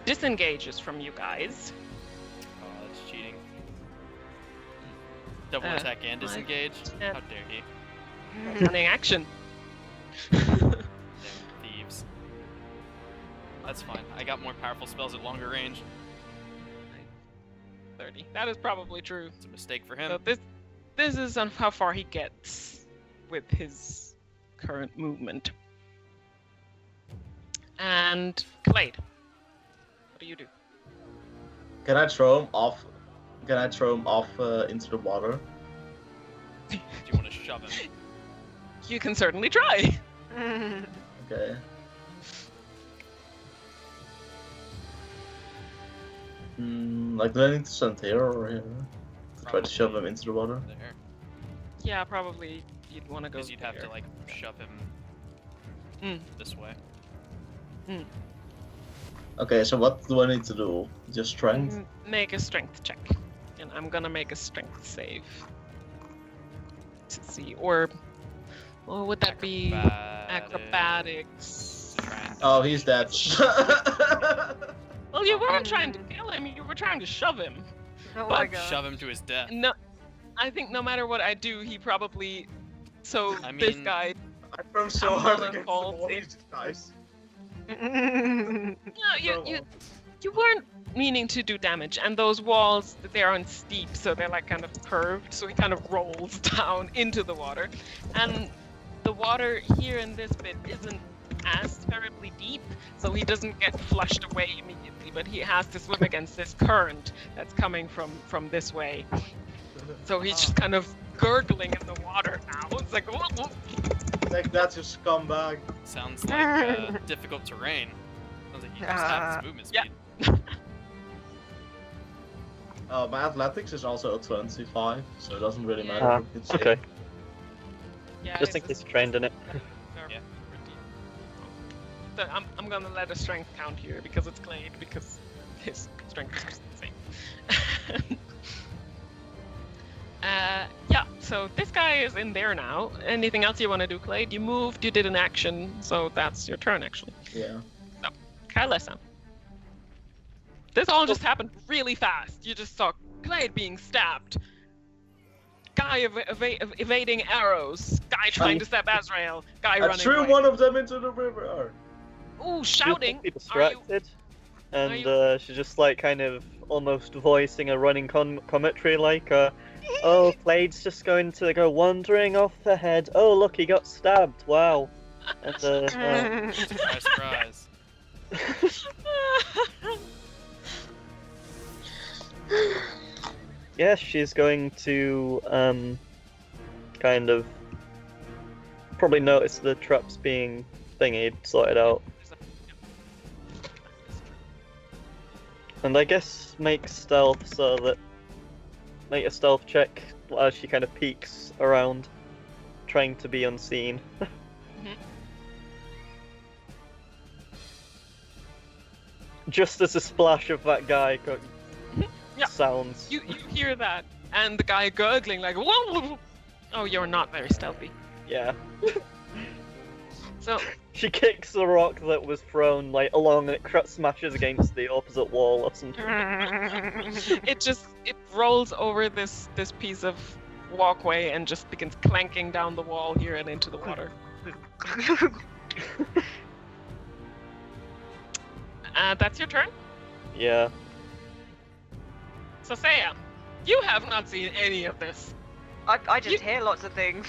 disengages from you guys. Oh, that's cheating. Double Uh, attack and I- disengage? yeah. How dare he? Running action. Damn thieves. That's fine. I got more powerful spells at longer range. 30. That is probably true. It's a mistake for him. So this is on how far he gets with his current movement. And Clade, what do you do? Can I throw him off? Can I throw him off into the water? Do you want to shove him? You can certainly try. Okay. Like, do I need to stand here or here to try to shove him into the water? There. Yeah, probably you'd want to go. Because you'd have to, there. like, shove him Mm. this way. Okay, so what do I need to do? Just strength? Make a strength check, and I'm gonna make a strength save to see, or would that be acrobatics? To try and Oh, he's dead. Well, you weren't trying to kill him; you were trying to shove him. Oh But my god. shove him to his death. No, I think no matter what I do, he probably. So I this mean- guy, I throw so I'm hard gonna against the call wall, it- these guys. no, you weren't meaning to do damage, and those walls they aren't steep, so they're like kind of curved. So he kind of rolls down into the water, and the water here in this bit isn't as terribly deep, so he doesn't get flushed away immediately. But he has to swim against this current that's coming from this way. So he's just kind of gurgling in the water now. It's like, whoa, whoa. Take that, you scumbag. Sounds like difficult terrain. Sounds like you just have his movement Yeah. speed. My athletics is also a 25, so it doesn't really matter. Ah, It's okay. Yeah, Just in it's case you're trained in it. Yeah. So I'm gonna let a strength count here because it's Clade, because his strength is the same. Yeah, so this guy is in there now. Anything else you want to do, Clade? You moved, you did an action, so that's your turn actually. Yeah. Kylesa. This all just happened really fast. You just saw Clade being stabbed. Guy evading arrows. Guy trying to stab Azrael. Guy I running threw away. one of them into the river. Ooh, shouting. Be Are you... distracted. And you- she's just like kind of almost voicing a running commentary like, oh, Clade's just going to go wandering off ahead. Oh, look, he got stabbed. Wow. And, Surprise, surprise. yeah, she's going to, kind of probably notice the traps being thingied, sorted out. And I guess make a stealth check as she kind of peeks around, trying to be unseen. Just as a splash of that guy Yeah. sounds. You hear that, and the guy gurgling like, whoa! Oh, you're not very stealthy. Yeah. So She kicks the rock that was thrown like along and it smashes against the opposite wall or something. it rolls over this piece of walkway and just begins clanking down the wall here and into the water. That's your turn. Yeah. So Saya, you have not seen any of this. I just hear lots of things.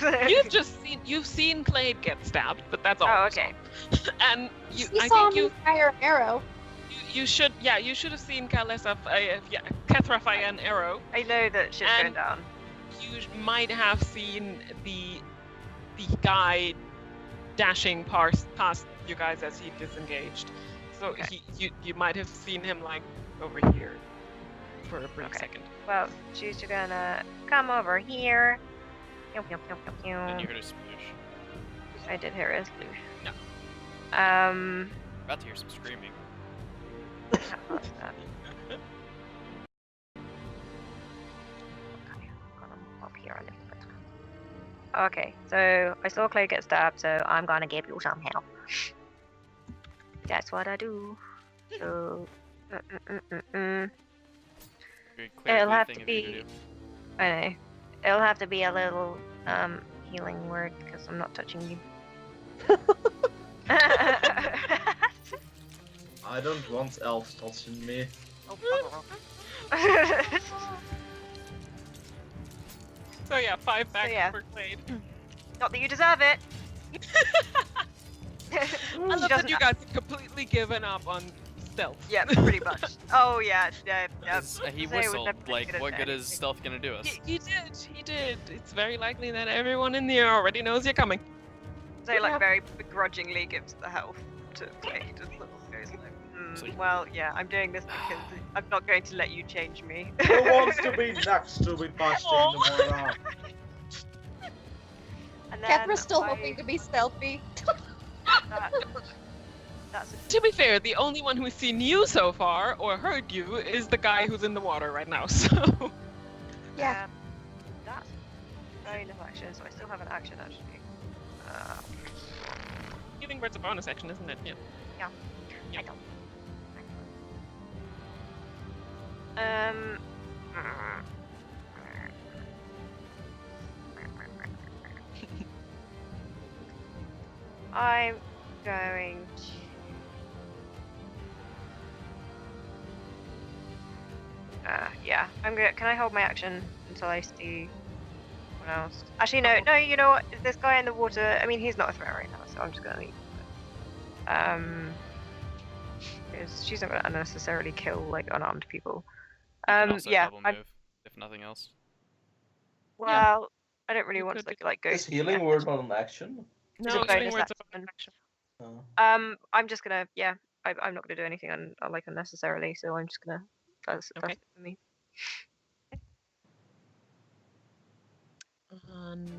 You've seen Clade get stabbed, but that's all. Oh, okay. And I saw think me fire an arrow. you should have seen Kalesa Kethra fire an arrow. I know that shit's going And- down. You might have seen the guy dashing past you guys as he disengaged. So Okay. you might have seen him like over here for a brief Okay. second. Well, she's gonna come over here. Pew, pew, pew, pew, pew. Then you heard a sploosh. I did hear a sploosh. Yeah. About to hear some screaming. Up here a little bit. Okay, so I saw Clay get stabbed, so I'm gonna give you some help. That's what I do. So, Very It'll clear have thing to of you to be- do. I know. It'll have to be a little healing word because I'm not touching you. I don't want elves touching me. So yeah, 5 back yeah. for Clade. Not that you deserve it. I love that you guys have completely given up on stealth. Yeah, pretty much. Oh yeah, yeah. 'Cause, he Say it was whistled. never Like, good what at good is anything. stealth gonna do us? He did. It's very likely that everyone in there already knows you're coming. Say like Yeah. very begrudgingly gives the health to Clay. Just sort of goes like, It's like- well, yeah, I'm doing this because I'm not going to let you change me. Who wants to be next to be busting them around? And then Kethra's still I- hoping to be stealthy. That's a, To be fair, the only one who's seen you so far or heard you is the guy who's in the water right now. So Yeah. That's very little action, so I still have an action actually. healing word's a bonus action, isn't it? Yeah. I don't. Um. I'm going to. Yeah, I'm gonna. Can I hold my action until I see what else? Actually, no. You know what? This guy in the water. I mean, he's not a threat right now, so I'm just gonna leave. Because she's not gonna unnecessarily kill like unarmed people. You can also Yeah. double move, if nothing else. Well, I don't really You want to could like go. Is healing word not an action? It's No, a healing bonus word's a action. Oh. I'm just gonna. Yeah, I'm not gonna do anything like unnecessarily, so I'm just gonna. That's Okay. it for me. And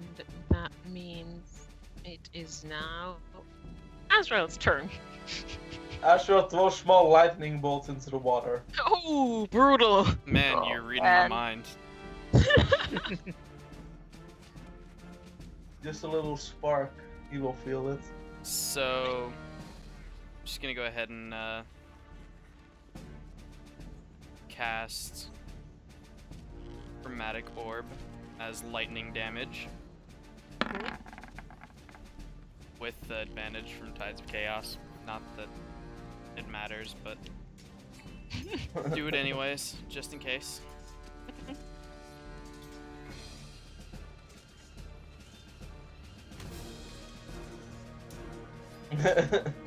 that means it is now Azrael's turn. Ashra throws small lightning bolts into the water. Oh, brutal. Man, Oh, you're reading my man. mind. Just a little spark. You will feel it. So, I'm just gonna go ahead and cast Chromatic Orb as lightning damage with the advantage from Tides of Chaos. Not that it matters, but do it anyways, just in case.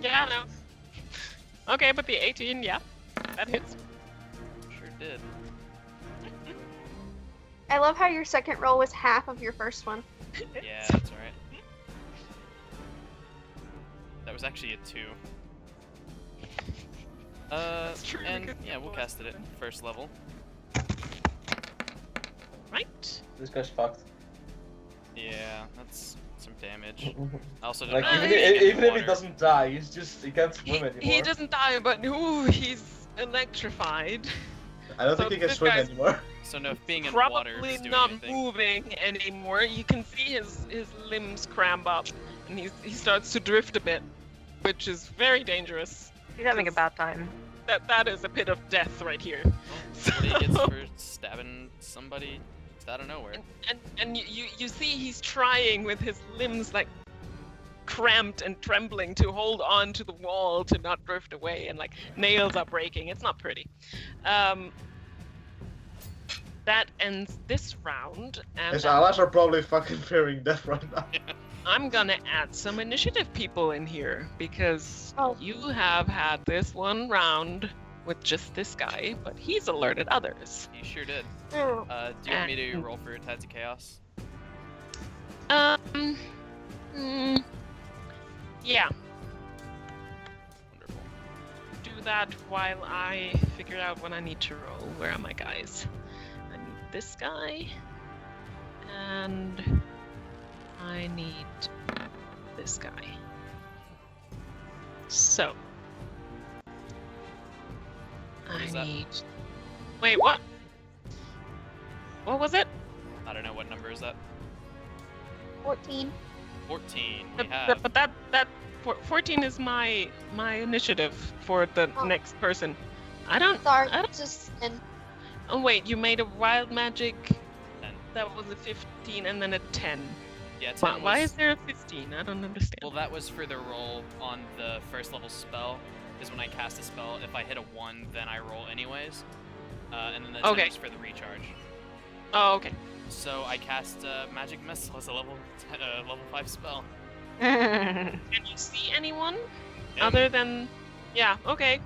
Yeah, no. Okay, but the 18, yeah, that hits. Sure did. I love how your second roll was half of your first one. Yeah, that's alright. That was actually a 2. That's true, And because yeah, we'll cast it at first level. Right? This guy's fucked. Yeah, that's some damage. I also don't Like know. even, if being in even if he water- doesn't die, he can't swim anymore. He doesn't die, but ooh, he's electrified. I don't so think he can this swim guy's anymore. So no, if being in water Probably is doing not anything. moving anymore. You can see his limbs cramp up, and he starts to drift a bit, which is very dangerous. He's having a bad time. That is a pit of death right here. What he gets for stabbing somebody just out of nowhere. And you see he's trying with his limbs like cramped and trembling to hold on to the wall to not drift away, and like nails are breaking. It's not pretty. That ends this round, and His allies are probably fucking fearing death right now. I'm gonna add some initiative people in here because you have had this one round with just this guy, but he's alerted others. He sure did. Oh. Do you want me to roll for Tides of Chaos? Yeah, Wonderful. do that while I figure out what I need to roll. Where are my guys? I need this guy, and I need this guy. So, What I is that? need. Wait, what? What was it? I don't know, what number is that? 14. 14. We But, have. but that 14 is my initiative for the Oh. next person. I don't. Sorry, I don't. just and Oh wait, you made a wild magic. 10. That was a 15 and then a 10. Yeah, 10 Why was- is there a 15? I don't understand. Well, that was for the roll on the first level spell. Is when I cast a spell, if I hit a 1, then I roll anyways. And then the 10 Okay. was for the recharge. Oh, okay. So I cast Magic Missile as a level 5 spell. Can you see anyone Yeah, other than? Yeah. Okay.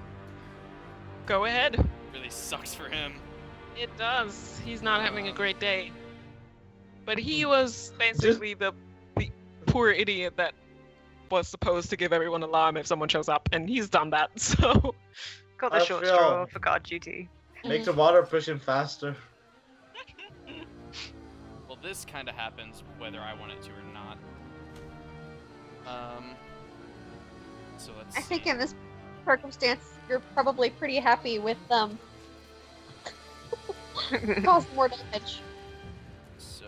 Go ahead. really sucks for him. It does. He's not having a great day. But he was basically the poor idiot that was supposed to give everyone alarm if someone shows up, and he's done that. So Got the I short feel- straw for guard duty. Make the water push him faster. Well, this kind of happens whether I want it to or not. So let's I think see. in this circumstance, you're probably pretty happy with cause more damage. So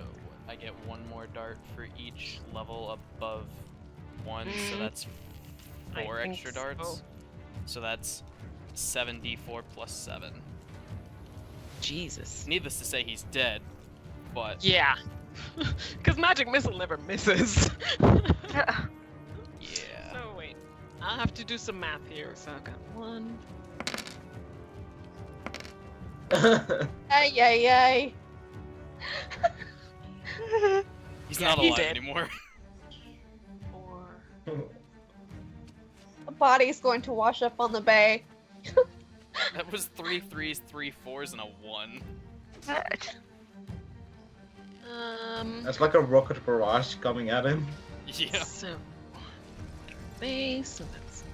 I get one more dart for each level above 1, so Mm, that's I 4 think extra so. darts. So that's 7d4 plus 7. Jesus. Needless to say, he's dead, but Yeah. Because magic missile never misses. yeah. So wait, I'll have to do some math here. So I've got 1. Ay, ay, ay. He's Yeah, not he alive did. anymore. 4. The body's going to wash up on the bay. That was 3 3s, 3 4s, and a 1. That's like a rocket barrage coming at him. Yeah. So base. So that's.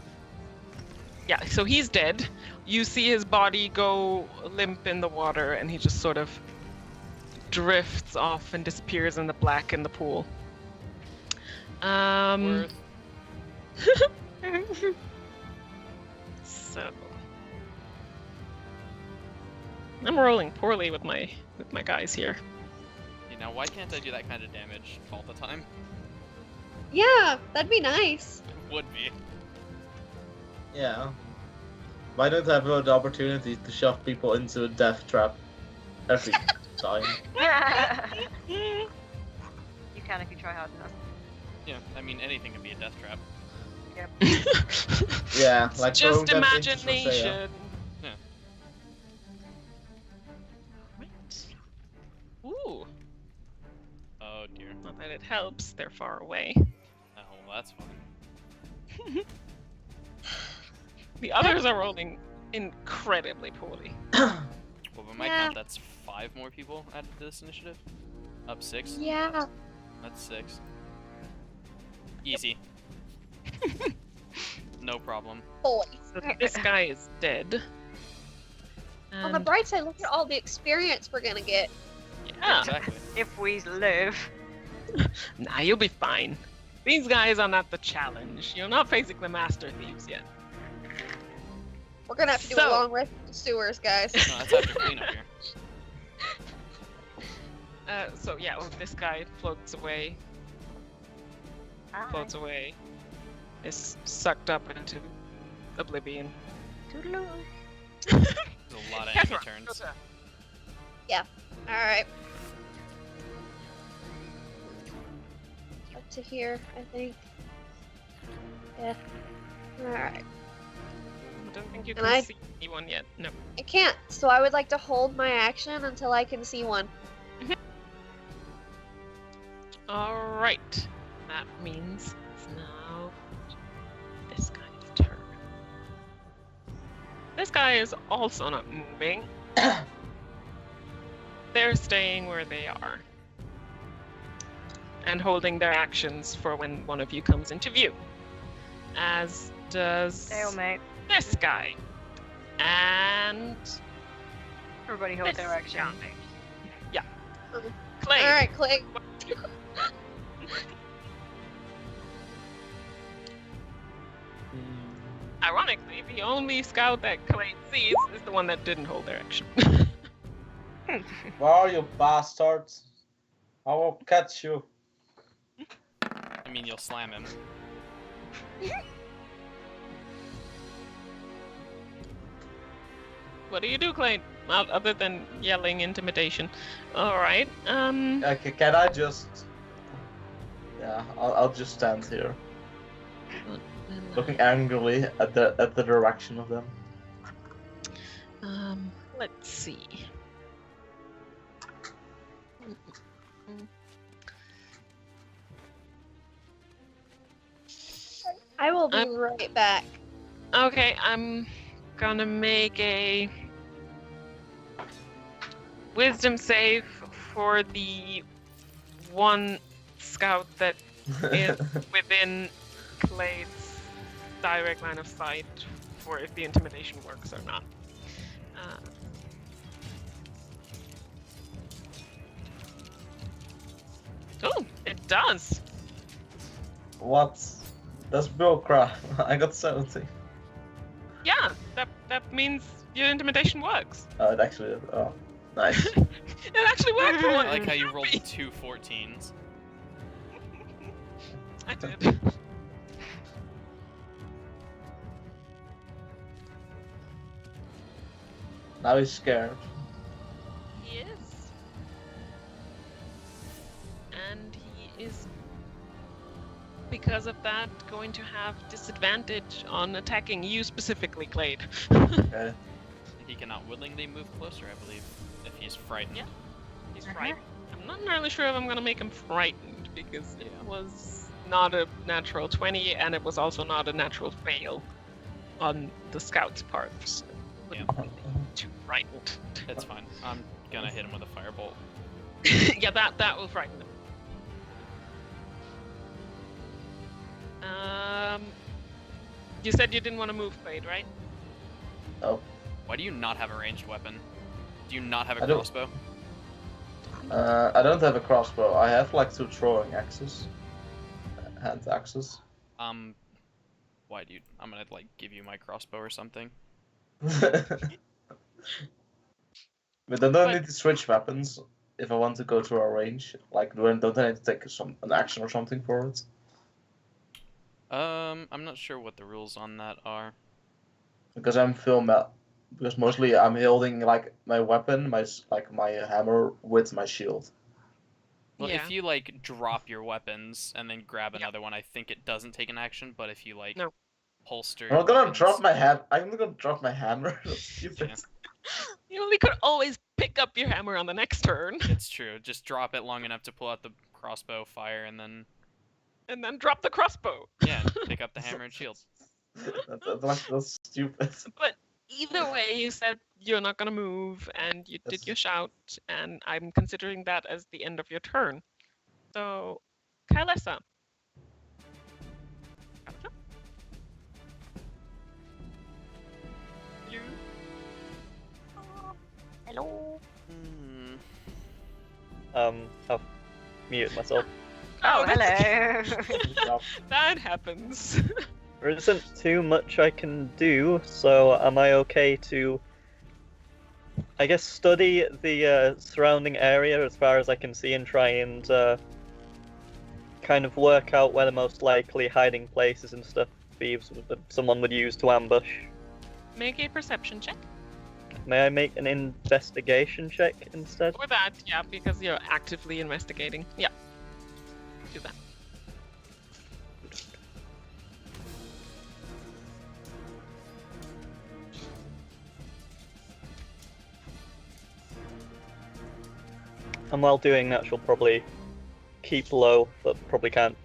Yeah. So he's dead. You see his body go limp in the water, and he just sort of drifts off and disappears in the black in the pool. Worth. So I'm rolling poorly with my guys here. You know, why can't I do that kind of damage all the time? Yeah, that'd be nice. Would be. Yeah. Why don't I have the opportunity to shove people into a death trap every time? You can if you try hard enough. Yeah, I mean, anything can be a death trap. Yeah, It's like just throwing them into imagination. Yeah. Right. Ooh, Oh dear. not that it helps. They're far away. Oh, well, that's fun. The others are rolling incredibly poorly. Well, by my Yeah. count, that's 5 more people added to this initiative. Up 6. Yeah. That's 6. Easy. No problem. Boy. So this guy is dead. On the And bright side, look at all the experience we're gonna get. yeah, Exactly. If we live. nah, you'll be fine. These guys are not the challenge. You're not facing the master thieves yet. We're gonna have to do So- a long rest in the sewers, guys. No, that's after cleanup here. So yeah, this guy floats away, is sucked up into oblivion. Toodaloo. There's a lot of enemy Kethra, turns. Alright. Up to here, I think. Yeah. Alright. I don't think you And can I- see anyone yet. No. I can't, so I would like to hold my action until I can see one. All right. That means it's now this guy's turn. This guy is also not moving. They're staying where they are and holding their actions for when one of you comes into view. As does Stalemate. this guy. And Everybody hold this their action. guy. Yeah. Mhm. Clay. Alright, Clay. Ironically, the only scout that Clay sees is the one that didn't hold their action. Where are you, bastards? I will catch you. I mean, you'll slam him. What do you do, Clay? Other than yelling intimidation. Alright, Okay, can I just? Yeah, I'll just stand here, looking angrily at the direction of them. Let's see. I will be right back. Okay, I'm gonna make a wisdom save for the one scout that is within Clay's direct line of sight for if the intimidation works or not. Oh, it does. What? That's bullcrap. I got 70. Yeah, that means your intimidation works. Oh, it actually. Oh, nice. It actually worked for I one. like how you rolled 2 14s. I did. Now he's scared. He is. And he is, because of that, going to have disadvantage on attacking you specifically, Clade. Okay. He cannot willingly move closer, I believe, if he's frightened. Yeah. He's frightened. I'm not entirely sure if I'm going to make him frightened, because it was not a natural 20, and it was also not a natural fail on the scout's part. So it Yeah. wouldn't be too frightened. That's fine. I'm gonna hit him with a firebolt. Yeah, that will frighten him. You said you didn't want to move, Fade, right? Oh. Why do you not have a ranged weapon? Do you not have a I don't- crossbow? I don't have a crossbow. I have like 2 throwing axes. Hand axes. Why, dude? I'm gonna like give you my crossbow or something. But I don't need to switch weapons if I want to go to a range. Like, don't I need to take an action or something for it? I'm not sure what the rules on that are. Because because mostly I'm holding like my weapon, my hammer with my shield. Well, Yeah. if you like drop your weapons and then grab Yeah. another one, I think it doesn't take an action. But if you like No. holster, I'm not your gonna weapons- drop my ham. I'm not gonna drop my hammer. That's stupid. Yeah. You only could always pick up your hammer on the next turn, It's true. Just drop it long enough to pull out the crossbow, fire, and then and then drop the crossbow. yeah, pick up the hammer and shield. That's stupid. But either way, you said you're not gonna move, and you did Yes. your shout, and I'm considering that as the end of your turn. So, Kailessa. Hello. I've muted myself. Oh, that's- hello. That happens. There isn't too much I can do, so am I okay to, I guess, study the surrounding area as far as I can see and try and kind of work out where the most likely hiding places and stuff thieves that someone would use to ambush? Make a perception check. May I make an investigation check instead? Or that, yeah, because you're actively investigating. Yeah. Do that. And while doing that, she'll probably keep low, but probably can't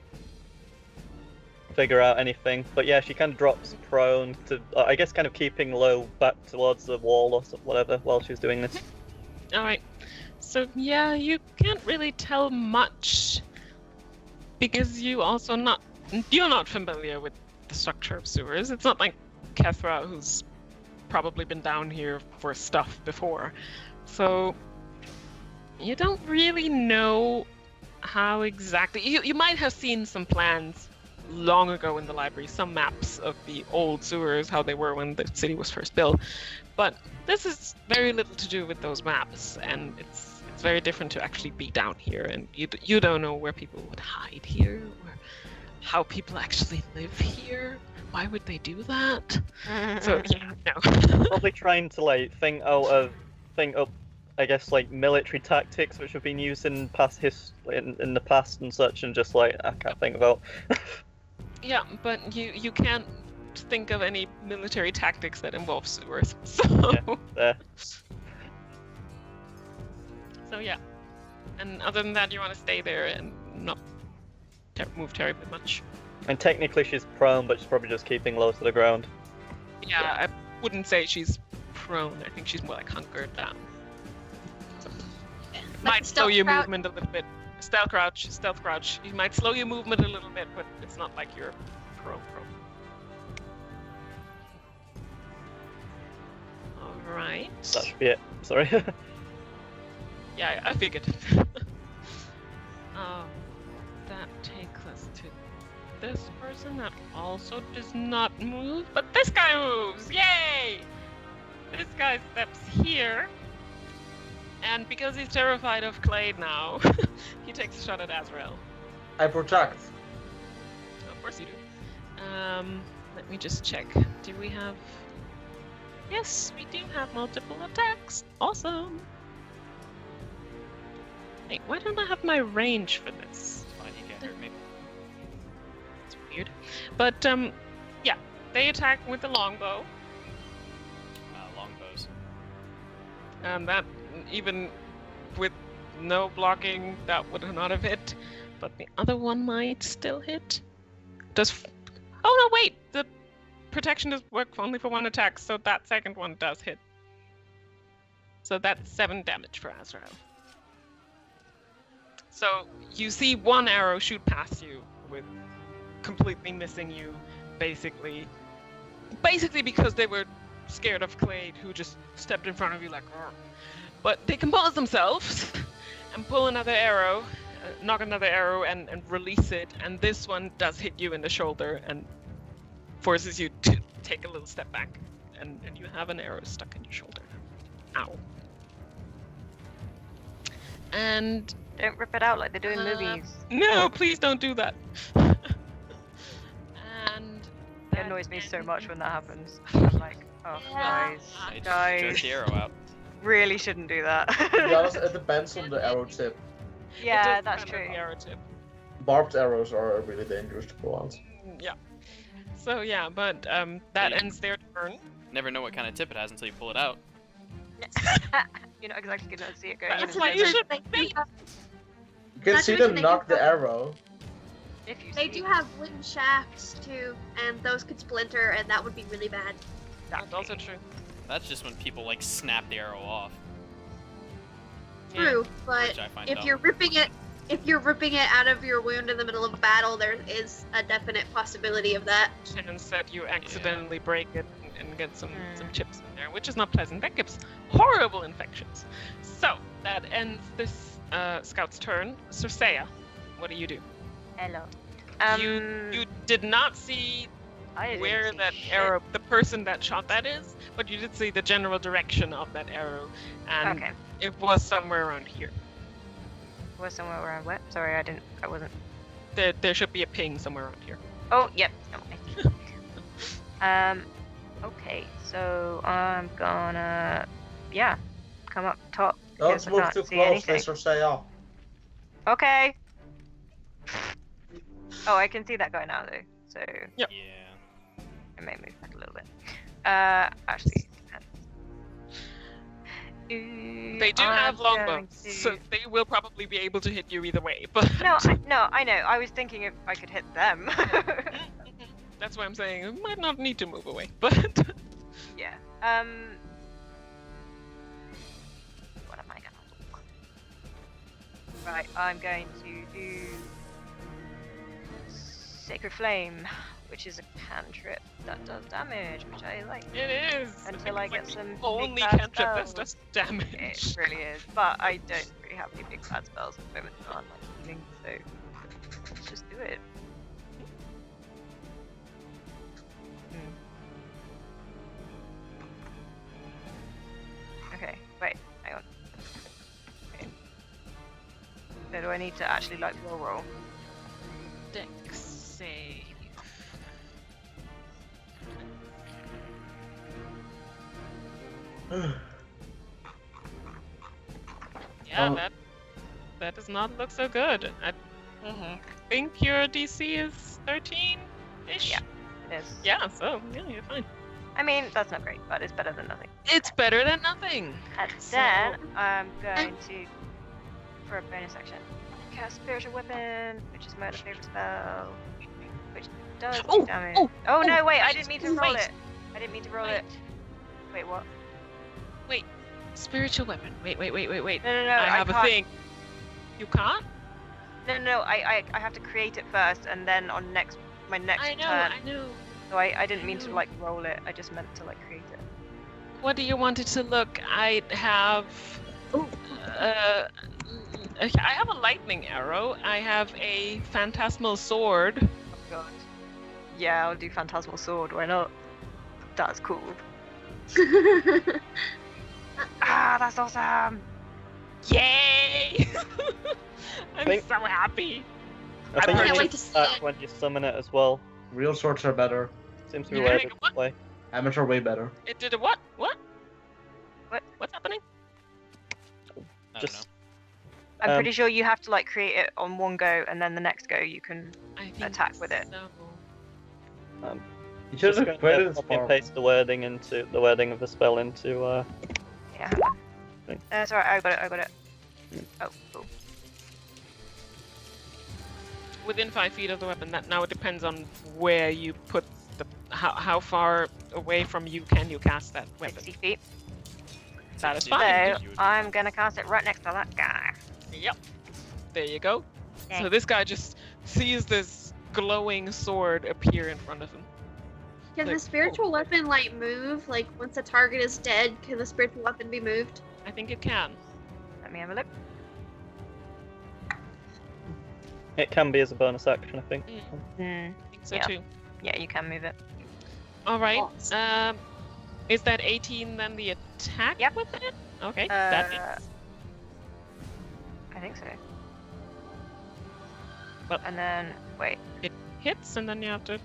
figure out anything. But yeah, she kind of drops prone to, I guess, kind of keeping low back towards the wall or whatever while she's doing this. Alright. So, yeah, you can't really tell much because you're not familiar with the structure of sewers. It's not like Kethra, who's probably been down here for stuff before. So, you don't really know how exactly. You might have seen some plans long ago in the library, some maps of the old sewers, how they were when the city was first built. But this is very little to do with those maps, and it's very different to actually be down here, and you don't know where people would hide here, or how people actually live here. Why would they do that? So yeah, no. Probably trying to think up, I guess, military tactics which have been used in past in the past and such, and just I can't think about. Yeah, but you can't think of any military tactics that involve sewers. So Yeah, there. So yeah. And other than that, you want to stay there and not move terribly much. And technically she's prone, but she's probably just keeping low to the ground. Yeah, I wouldn't say she's prone. I think she's more like hunkered down. So, might slow stealth your crouch- movement a little bit. Stealth crouch. You might slow your movement a little bit, but it's not like you're prone. Alright. That should be it. Sorry. Yeah, I figured. That takes us to this person that also does not move, but this guy moves! Yay! This guy steps here, and because he's terrified of Clade now, he takes a shot at Azrael. I project. Of course you do. Let me just check. Do we have... Yes, we do have multiple attacks. Awesome! Wait, why don't I have my range for this? Fine, you can't hurt me. It's weird. But, yeah. They attack with the longbow. Longbows. That, even with no blocking, that would not have hit. But the other one might still hit. Oh no, wait! The protection does work only for one attack, so that second one does hit. So that's 7 damage for Azrael. So you see one arrow shoot past you, with completely missing you, basically because they were scared of Clade, who just stepped in front of you like, "Rrr." But they compose themselves and pull another arrow, knock another arrow, and release it, and this one does hit you in the shoulder and forces you to take a little step back, and you have an arrow stuck in your shoulder. Ow. And Don't rip it out like they do in movies. no, please don't do that. And It annoys me so much when that happens. I'm like, oh, Yeah. Hey, guys, jerk the arrow out. really shouldn't do that. To be honest, it depends on the arrow tip. It Yeah, does that's depend on true. the arrow tip. Barbed arrows are really dangerous to pull out. Yeah. So yeah, but that Yeah. ends their turn. Never know what kind of tip it has until you pull it out. You're not exactly gonna see it going in. That's and why then you just- should They be. do have, You can Not see to mention them they knock do the have- arrow. if you they see. do have wooden shafts too, and those could splinter, and that would be really bad. That's also true. That's just when people snap the arrow off, Yeah. True, but which I find if dumb. you're ripping it out of your wound in the middle of a battle, there is a definite possibility of that. Chance that you accidentally break it and get some chips in there, which is not pleasant. That gives horrible infections. So that ends this scout's turn. Circea, what do you do? Hello. You did not see I didn't where see that shit. arrow, the person that shot that is, but you did see the general direction of that arrow, and Okay. it was somewhere around here. Was somewhere around where? Sorry, I wasn't. There should be a ping somewhere around here. Oh, yep. No, I see. Okay, so I'm gonna, come up top. Don't because I move can't too see close, anything. they say off. Okay. Oh, I can see that guy now though. So Yep. Yeah. I may move back a little bit. Actually. They do have longbows, so they will probably be able to hit you either way. But No, I know. I was thinking if I could hit them. that's why I'm saying you might not need to move away. But Yeah. What am I gonna do? Right, I'm going to do Sacred Flame, which is a cantrip that does damage, which I like. it is Until I it's get like some the big only bad cantrip that spells. does damage. It really is, but I don't really have any big bad spells at the moment that aren't like healing, so let's just do it. Okay, wait, hang on. Okay. So do I need to actually like roll? Dex save. Yeah, Oh. that does not look so good. I think your DC is 13-ish. Yeah. It is. Yeah, so yeah, you're fine. I mean, that's not great, but it's better than nothing. It's better than nothing. And So- then I'm going to, for a bonus action, cast Spiritual Weapon, which is my other favorite spell, which does Oh, damage. oh, no, wait, I wait, didn't mean to roll wait. it. I didn't mean to roll Wait. it. Wait, what? Spiritual weapon. Wait. No, I have a can't. thing. You can't? No, I have to create it first, and then on my next I know, turn. I know. So I didn't mean I to know. like roll it. I just meant to like create it. What do you want it to look? I have. I have a lightning arrow. I have a phantasmal sword. Oh god. Yeah, I'll do Phantasmal Sword. Why not? That's cool. That's awesome. Yay! I'm Think- so happy. I think can't you wait should to see attack it. when you summon it as well. Real swords are better. Seems to be You're where doing they what? play. Amateur way better. It did a what? What? What? What's happening? I Just- don't know. I'm Um, pretty sure you have to like create it on one go, and then the next go you can. I think Attack with it. so. You should Just have going created to a copy and farm. paste the wording of the spell into. Yeah. Thing. That's alright. I got it. Oh, cool. Within 5 feet of the weapon. That now it depends on where you put the. How far away from you can you cast that weapon? 60 feet. That is So So fine. you would- I'm gonna cast it right next to that guy. Yep. There you go. Dang. So this guy just sees this glowing sword appear in front of him. Can Like, the spiritual weapon like move? Like once the target is dead, can the spiritual weapon be moved? I think it can. Let me have a look. It can be as a bonus action, I think. Hmm. I think so Yeah. too. Yeah, you can move it. All right. Awesome. Is that 18 then the attack Yep. with it? Okay. That Uh, is. I think so. Well- And then wait. Hits, and then you have to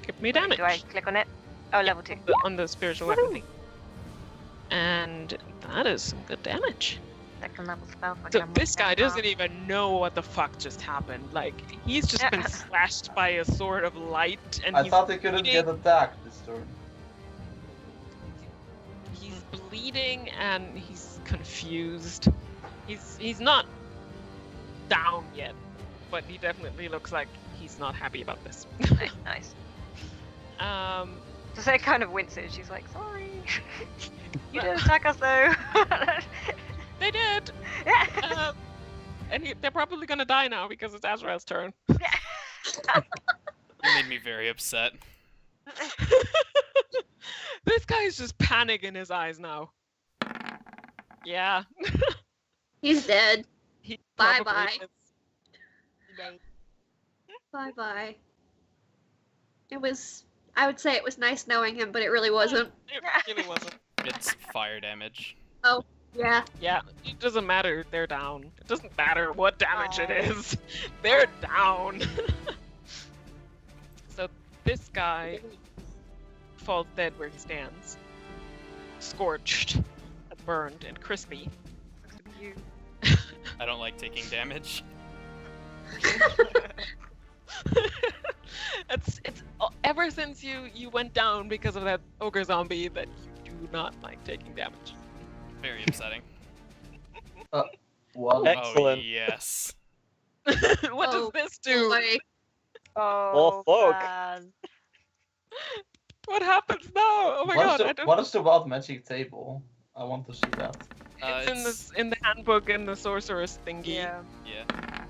give me Wait, damage do I click on it? Oh, level 2. on the spiritual weapon thing. And that is some good damage. Second level spell. for So camera this guy down. doesn't even know what the fuck just happened. Like he's just been slashed by a sword of light, and I he's thought they couldn't bleeding. get attacked this turn. He's bleeding and he's confused. He's not down yet, but he definitely looks like he's not happy about this. Nice. Um, So they kind of winces. She's like, sorry. You didn't attack us though. they did, Yeah. and they're probably gonna die now because it's Azrael's turn. You made me very upset. This guy's just panic in his eyes now. Yeah. He's dead. He Bye probably bye. is. Bye bye. It was. I would say it was nice knowing him, but it really wasn't. It really wasn't. It's fire damage. Yeah. Yeah, it doesn't matter. They're down. It doesn't matter what damage it Aw. is. They're down. So this guy falls dead where he stands, scorched, and burned, and crispy. You. I don't like taking damage. It's ever since you went down because of that ogre zombie that you do not like taking damage. Very upsetting. Well, Excellent. Oh, yes. What does Oh, this do? Boy. Oh, fuck. man. What happens now? Oh my god! I don't. what is the wild magic table? I want to see that. It's in the handbook in the sorceress thingy. Yeah. Yeah.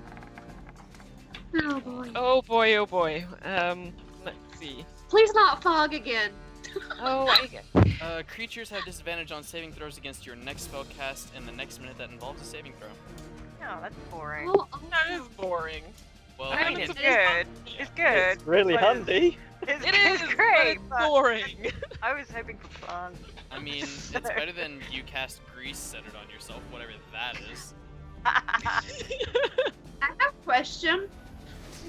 Oh boy. Oh boy! Oh boy! Let's see. Please not fog again. Oh, I get. Creatures have disadvantage on saving throws against your next spell cast in the next minute that involves a saving throw. Oh, that's boring. Oh, That is boring. Well, I mean, haven't it's sub- good. It's good. It's really but handy. It's, It it's is great, but but it's boring. I was hoping for fun. I mean, it's better than you cast grease centered on yourself, whatever that is. I have a question.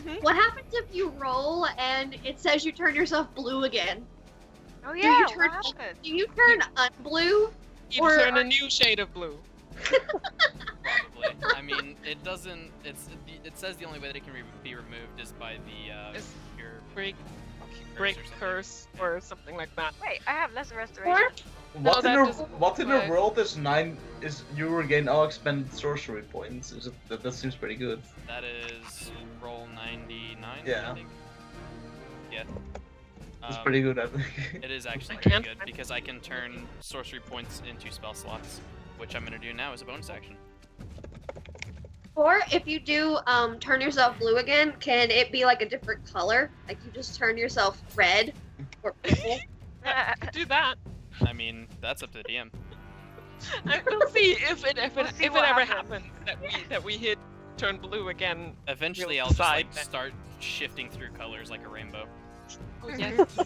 Mhm. What happens if you roll and it says you turn yourself blue again? Oh you yeah, turn- what happened? Do you turn unblue? You Or turn are- a new shade of blue. Probably. I mean, it doesn't. It says the only way that it can be removed is by the Is your break, curse break or something. curse or something like that. Wait, I have lesser restoration. Or No, What that in the doesn't what in the work. world is 9? Is you regain all expended sorcery points? Is it that seems pretty good? That is roll 99. Yeah. I think. Yeah. It's pretty good, I think. It is actually I very can't good find- because I can turn sorcery points into spell slots, which I'm gonna do now as a bonus action. Or if you do turn yourself blue again, can it be like a different color? Like you just turn yourself red or purple? Do that. I mean, that's up to the DM. We'll see if it We'll see if it what ever happens. happens that we hit turn blue again. Eventually, We'll I'll just decide like then. start shifting through colors like a rainbow. Oh yes.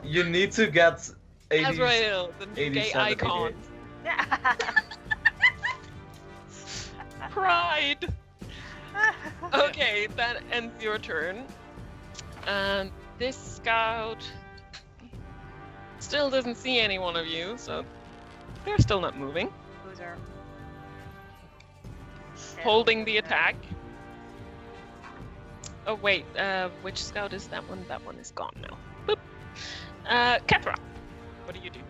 You need to get 80. Azrael, the new gay 87, icon. Pride. Okay, that ends your turn. And this scout still doesn't see any one of you, so they're still not moving. Loser. Holding the attack. Oh wait, which scout is that one? That one is gone now. Boop. Kethra, what do you do?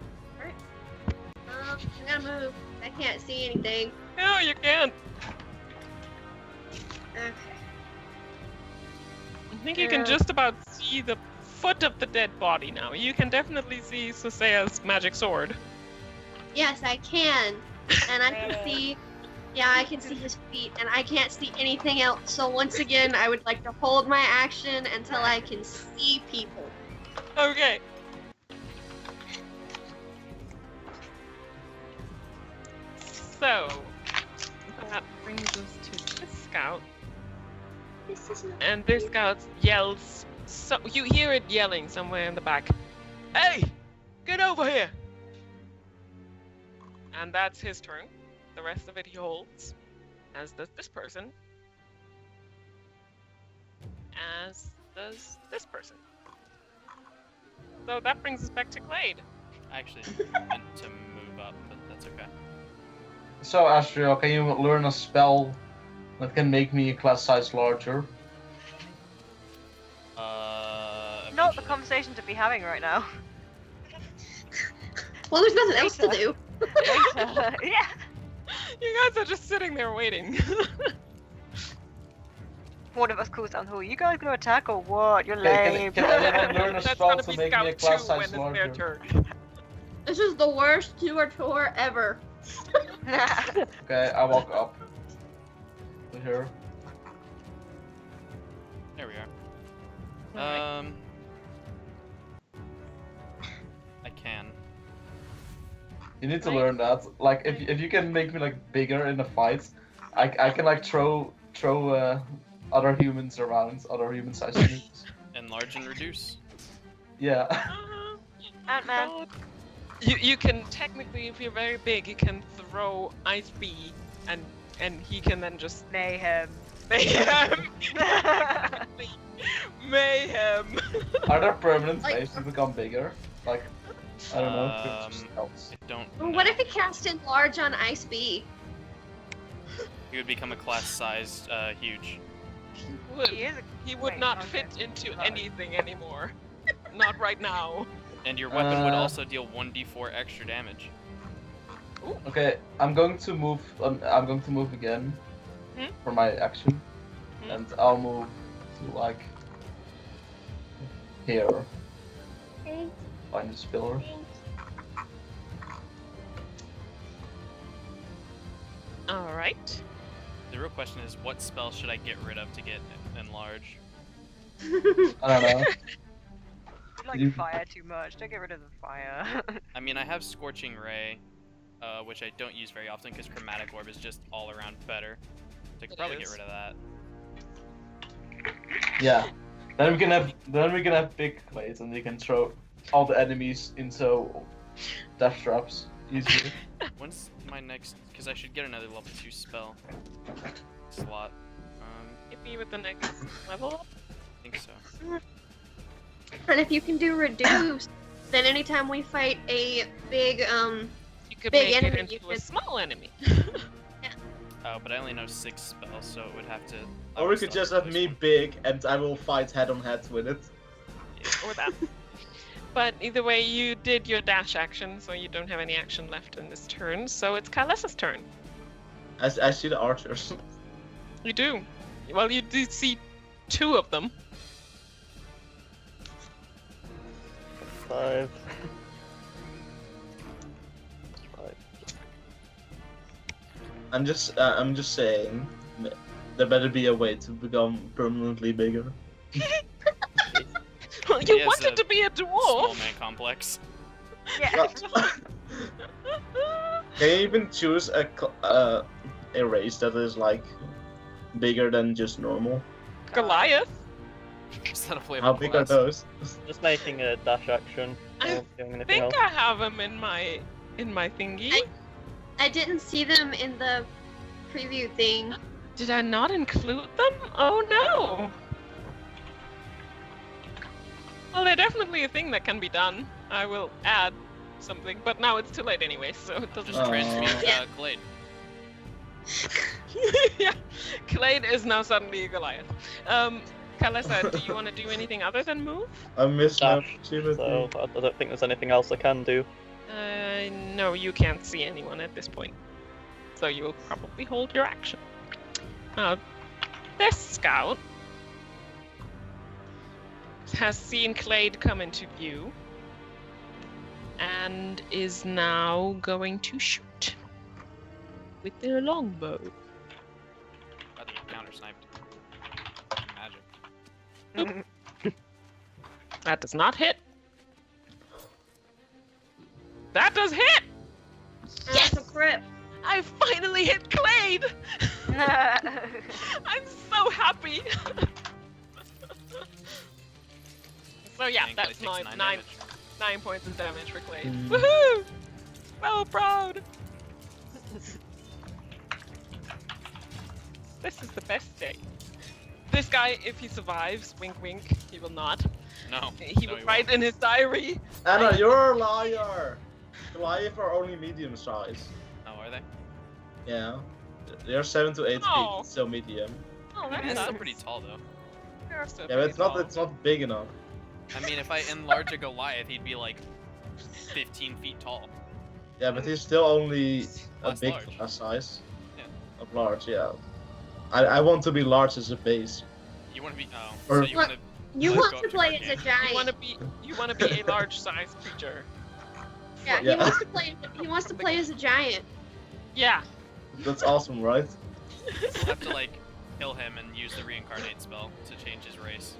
I'm gonna move. I can't see anything. No, you can't. Okay. I think you can just about see the foot of the dead body now. You can definitely see Susea's magic sword. Yes, I can. And I can Yay. see. Yeah, I can see his feet, and I can't see anything else. So once again, I would like to hold my action until I can see people. Okay. So that brings us to this scout, This is not. and this scout yells. So you hear it yelling somewhere in the back. Hey, get over here! And that's his turn. The rest of it he holds, as does this person, as does this person. So that brings us back to Glade. I actually meant to move up, but that's okay. So, Astrio, can you learn a spell that can make me a class size larger? Not the Eventually. conversation to be having right now. Well, there's nothing else to do. Later. Yeah. You guys are just sitting there waiting. One of us calls down, who are you guys gonna attack or what? You're Okay, lame. can anyone learn a That's spell gonna to be make me a Scout class 2 size when it's their larger? turn. This is the worst tour ever. Okay, I walk up to here. There we are. Alright. I can. You need to Right. learn that. Like, if you can make me like bigger in a fight, I can like throw other humans around, other human-sized humans. Enlarge and reduce. Yeah. Ant-Man. God. You can technically, if you're very big, you can throw Ice Bee, and he can then just Mayhem. mayhem. Mayhem. Are there permanent Like- ways to become bigger? Like, I don't know. Um, spells. I don't. Well, know. what if it cast enlarge on Ice B? He would become a class size huge. He would. He is. He would Wait, not okay. fit into Right. anything anymore. Not right now. And your weapon would Uh, also deal 1d4 extra damage. Okay, I'm going to move. I'm going to move again Hmm? for my action, Hmm? and I'll move to like here. Find this pillar. All right. The real question is, what spell should I get rid of to get enlarge? I don't know. You like You- fire too much. Don't get rid of the fire. I mean, I have Scorching Ray, which I don't use very often because Chromatic Orb is just all around better. So I could It probably get is. rid of that. Yeah. Then we can have big clays, and we can throw all the enemies into death traps easily. When's my next? Because I should get another level 2 spell slot. Hit me with the next level up. I think so. And if you can do reduce, then anytime we fight a big You could Big make it enemy, into you a could- small enemy. Oh, but I only know 6 spells, so it would have to. I Or would we could still just to have this me one. big, and I will fight head on head with it. Or that. But either way, you did your dash action, so you don't have any action left in this turn. So it's Kylessa's turn. I see the archers. You do. Well, you do see 2 of them. 5. I'm just saying, there better be a way to become permanently bigger. Well, He you has wanted a to be a Small dwarf. man complex. Yeah. Can you even choose a race that is like bigger than just normal? Goliath. Is that a flavor How big are class? those? Just making a dash action. I Or doing I anything think else. I have them in my thingy. I didn't see them in the preview thing. Did I not include them? Oh no! Well, they're definitely a thing that can be done. I will add something, but now it's too late anyway, so it doesn't. Just transmute Yeah. Glade. Yeah, Clade is now suddenly a Goliath. Kalessa, do you want to do anything other than move? I missed my Dash, opportunity. So I don't think there's anything else I can do. No, you can't see anyone at this point. So you will probably hold your action. This scout has seen Clade come into view and is now going to shoot with their longbow. About to get counter sniped. Magic. That does not hit. That does hit! Yes, a crit. I finally hit Clade! I'm so happy! So yeah, And Clay that's takes nine 9 nine damage. 9 points of damage for Clade. Mm. Woohoo! So proud! This is the best day. This guy, if he survives, wink wink, he will not. No. He no, will write won't. in his diary. Anna, you're a liar! Goliath are only medium size. Oh, are they? Yeah. They're 7 to 8 Oh. feet, so medium. Oh, That's that's still pretty tall though. Yeah, but it's not big enough. I mean, if I enlarge a Goliath, he'd be like 15 feet tall. Yeah, but he's still only a That's big large. class size. Yeah. Of large, yeah. I want to be large as a base. You want to be? Oh, Or- so you want to? You Let's want go to up to play as a Gargantuan. You want giant. to be a large sized creature. Yeah, Yeah. he wants to play. He wants to play as a giant. Yeah. That's awesome, right? We'll have to like kill him and use the reincarnate spell to change his race.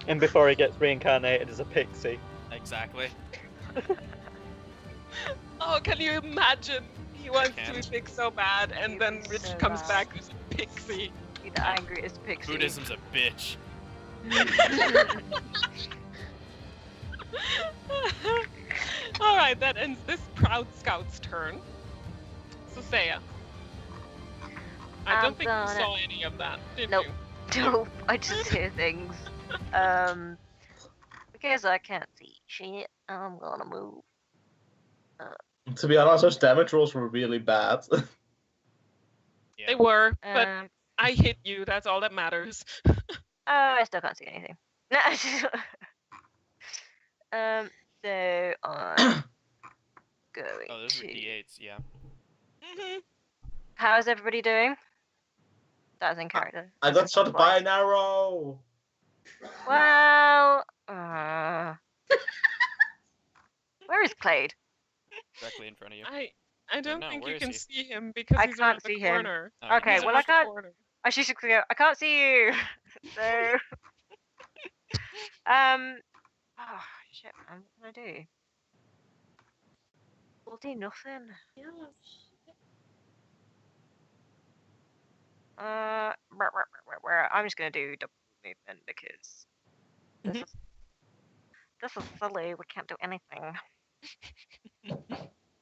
And before he gets reincarnated as a pixie. Exactly. Oh, can you imagine? He wants to be Can't. big so bad, and He'd then be Rich so comes bad. back as a pixie. Be the angriest pixie. Buddhism's a bitch. All right, that ends this proud scout's turn. So Saya, I I'm don't think you gonna- saw any of that, did Nope. you? Nope, I just hear things. Because I can't see shit, I'm gonna move. To be honest, those damage rolls were really bad. Yeah. They were, but Um, I hit you. That's all that matters. I still can't see anything. So I'm going Oh, those to. were D8s, yeah. How's everybody doing? That's in character. I got shot by an arrow. Well, where is Clade? Directly in front of you. I don't no, think where you is can he? see him because I he's can't around the see him. corner. Oh, Okay, He's well, around I can't- the corner. I should go. I can't see you. So, oh shit, man, what can I do? Bloody nothing. I'm just gonna do double movement because this is silly. We can't do anything.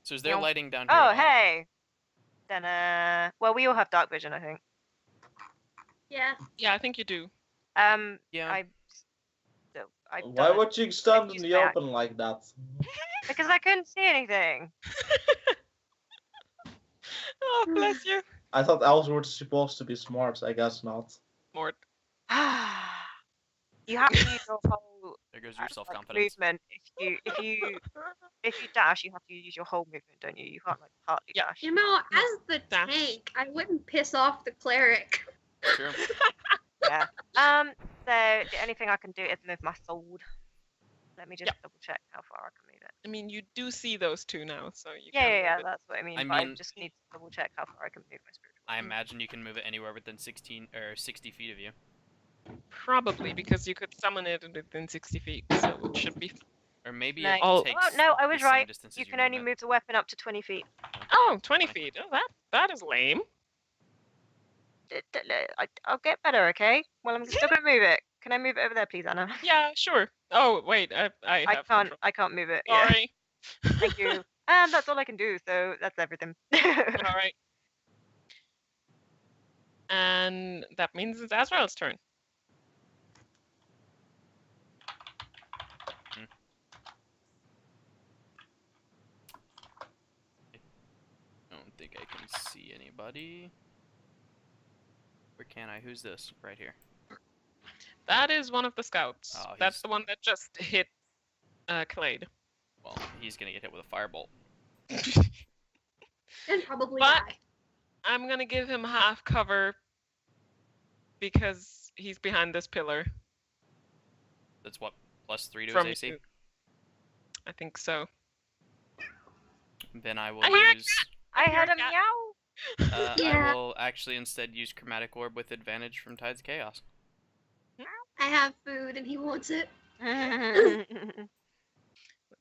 So is there Meow. lighting down here? Oh, at all? hey. Then well, we all have dark vision, I think. Yeah. Yeah, I think you do. Yeah. I Why would you stand in use the my open like that? because I couldn't see anything. Oh, bless you. I thought elves were supposed to be smart. I guess not. Mort. You have to use your whole There goes your like, self-confidence. movement. If you dash, you have to use your whole movement, don't you? You can't like partly Yeah. dash. You know, as the Dash. tank, I wouldn't piss off the cleric. True. Yeah. So the only thing I can do is move my sword. Let me just double check how far I can move it. I mean, you do see those two now, so you Yeah, can yeah, move it. that's what I mean. I but I mean- just need to double check how far I can move my spiritual. I imagine you can move it anywhere within 16 or 60 feet of you. Probably because you could summon it within 60 feet, so it should be. Or maybe No. it Oh. takes Oh, no, I was the same right. distance You as can only movement. move the weapon up to 20 feet. Oh, 20 Funny. feet. Oh, that is lame. I'll get better, okay? Well, I'm still gonna move it. Can I move it over there, please, Anna? Yeah, sure. Oh, wait, I have control. I can't move it. Yeah. Sorry. Thank you. And that's all I can do, so that's everything. All right. And that means it's Azrael's turn. I don't think I can see anybody. Where can I? Who's this? Right here. That is one of the scouts. Oh, That's he's- the one that just hit Clade. Well, he's gonna get hit with a firebolt. And probably But- die. I'm gonna give him half cover because he's behind this pillar. That's what, +3 to From his AC? you. I think so. Then I will I hear use. I heard a cat. meow. Yeah. I will actually instead use Chromatic Orb with advantage from Tides of Chaos. I have food and he wants it. Let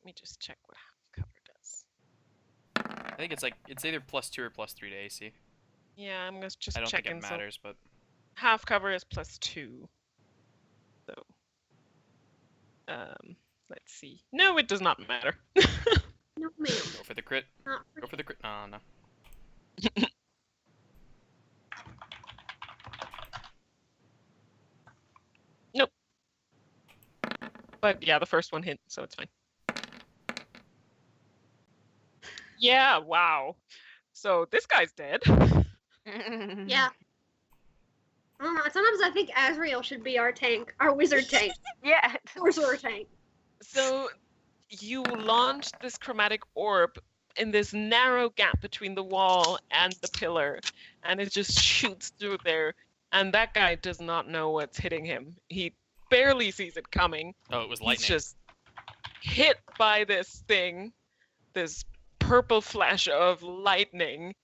me just check what half cover does. I think it's either +2 or +3 to AC. Yeah, I'm just I don't think checking. it So matters, but half cover is +2. So, let's see. No, it does not matter. No, ma'am. go for the crit. Not for Go for the crit. No, no. But yeah, the first one hit, so it's fine. Yeah, wow. So this guy's dead. Yeah. I don't know. Sometimes I think Azrael should be our tank, our wizard tank, Yeah. sorcerer tank. So you launch this chromatic orb in this narrow gap between the wall and the pillar, and it just shoots through there. And that guy does not know what's hitting him. He barely sees it coming. Oh, it was He's lightning. just hit by this thing, this purple flash of lightning,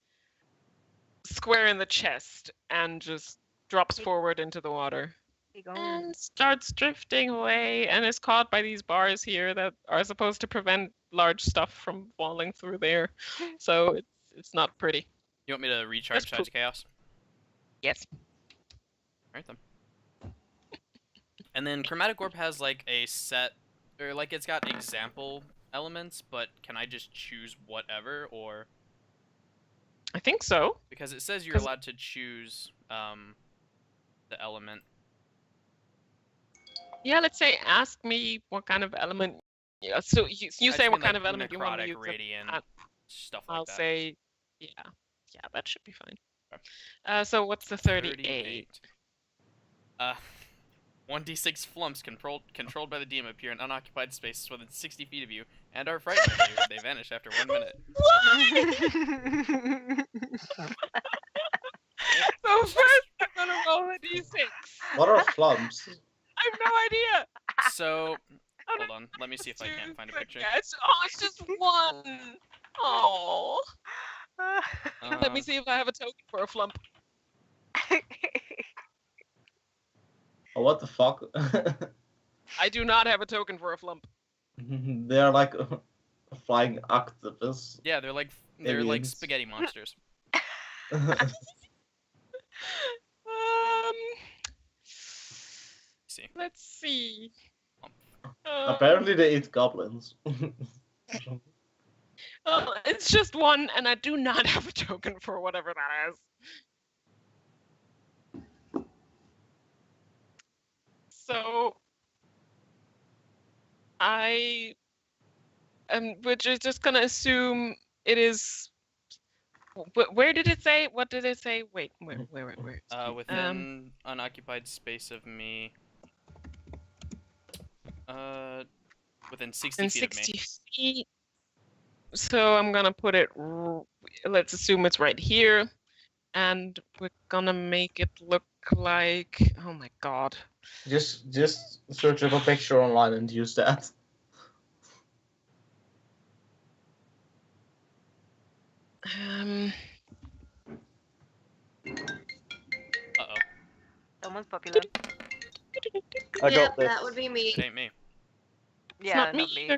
square in the chest, and just drops forward into the water. He gone. and starts drifting away and is caught by these bars here that are supposed to prevent large stuff from falling through there. So it's not pretty. You want me to recharge cool. Tides of Chaos? Yes. Alright then. And then Chromatic Orb has like a set, or like it's got example elements, but can I just choose whatever, or I think so. because it says you're 'Cause- allowed to choose the element. Yeah, let's say ask me what kind of element. Yeah, so you I say just what mean, kind like, of element you want to necrotic, use. radiant, and stuff like I'll that. say, yeah, that should be fine. Okay. So what's the 38? 1d6 flumps controlled by the DM appear in unoccupied spaces within 60 feet of you and are frightened of you. They vanish after 1 minute. So first I'm gonna roll a d6. What are flumps? I have no idea. So, Oh, hold on. Let me see if I can find a picture. It's just one. Oh. Let me Um, see if I have a token for a flump. Oh, what the fuck? I do not have a token for a flump. They are like flying octopus. Yeah, they're like Aliens. spaghetti monsters. See. Let's see. Apparently they eat goblins. Well, it's just one, and I do not have a token for whatever that is. So we're just gonna assume it is. Where did it say? What did it say? Wait, where? Within unoccupied space of me. Within 60 in feet 60 of me. feet. So I'm gonna put it. Let's assume it's right here, and we're gonna make it look like. Oh my god. Just search up a picture online and use that. Uh-oh. Someone's popular. I Yeah, got this. that would be me. It ain't me. Yeah, not not me me.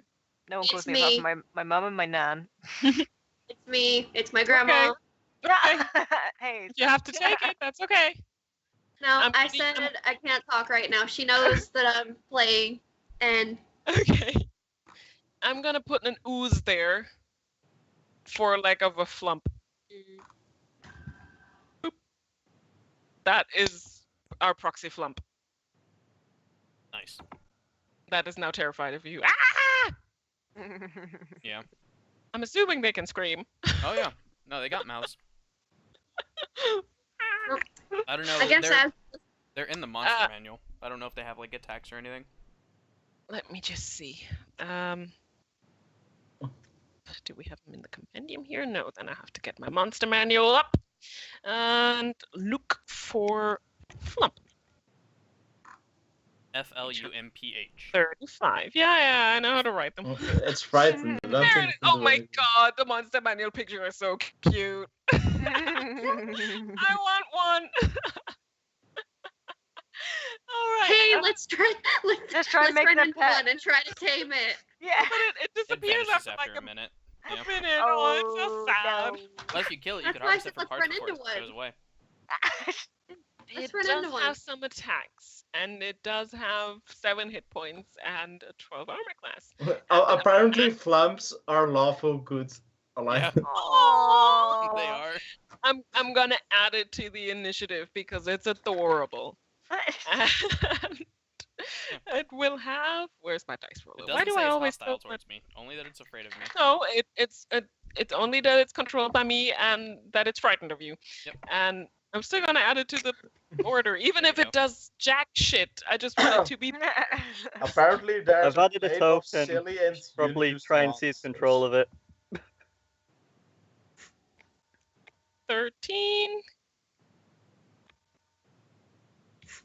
No one It's calls me apart me. from my mum and my nan. It's me. It's my grandma. Okay. Hey. If you have to take it, that's okay. No, I'm I pretty- said I can't talk right now. She knows that I'm playing, and Okay. I'm gonna put an ooze there for like of a flump. Boop. That is our proxy flump. Nice. That is now terrified of you. Ah! Yeah. I'm assuming they can scream. Oh yeah. No, they got mouths. I don't know. I guess They're in the monster manual. I don't know if they have like attacks or anything. Let me just see. Do we have them in the compendium here? No, then I have to get my monster manual up and look for flump. FLUMPH. 35. Yeah, I know how to write them. It's frightened. I don't There think it- you can oh do my anything. god, the monster manual picture is so cute. I want one. All right. hey, let's try. Just try and make run them into pet. one and try to tame it. Yeah. But it It disappears vanishes after like a minute. Yeah. a minute. Oh, it's so sad. Well, if you kill it, you That's could why I harvest said it from let's parts run before into it goes one. away. It Let's run does into one. have some attacks, and it does have 7 hit points and a 12 armor class. Apparently, flumps are lawful good alive. Yeah. Aww. They are. I'm gonna add it to the initiative because it's adorable. And it will have. Where's my dice It roller? doesn't Why do say I it's always hostile throw my- towards me. Only that it's afraid of me. No, it's only that it's controlled by me and that it's frightened of you. Yep. And I'm still gonna add it to the order, even if There you it does jack shit. I just want it to be. Apparently, there's I've added a wave of token. silly and Probably unused try and seize monsters. control of it. 13.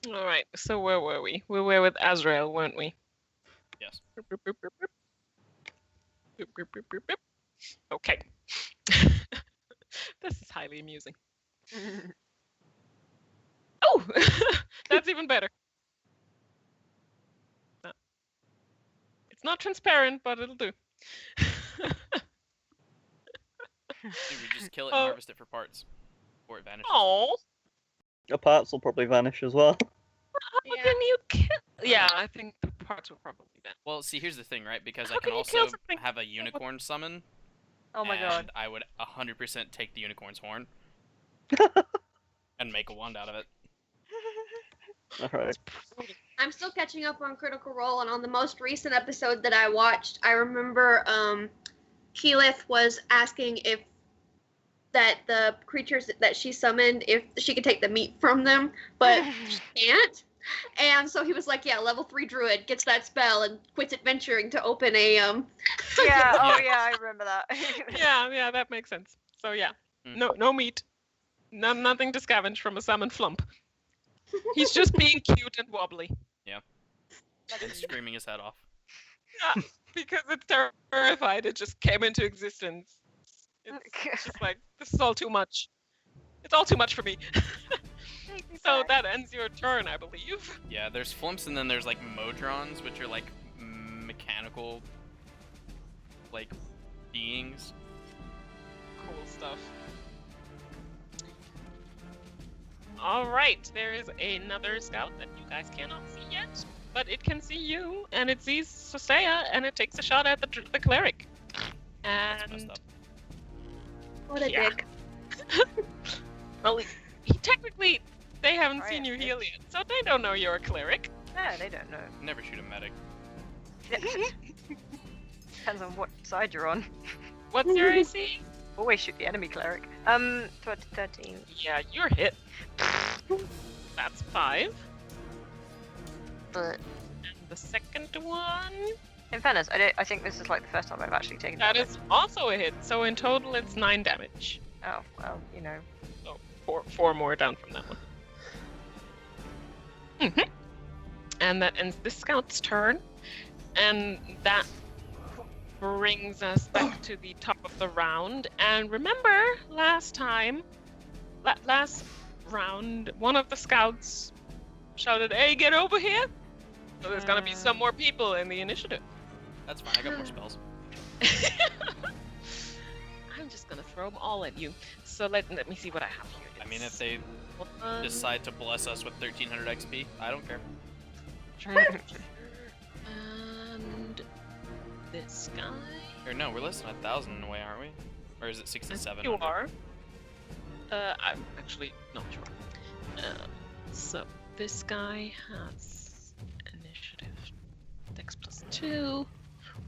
All right. So where were we? We were with Azrael, weren't we? Yes. Boop, boop, boop, boop, boop. Boop, boop, boop, boop, boop. Okay. This is highly amusing. Oh, that's even better. It's not transparent, but it'll do. Dude, we just kill it and Oh. harvest it for parts. Or it vanishes. Oh, The parts will probably vanish as well. how can you kill? Yeah, I think the parts will probably then. Well, see, here's the thing, right? Because How I can can you kill also something? have a unicorn summon, Oh my and god. I would 100% take the unicorn's horn and make a wand out of it. Alright. I'm still catching up on Critical Role, and on the most recent episode that I watched, I remember Keyleth was asking if that the creatures that she summoned, if she could take the meat from them, but she can't. And so he was like, yeah, level 3 druid gets that spell and quits adventuring to open a Yeah, oh Yeah. yeah, I remember that. Yeah, that makes sense. So yeah, no meat, nothing to scavenge from a salmon flump. He's just being cute and wobbly. And screaming his head off. Yeah, because it's terrified. It just came into existence. It's just like, this is all too much. It's all too much for me. So that ends your turn, I believe. Yeah, there's flumps and then there's like modrons, which are like mechanical, like, beings. Cool stuff. Alright, there is another scout that you guys cannot see yet, but it can see you, and it sees Sosea, and it takes a shot at the cleric. That's messed And up. what a Yeah. dick. well, he technically, they haven't Right, seen you bitch. heal yet, so they don't know you're a cleric. No, they don't know. Never shoot a medic. Depends on what side you're on. What's your AC? Always shoot the enemy cleric. 13. Yeah, you're hit. That's 5. But And the second one, in fairness, I think this is like the first time I've actually taken that damage. is also a hit. So in total, it's 9 damage. Oh, well, you know. So 4 more down from that one. And that ends this scout's turn. And that brings us back to the top of the round. And remember, last time, last round, one of the scouts shouted, "Hey, get over here!" So there's gonna be some more people in the initiative. That's fine, I got more spells. I'm just gonna throw them all at you. So let me see what I have here. I mean, if they One, decide to bless us with 1300 XP, I don't care. and this guy. Or no, we're less than 1,000 in a way, aren't we? Or is it 67? You are. I'm actually not sure. So this guy has initiative, Dex +2.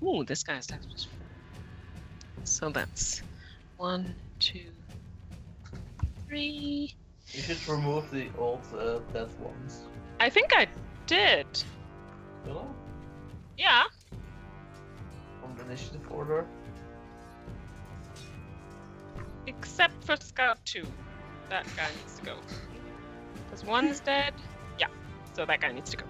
Ooh, this guy has Dex +4. So that's 1, 2, 3. You should remove the old death ones. I think I did. You know? Yeah. From the initiative order. Except for Scout 2. That guy needs to go. Because one's dead. Yeah. So that guy needs to go.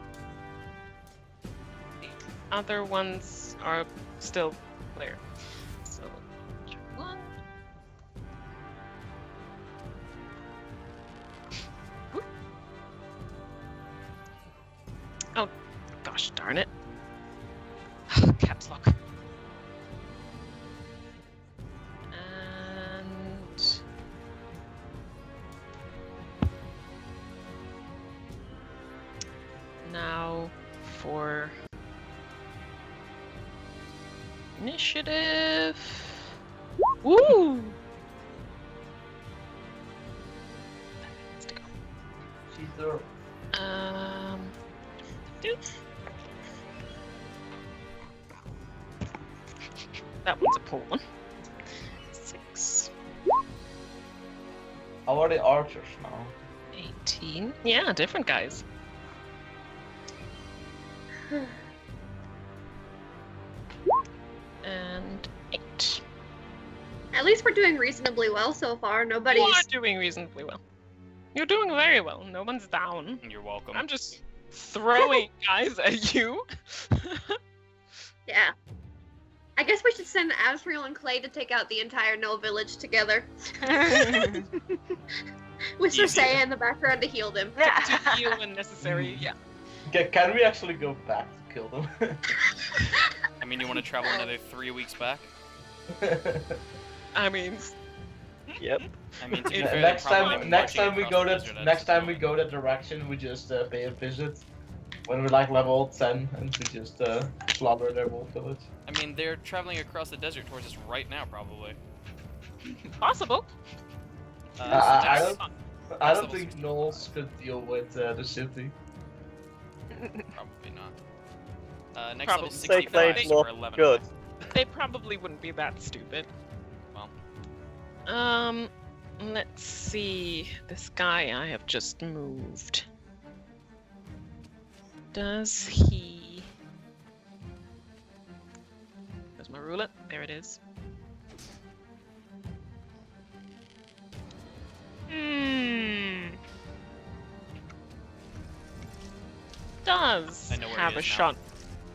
The other ones are still there. So, 1. Whoop. Oh, gosh darn it. Caps lock. And now for initiative. Woo! That needs to go. Cheater. Do. That one's a pull one. 6, How are the archers now? 18. Yeah, different guys. And 8. At least we're doing reasonably well so far. You Nobody's. are doing reasonably well. You're doing very well. No one's down. You're welcome. I'm just throwing guys at you. Yeah. I guess we should send Asriel and Clay to take out the entire No village together. With Easier. Sosea in the background to heal them. To heal when necessary. Yeah. Can we actually go back to kill them? mean, you want to travel another 3 weeks back? I mean, Yep. I mean, to be Yeah, fair, next they're probably time, next marching time we across go the that, desert at next this time we point. go that direction, we just pay a visit. When we're like level 10, and we just slaughter their wolf village. I mean, they're traveling across the desert towards us right now, probably. possible. I That's don't, I That's don't level think Knowles could deal with the city. probably not. Next Probably. level They 65, played so we're Lost 11 good. away. They probably wouldn't be that stupid. Well. Let's see. This guy I have just moved. Does he... Where's my ruler? There it is. Does I know where he have a is now. shot.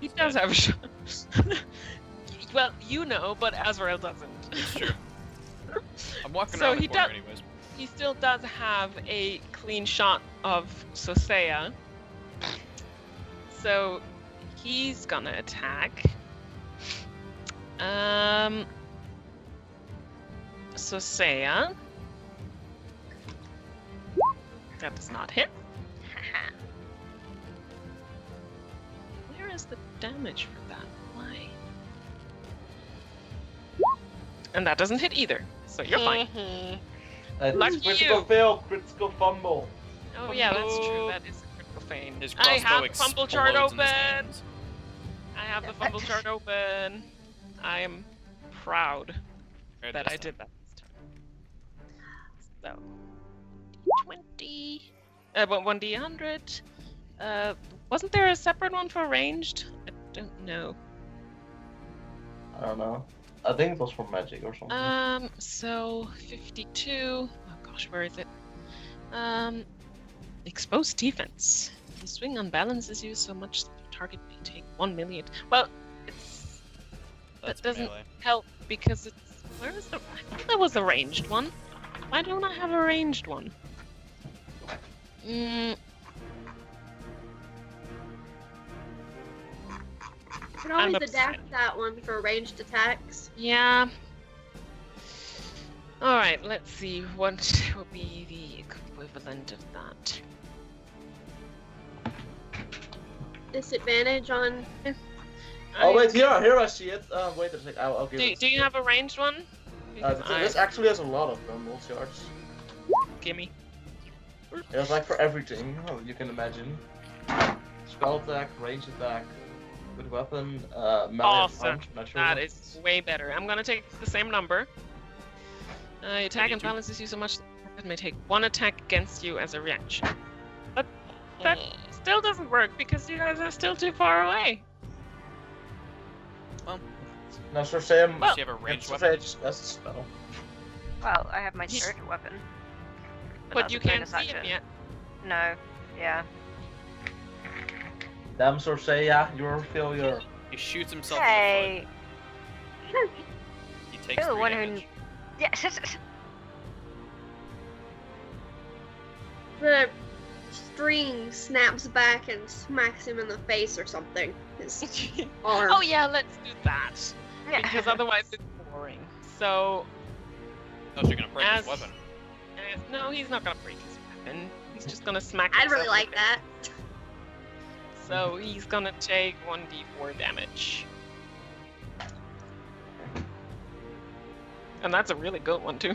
He He's does dead. have a shot. Well, you know, but Azrael doesn't. It's true. I'm walking So around the he corner does- anyways. He still does have a clean shot of Sosea. So he's gonna attack. Sosea. That does not hit. Where is the damage for that? Why? And that doesn't hit either. So you're fine. Lucky Critical you. fail, critical fumble. Oh yeah, that's true. Fumble. That is a critical feign. His I crossbow have the fumble chart explodes in his open. hands. I have the fumble chart open. I am proud Right that this I time. did that. So, 20. But 1d100. Wasn't there a separate one for ranged? I don't know. I don't know. I think it was for magic or something. So 52. Oh gosh, where is it? Exposed defense. The swing unbalances you so much that your target may take 1 million. Well, it's That's doesn't- melee. help because it's where is the? I thought there was a ranged one. Why don't I have a ranged one? Could I'm always adapt upset. that one for ranged attacks. Yeah. All right. Let's see what will be the equivalent of that. Disadvantage on. Oh wait, here I see it. Wait a sec, I'll give it. Do you have a ranged one? Because This actually has a lot of multi-arts. Gimme. It's like for everything you can imagine. Spell attack, range attack, with weapon, melee, Awesome. punch, natural. That is way better. I'm gonna take the same number. Attack and 32. balances you so much that it may take one attack against you as a reaction. But that still doesn't work because you guys are still too far away. Now, Sir Sam, Well- Do you have a ranged that's weapon? that's a spell. Well, I have my He- spirit weapon. But that's you a can't bonus see action. him yet. No. Yeah. Damn, Sir Seiya, you're a failure. He shoots himself Hey. in the foot. He takes You're the 3 one who- damage. Yeah. The string snaps back and smacks him in the face or something. His arm. Oh yeah, let's do that. Because otherwise it's boring. So, Oh, so you're gonna break his As- weapon. no, he's not gonna break his weapon. He's just gonna smack I'd really himself like with it. that. So he's gonna take 1d4 damage. And that's a really good one too.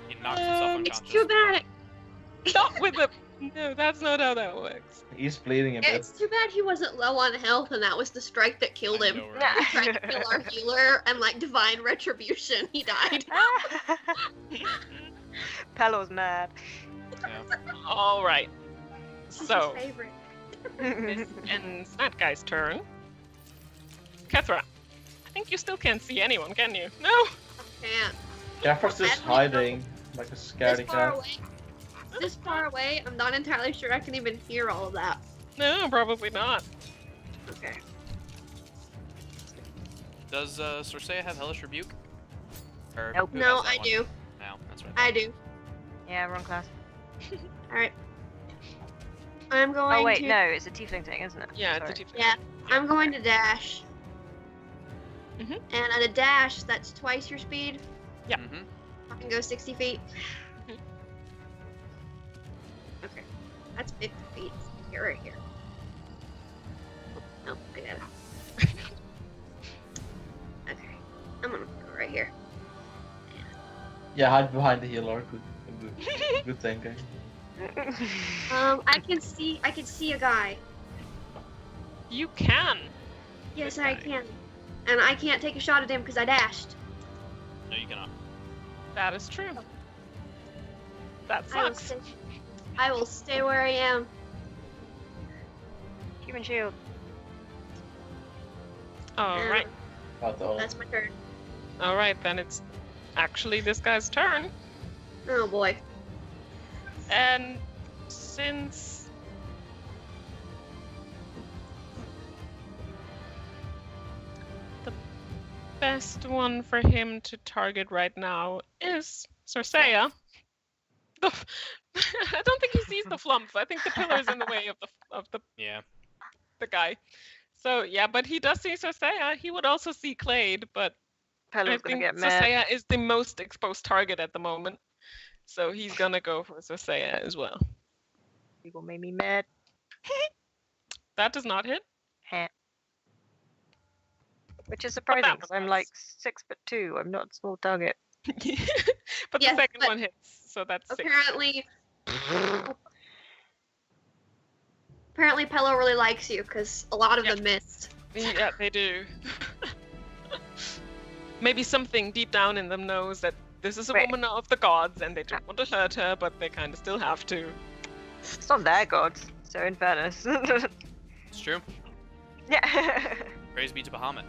He knocks himself It's unconscious. too bad. Not with a... No, that's not how that works. He's bleeding a bit. It's too bad he wasn't low on health, and that was the strike that killed I him. know, right? He tried to kill our healer, and like divine retribution, he died. Pelo's mad. Yeah. All right. He's So, his favorite. this ends that guy's turn. Kethra, I think you still can't see anyone, can you? No? Can't. Jeffer's just hiding like a This scaredy far cat. away. This far away, I'm not entirely sure I can even hear all of that. No, probably not. Okay. Does Sorceia have Hellish Rebuke? Or Nope. who No, has that I one? do. No, that's right. I do. Yeah, wrong class. Alright. I'm going Oh wait, to... no, it's a tiefling thing, isn't it? Yeah, Sorry. it's a tiefling. Yeah. I'm going to dash. Mhm. And at a dash, that's twice your speed. Yeah. Mm-hmm. I can go 60 feet. Mhm. Okay. That's 50 feet. Get right here. Oh, I got it. Okay. I'm gonna go right here. Yeah, hide behind the healer. Good thinking. I can see a guy. You can. Yes, Good I guy. can. And I can't take a shot at him because I dashed. No, you cannot. That is true. That I will sucks. stay, I will stay where I am. Human shield. All And right. About all. That's my turn. All right, then it's actually this guy's turn. Oh boy. And since the best one for him to target right now is Circea, I don't think he sees the flumps. I think the pillar's in the way of Yeah. the guy. So yeah, but he does see Circea. He would also see Clade, but I Pella's gonna think get mad. Circea is the most exposed target at the moment. So he's gonna go for Circea as well. People made me mad. That does not hit. Heh. Which is surprising because I'm was like 6'2". I'm not a small target. But Yes, the second but one hits, so that's 6. Apparently Pella really likes you because a lot of Yep. them missed. Yeah, they do. Maybe something deep down in them knows that this is a Wait. woman of the gods and they don't want to hurt her, but they kind of still have to. It's not their gods, so in fairness. It's true. Yeah. Praise be to Bahamut.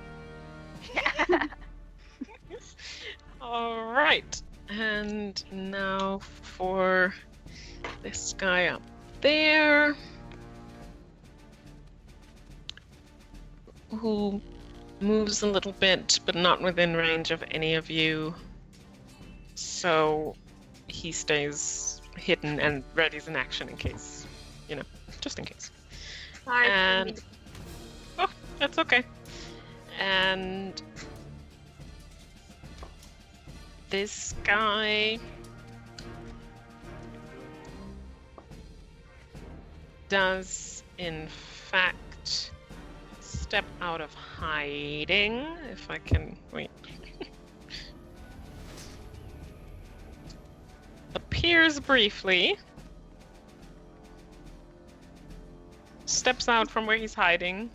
All right, and now for this guy up there, who moves a little bit, but not within range of any of you. So he stays hidden and readies an action in case, just in case. Sorry. And oh, that's okay. And this guy does, in fact, step out of hiding. If I can wait. Appears briefly. Steps out from where he's hiding.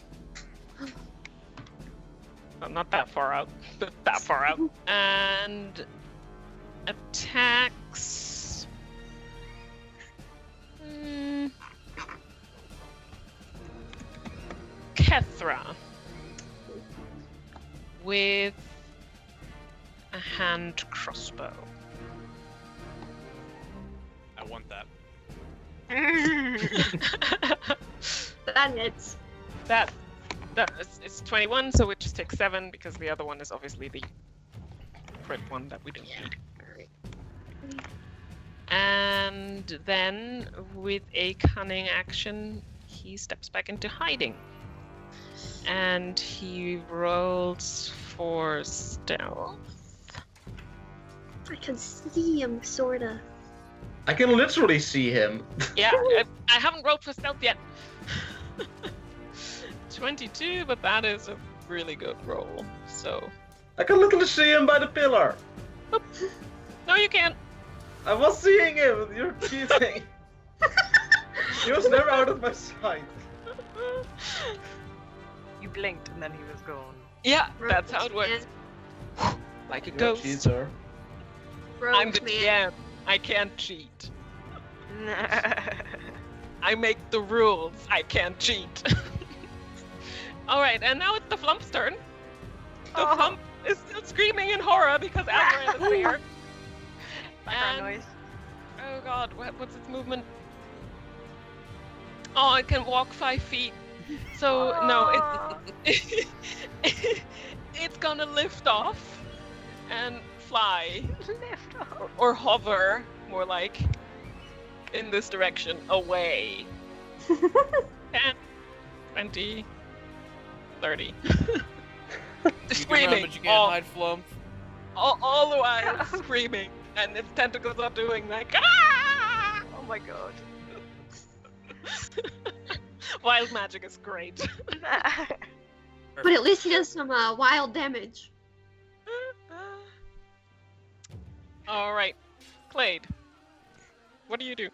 Oh, not that far out, but that far out. And attacks. Kethra with a hand crossbow. I want that. That hits. that it's 21, so it just takes 7 because the other one is obviously the crit one that we don't need. Alright. And then with a cunning action, he steps back into hiding. And he rolls for stealth. I can see him, sorta. I can literally see him. Yeah, I haven't rolled for stealth yet. 22, but that is a really good roll. So, I can literally see him by the pillar. no, you can't. I was seeing him. You're cheating. He was never out of my sight. You blinked and then he was gone. Yeah, that's how it works. Like a You're a ghost. cheater. I'm the Man. DM. I can't cheat. I make the rules. I can't cheat. Alright, and now it's the Flump's turn. The Oh. Flump is still screaming in horror because Azran is there. Background And- noise. Oh god, what's its movement? Oh, it can walk 5 feet. So, no, it's gonna lift off and fly. Lift off. Or hover, more like, in this direction, away. 10, 20, 30. You can run, Screaming but you can't hide, Flump. all the while screaming, and its tentacles are doing like ah! Oh my god. Wild magic is great. But at least he does some wild damage. All right, Clade. What do you do?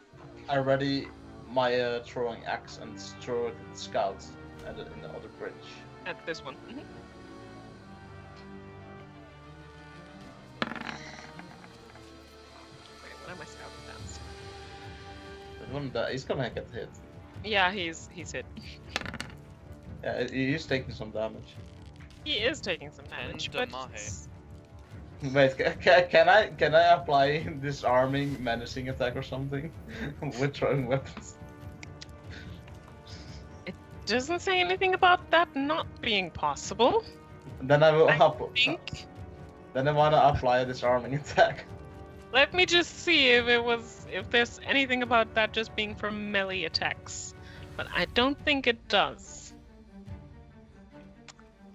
I ready my throwing axe and throw it at the scouts in the other bridge. At this one. Mhm. Wait, what am I scouting against? But one that he's gonna get hit. Yeah, he's hit. Yeah, he's taking some damage. He is taking some damage, but Mahe. Wait, can I apply disarming menacing attack or something with throwing weapons? doesn't say anything about that not being possible. Then I will I think. Then I wanna apply a disarming attack. Let me just see if there's anything about that just being for melee attacks, but I don't think it does.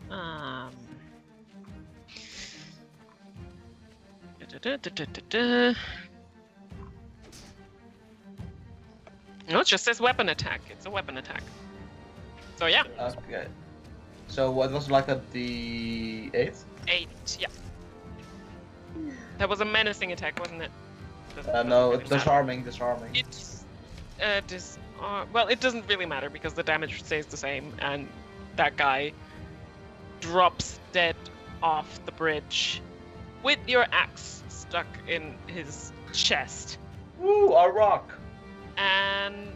No, it just says weapon attack. It's a weapon attack. So yeah, Okay. So what was like a D8? 8. Yeah. That was a menacing attack, wasn't it? No, really matter. disarming. It's well, it doesn't really matter because the damage stays the same, and that guy drops dead off the bridge with your axe stuck in his chest. Woo, a rock! And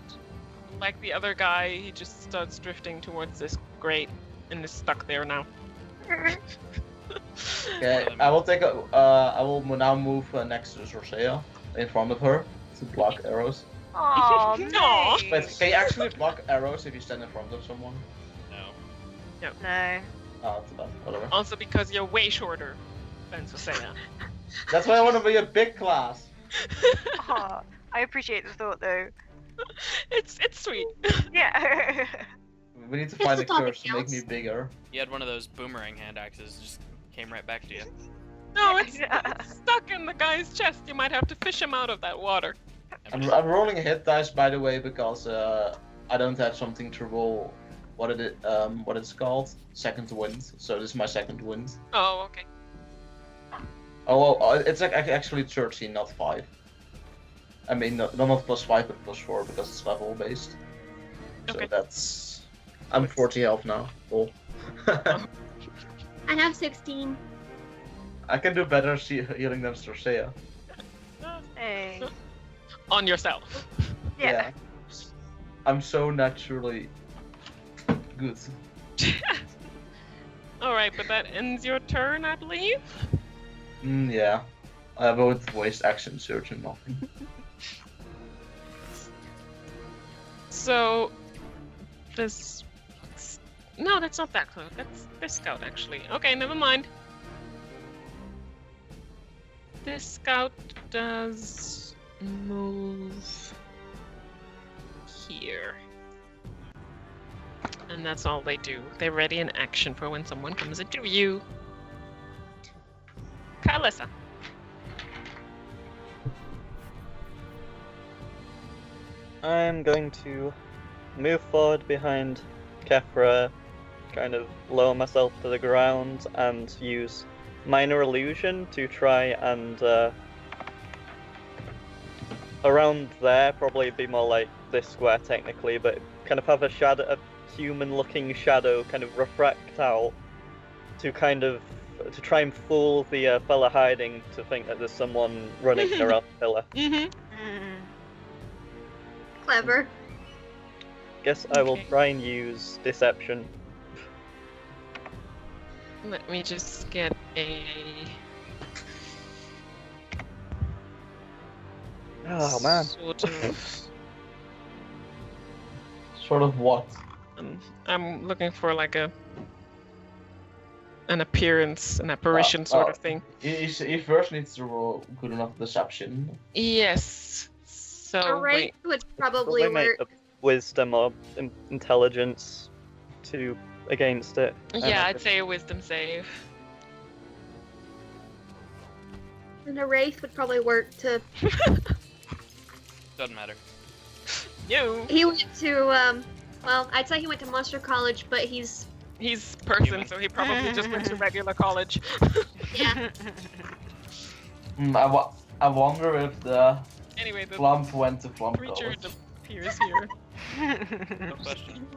like the other guy, he just starts drifting towards this grate and is stuck there now. Okay, I will now move next to Sorcea, in front of her, to block arrows. Oh, Aw. Wait, can you actually block arrows if you stand in front of someone? No. No. Oh, too bad. Whatever. Also because you're way shorter than Susaya. That's why I want to be a big class. Aw, I appreciate the thought though. It's sweet. Yeah. We need to It's find a the topic curse to make counts. me bigger. You had one of those boomerang hand axes, just came right back to you. No, it's stuck in the guy's chest. You might have to fish him out of that water. I'm rolling a hit dice, by the way, because I don't have something to roll. What it's called? Second wind. So this is my second wind. Oh, okay. Oh, well, it's like actually 13, not 5. I mean, not +5, but +4 because it's level based. So Okay. that's. I'm 40 health now. Cool. I have 16. I can do better healing than Sorcea. Hey. On yourself. Yeah. I'm so naturally good. Alright, but that ends your turn, I believe. Yeah. I won't waste action search and nothing. So, this... No, that's not that close. That's this scout, actually. Okay, never mind. This scout does move here. And that's all they do. They're ready in action for when someone comes into view. Kalissa. I'm going to move forward behind Kefra, kind of lower myself to the ground, and use Minor Illusion to try and around there, probably be more like this square technically, but kind of have a shadow, a human-looking shadow, kind of refract out to kind of to try and fool the fella hiding to think that there's someone running around the pillar. Mm-hmm. Clever. Guess I will Okay. try and use Deception. Let me just get a... Oh man. Sort of... Sort of what? I'm looking for like an appearance, an apparition sort of thing. You first need to roll good enough deception. Yes. So Alright, wait. would probably make work. a Wisdom or intelligence to against it. Yeah, I'd say a wisdom save. And a wraith would probably work to. Doesn't matter. No. He went to well, I'd say he went to Monster College, but he's He's person, Human. so he probably just went to regular college. yeah. I wonder if the Anyway, the Flump went to Flump creature College. appears here. No question.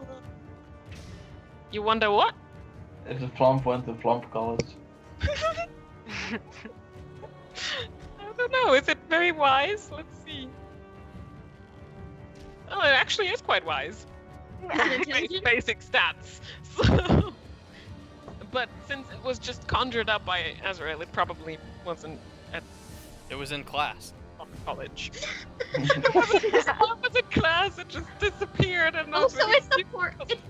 You wonder what? If the Flump went to Flump College. I don't know. Is it very wise? Let's see. Oh, it actually is quite wise. Intelligent? Basic stats. So, but since it was just conjured up by Azrael, it probably wasn't at It was in class. college. It was in class. It just disappeared, and Also, nobody it's the knew poor, it's,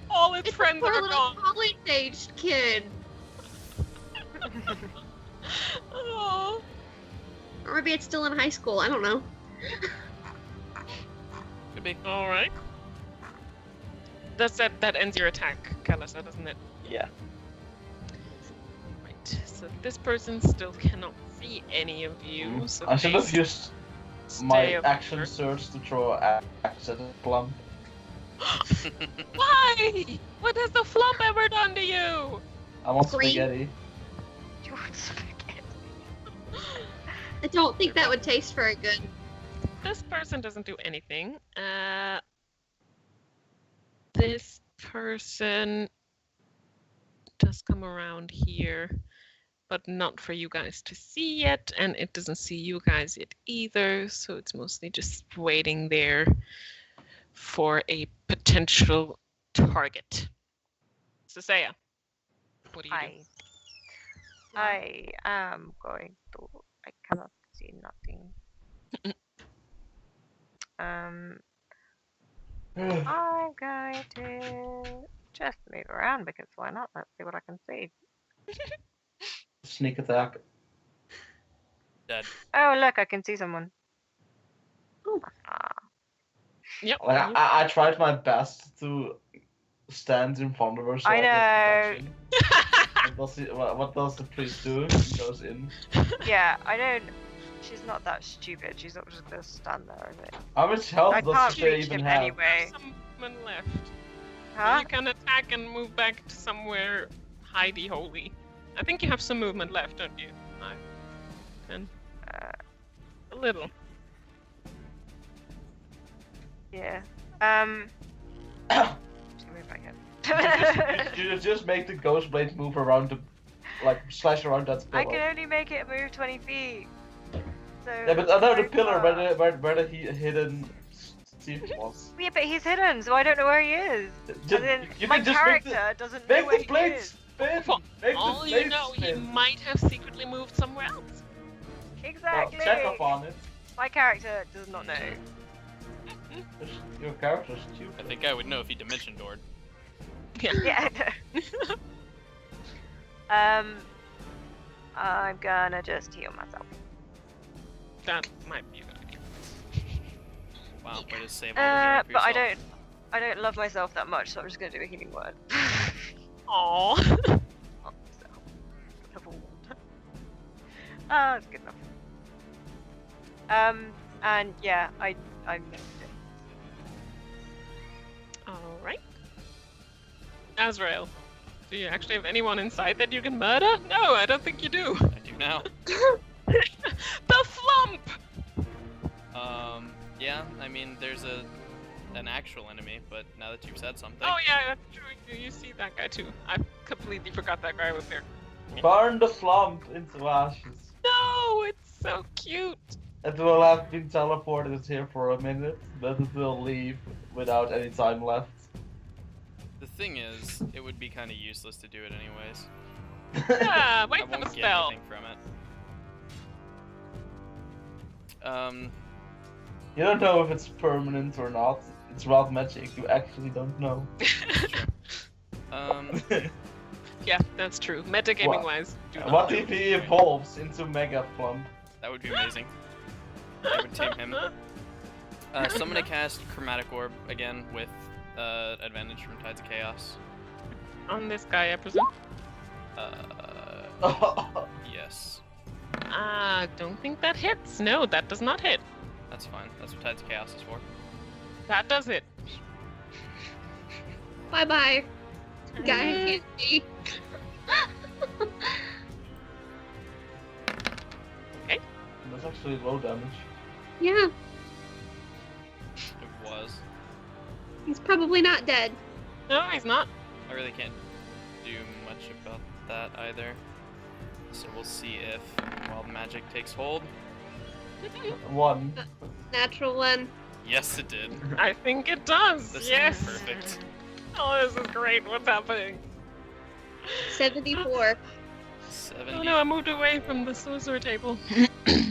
all its it's the friends poor are little gone. college-aged kid. Oh. Or maybe it's still in high school. I don't know. Could be. All right. That ends your attack, Kalasa, doesn't it? Yeah. Right. So this person still cannot see any of you. So I should they have used stay my up action here. surge to throw an axe at the Flump. Why? What has the flump ever done to you? I want Green. spaghetti. You want spaghetti? I don't think that would taste very good. This person doesn't do anything. This person does come around here, but not for you guys to see yet, and it doesn't see you guys yet either, so it's mostly just waiting there for a potential target. Sasaya, what do you do? I am going to. I cannot see nothing. I'm going to just move around because why not? Let's see what I can see. Sneak attack. Dead. Oh, look, I can see someone. Oh. Ah, Yep. Like, you- I tried my best to stand in front of her so I I get protection. What does the priest do? He goes in. yeah, I don't. She's not that stupid. She's not just gonna stand there, is it? How much health I does can't she reach even him have? anyway. Some movement left. Huh? You can attack and move back to somewhere hidey holy. I think you have some movement left, don't you? 5, 10. A little. Yeah. Just move back in. You just make the ghost blade move around the, like slash around that I pillar. can only make it move 20 feet. So Yeah, but another so pillar far. where the hidden thief was. Yeah, but he's hidden, so I don't know where he is. Just, And then you my can just make character doesn't know Make where the he blades is. spin! For Make all the you blades know, he spin! might have secretly moved somewhere else. Well, Exactly. check up on it. My character does not know. Your character's stupid. I think I would know if he dimension doored. Yeah. Yeah, I know. I'm gonna just heal myself. That might be a good idea. Wow, way to save all the healing for But yourself. I don't love myself that much, so I'm just gonna do a healing word. Aww. Oh, so, level 1. Ah, that's good enough. And yeah, I missed it. Alright. Azrael, do you actually have anyone inside that you can murder? No, I don't think you do. I do now. The flump! Yeah, I mean, there's an actual enemy, but now that you've said something. Oh yeah, that's true. You see that guy too. I completely forgot that guy was there. Burn the slump into ashes. No, it's so cute. It will have been teleported here for a minute, but it will leave without any time left. The thing is, it would be kind of useless to do it anyways. Yeah, I wait for won't the get spell. anything from it. You don't know if it's permanent or not. It's wild magic, you actually don't know. Yeah, that's true. Metagaming wise. do not What know. if he evolves into Mega Flump? That would be amazing. I would tame him. So I'm gonna cast Chromatic Orb again with advantage from Tides of Chaos. On this guy, I presume. Yes. Don't think that hits. No, that does not hit. That's fine. That's what Tides of Chaos is for. That does hit. Bye bye. Guy can't see. That's actually low damage. Yeah, It was. he's probably not dead. No, he's not. I really can't do much about that either. So we'll see if Wild Magic takes hold. 1. Natural one. Yes, it did. I think it does. This yes. is perfect. Oh, this is great. What's happening? 74. 70. Oh no, I moved away from the sorcerer table. 98.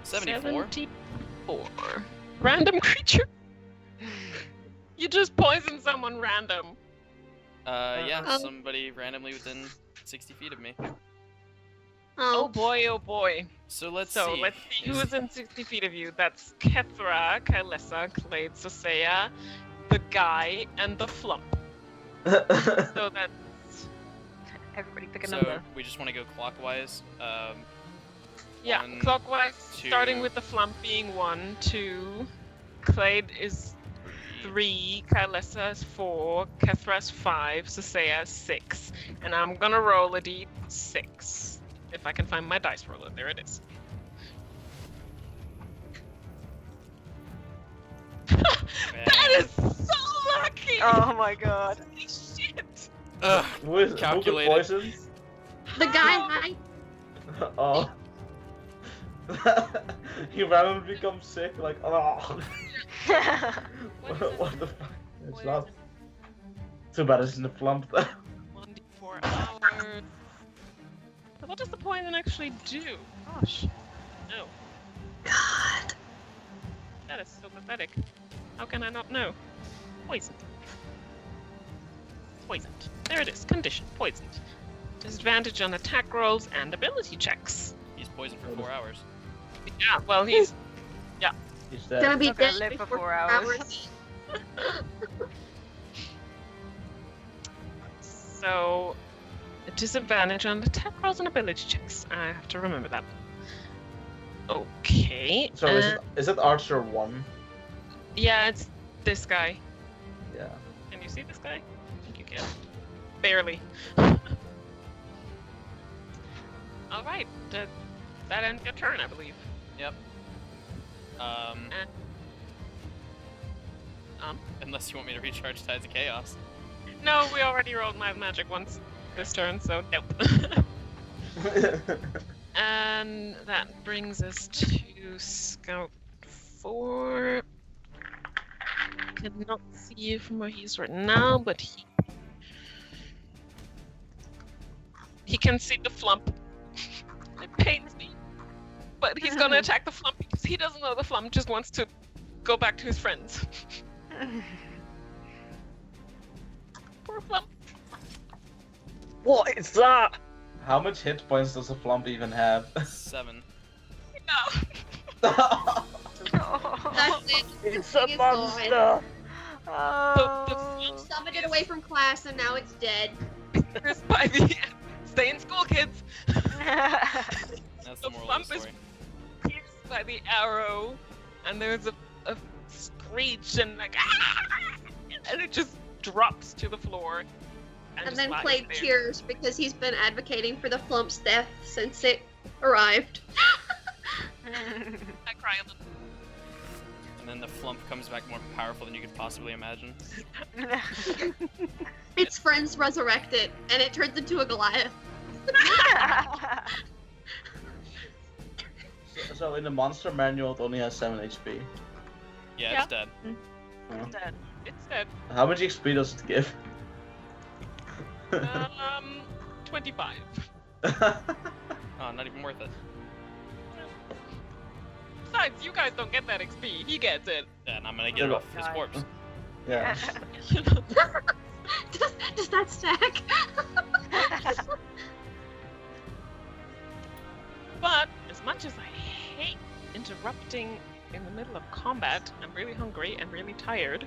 74. 74. Random creature. You just poisoned someone random. Yeah, Oh. somebody randomly within 60 feet of me. Oh Oh, boy, oh boy. So let's So see. let's see who is in 60 feet of you. That's Kethra, Kylessa, Clade, Sosea, the guy, and the flump. So that's Everybody pick a So number. we just want to go clockwise. yeah, 1, clockwise, starting 2, with the flump being 1, 2, Clade is 3, Kylessa is 4, Kethra is 5, Sosea is 6, and I'm gonna roll a d6 if I can find my dice roller. There it is. That is so lucky! Oh my god. Holy shit! Ugh. Who get Calculated. poisoned? the guy high. Oh. He randomly becomes sick, like, oh. What the fuck? It's not. Too bad it's in the flump though. 1d4 hours. But what does the poison actually do? Gosh. No. God. That is so pathetic. How can I not know? Poisoned. Poisoned. There it is. Condition. Poisoned. Disadvantage on attack rolls and ability checks. He's poisoned for 4 hours. Yeah, well, he's... He's Gonna dead. be Not gonna dead live for before 4 hours. So... A disadvantage on attack rolls and ability checks. I have to remember that. Okay. So is it Archer 1? Yeah, it's this guy. Yeah. Can you see this guy? I think you can. Barely. Alright, that ends your turn, I believe. Yep. And, Unless you want me to recharge Tides of Chaos. no, we already rolled my magic once this turn, so nope. And that brings us to Scout 4. Cannot see you from where he is right now, but he can see the flump. It pains me. But he's gonna attack the flump because he doesn't know the flump just wants to go back to his friends. Poor flump. What is that? How much hit points does a flump even have? 7. No. That's it. It's Thing a is gone. monster. Oh. Summoned it away from class and now it's dead. Cursed by the stay in school, kids. That's The the moral of flump the is story. pierced by the arrow, and there's a screech and like and it just drops to the floor. And just then lies played there. cheers because he's been advocating for the flump's death since it arrived. I cry a little. And then the flump comes back more powerful than you could possibly imagine. Its friends resurrect it, and it turns into a Goliath. So in the monster manual, it only has 7 HP. Yeah, Yeah. it's dead. Dead. It's dead. How much XP does it give? 25. Oh, not even worth it. Besides, you guys don't get that XP. He gets it. Yeah, and I'm gonna get it off his Nice. corpse. Yeah. Does that stack? But as much as I hate interrupting in the middle of combat, I'm really hungry and really tired.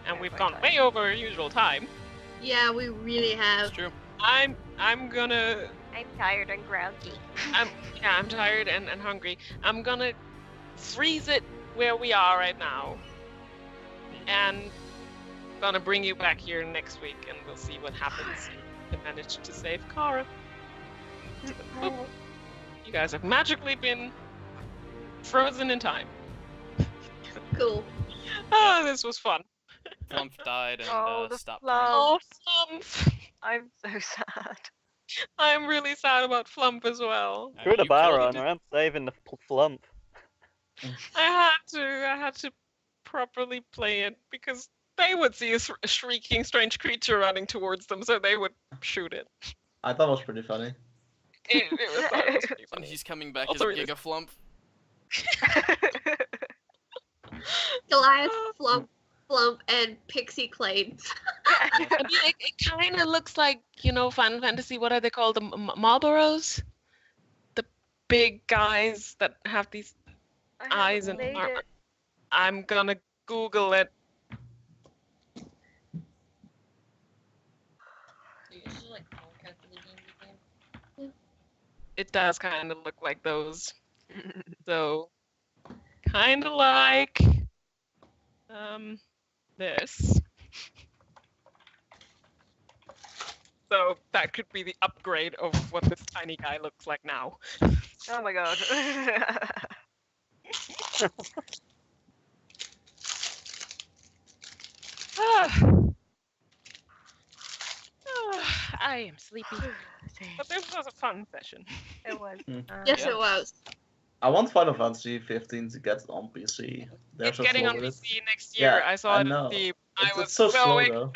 and we've my gone time. way over our usual time. Yeah, we really It's have. true. I'm gonna I'm tired and grouchy. I'm tired and hungry. I'm gonna freeze it where we are right now, and gonna bring you back here next week, and we'll see what happens. To manage to save Kara. Boop. You guys have magically been frozen in time. Cool. Oh, this was fun. Flump died and Oh, the stopped. flump. Oh, Flump. I'm so sad. I'm really sad about Flump as well. I Screw mean, the you bar killed it, runner, I'm saving the flump. I had to properly play it because they would see a shrieking strange creature running towards them, so they would shoot it. I thought it was pretty funny. It was pretty And funny. he's coming back Also as really- Giga Flump. Goliath, Flump, and Pixie Clade. I mean, it kind of looks like, Final Fantasy, what are they called? The Marlboros? The big guys that have these I eyes haven't and made armor. it. I'm gonna Google it. It does kind of look like those. So, kind of like this. So that could be the upgrade of what this tiny guy looks like now. Oh my god. I am sleepy. But this was a fun session. It was. Yes, Yeah. it was. I want Final Fantasy 15 to get on PC. They're It's so getting slow on with it. PC next year. Yeah, I saw I it know. at Steam. I It's was so so slow, excited though.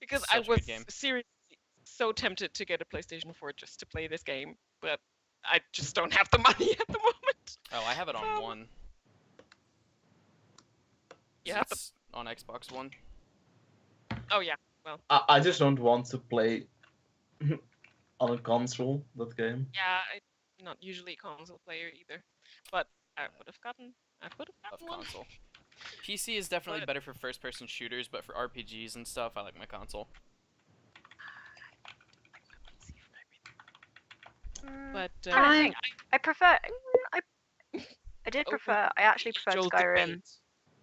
because It's I such a was good game. seriously so tempted to get a PlayStation 4 just to play this game, but I just don't have the money at the moment. Oh, I have it on Um, one. Yeah, but- It's on Xbox One. Oh yeah, I just don't want to play on a console, that game. yeah. I'm not usually a console player either, but I would have gotten Of one. console. PC is definitely But- better for first-person shooters, but for RPGs and stuff, I like my console. But I think I prefer. I did Oh, prefer. I actually preferred Joel's Skyrim. debate.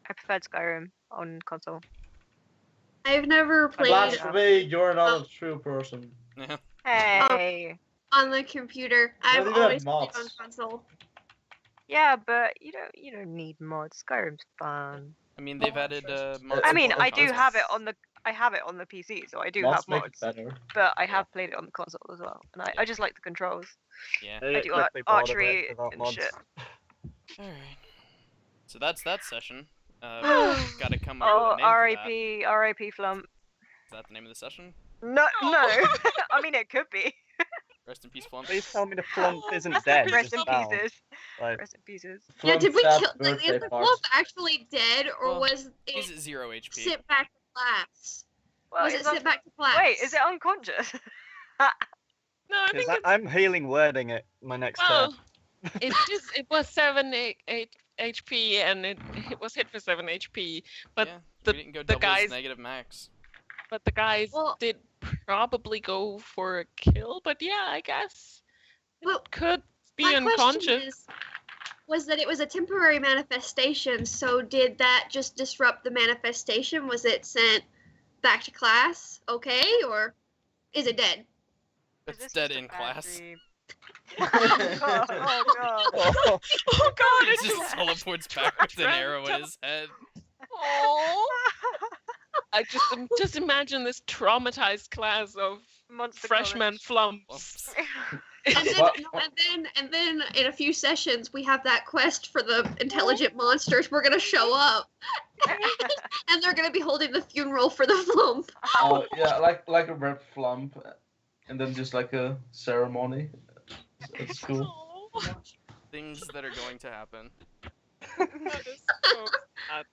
I preferred Skyrim on console. I've never played Blasphemy, you're not a true person. Yeah. Hey. on the computer. I've even have always played mods. on console. Yeah, but you don't need mods. Skyrim's fun. I mean, they've added mods. I It's mean, on I do console. have it on the. I have it on the PC, so I do Mods have make mods. it better. But I have played it on the console as well, and I just like the controls. Yeah. I do quickly bored of it archery without and mods. shit. Alright. So that's that session. Gotta come up Oh, with a name for that. R.I.P. R.I.P. Flump. Is that the name of the session? No, Oh. no. I mean, it could be. Rest in peace, Flump. Please tell me the flump isn't dead. Rest just in down. pieces. Like, Rest in pieces. Yeah, did we Flump kill? sad Like, is birthday the party. wolf actually dead, or Well, was He's it at 0 HP. sit back to class? Well, Was it it's sit back to class? Wait, is it unconscious? No, I think it's I'm healing wording it my next turn. well. It was 8 HP and it was hit for 7 HP, but yeah, the- we didn't go the double his guys- negative max. but the guys Well- did probably go for a kill. But yeah, I guess it Well, could be My unconscious. question was that it was a temporary manifestation, so did that just disrupt the manifestation? Was it sent back to class okay, or is it dead? Is It's this dead just a in bad class. dream? Oh god! Oh god! Oh, Oh god, It it's just teleports back with an arrow in his head. Oh, I just imagine this traumatized class of Monster freshman flumps. Flumps. And then, What- and then in a few sessions we have that quest for the intelligent monsters. We're gonna show up, and they're gonna be holding the funeral for the flump. Oh yeah, like a red flump, and then just like a ceremony. It's cool. Oh, Things that are going to happen. that is so sad.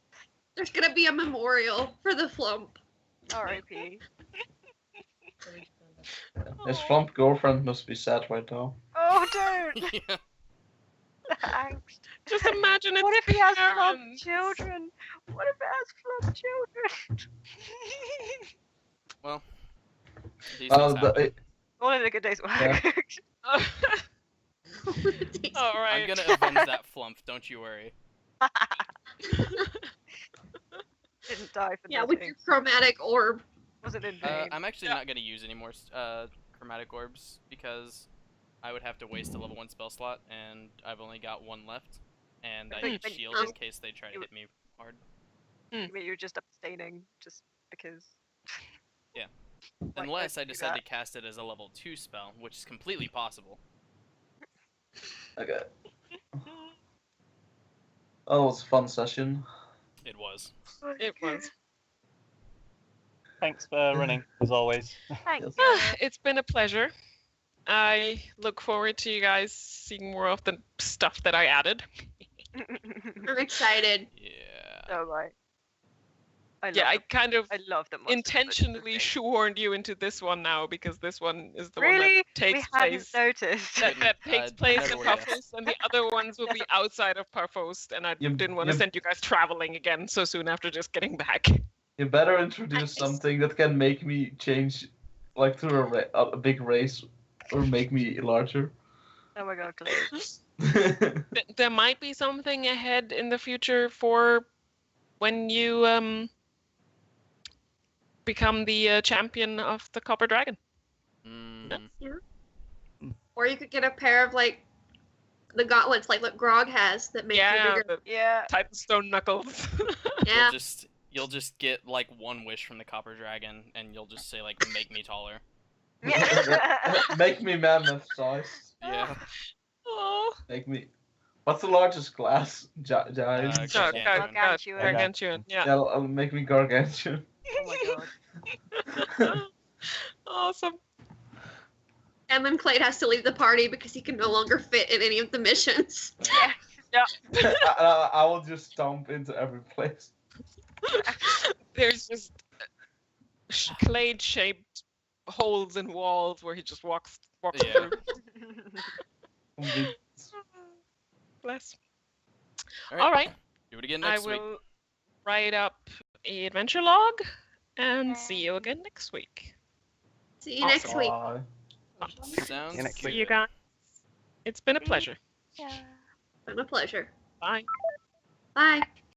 There's gonna be a memorial for the flump. R.I.P. His flump girlfriend must be sad right now. Oh, don't! Yeah. The angst. Just imagine it's What if he has flump parents. children? What if it has flump children? Well, these Oh, things happen. All in a good day's work. Yeah. All right. I'm gonna avenge that flump, don't you worry. Didn't die for Yeah, with nothing. your chromatic orb. Wasn't in pain. I'm actually Yeah. not gonna use any more chromatic orbs because I would have to waste a level 1 spell slot, and I've only got one left. And I need But- shield in case they try to hit me hard. I mean, you're just abstaining just because. Like, Unless I let's do decide to that. cast it as a level 2 spell, which is completely possible. Okay. Oh, it was a fun session. It was. It was. Thanks for running, as always. Thanks. It's been a pleasure. I look forward to you guys seeing more of the stuff that I added. I'm excited. Yeah. So like. Yeah, I kind of I love the monsters, intentionally but- shoehorned you into this one now because this one is the one Really? that takes We hadn't place noticed. that takes place never in would've guessed. Parfos, and the other ones will be outside of Parfos, and I You- didn't want to you- send you guys traveling again so soon after just getting back. You better introduce Nice. something that can make me change, like through a big race, or make me larger. Oh my god, Clay. There might be something ahead in the future for when you become the champion of the Copper Dragon. Mm, Or you could get a pair of like the gauntlets like what Grog has that make you Yeah, bigger. the Yeah. Titanstone knuckles. Yeah. you'll just get like one wish from the Copper Dragon, and you'll just say like, "Make me taller." Make me mammoth sized. Yeah. Oh, Make me. What's the largest glass? Giant. Gargantuan. Gargantuan. Gargantuan, yeah. Yeah, I'll make me gargantuan. Oh my god. Awesome. And then Clade has to leave the party because he can no longer fit in any of the missions. Yeah. I will just stomp into every place. There's just clade-shaped holes in walls where he just walks Yeah. through. Bless. All All right. Do it again I next week. will write up a adventure log and see you again next week. See you next week. Bye. Sounds See you next See good. you guys. It's been a pleasure. Yeah. Been a pleasure. Bye. Bye.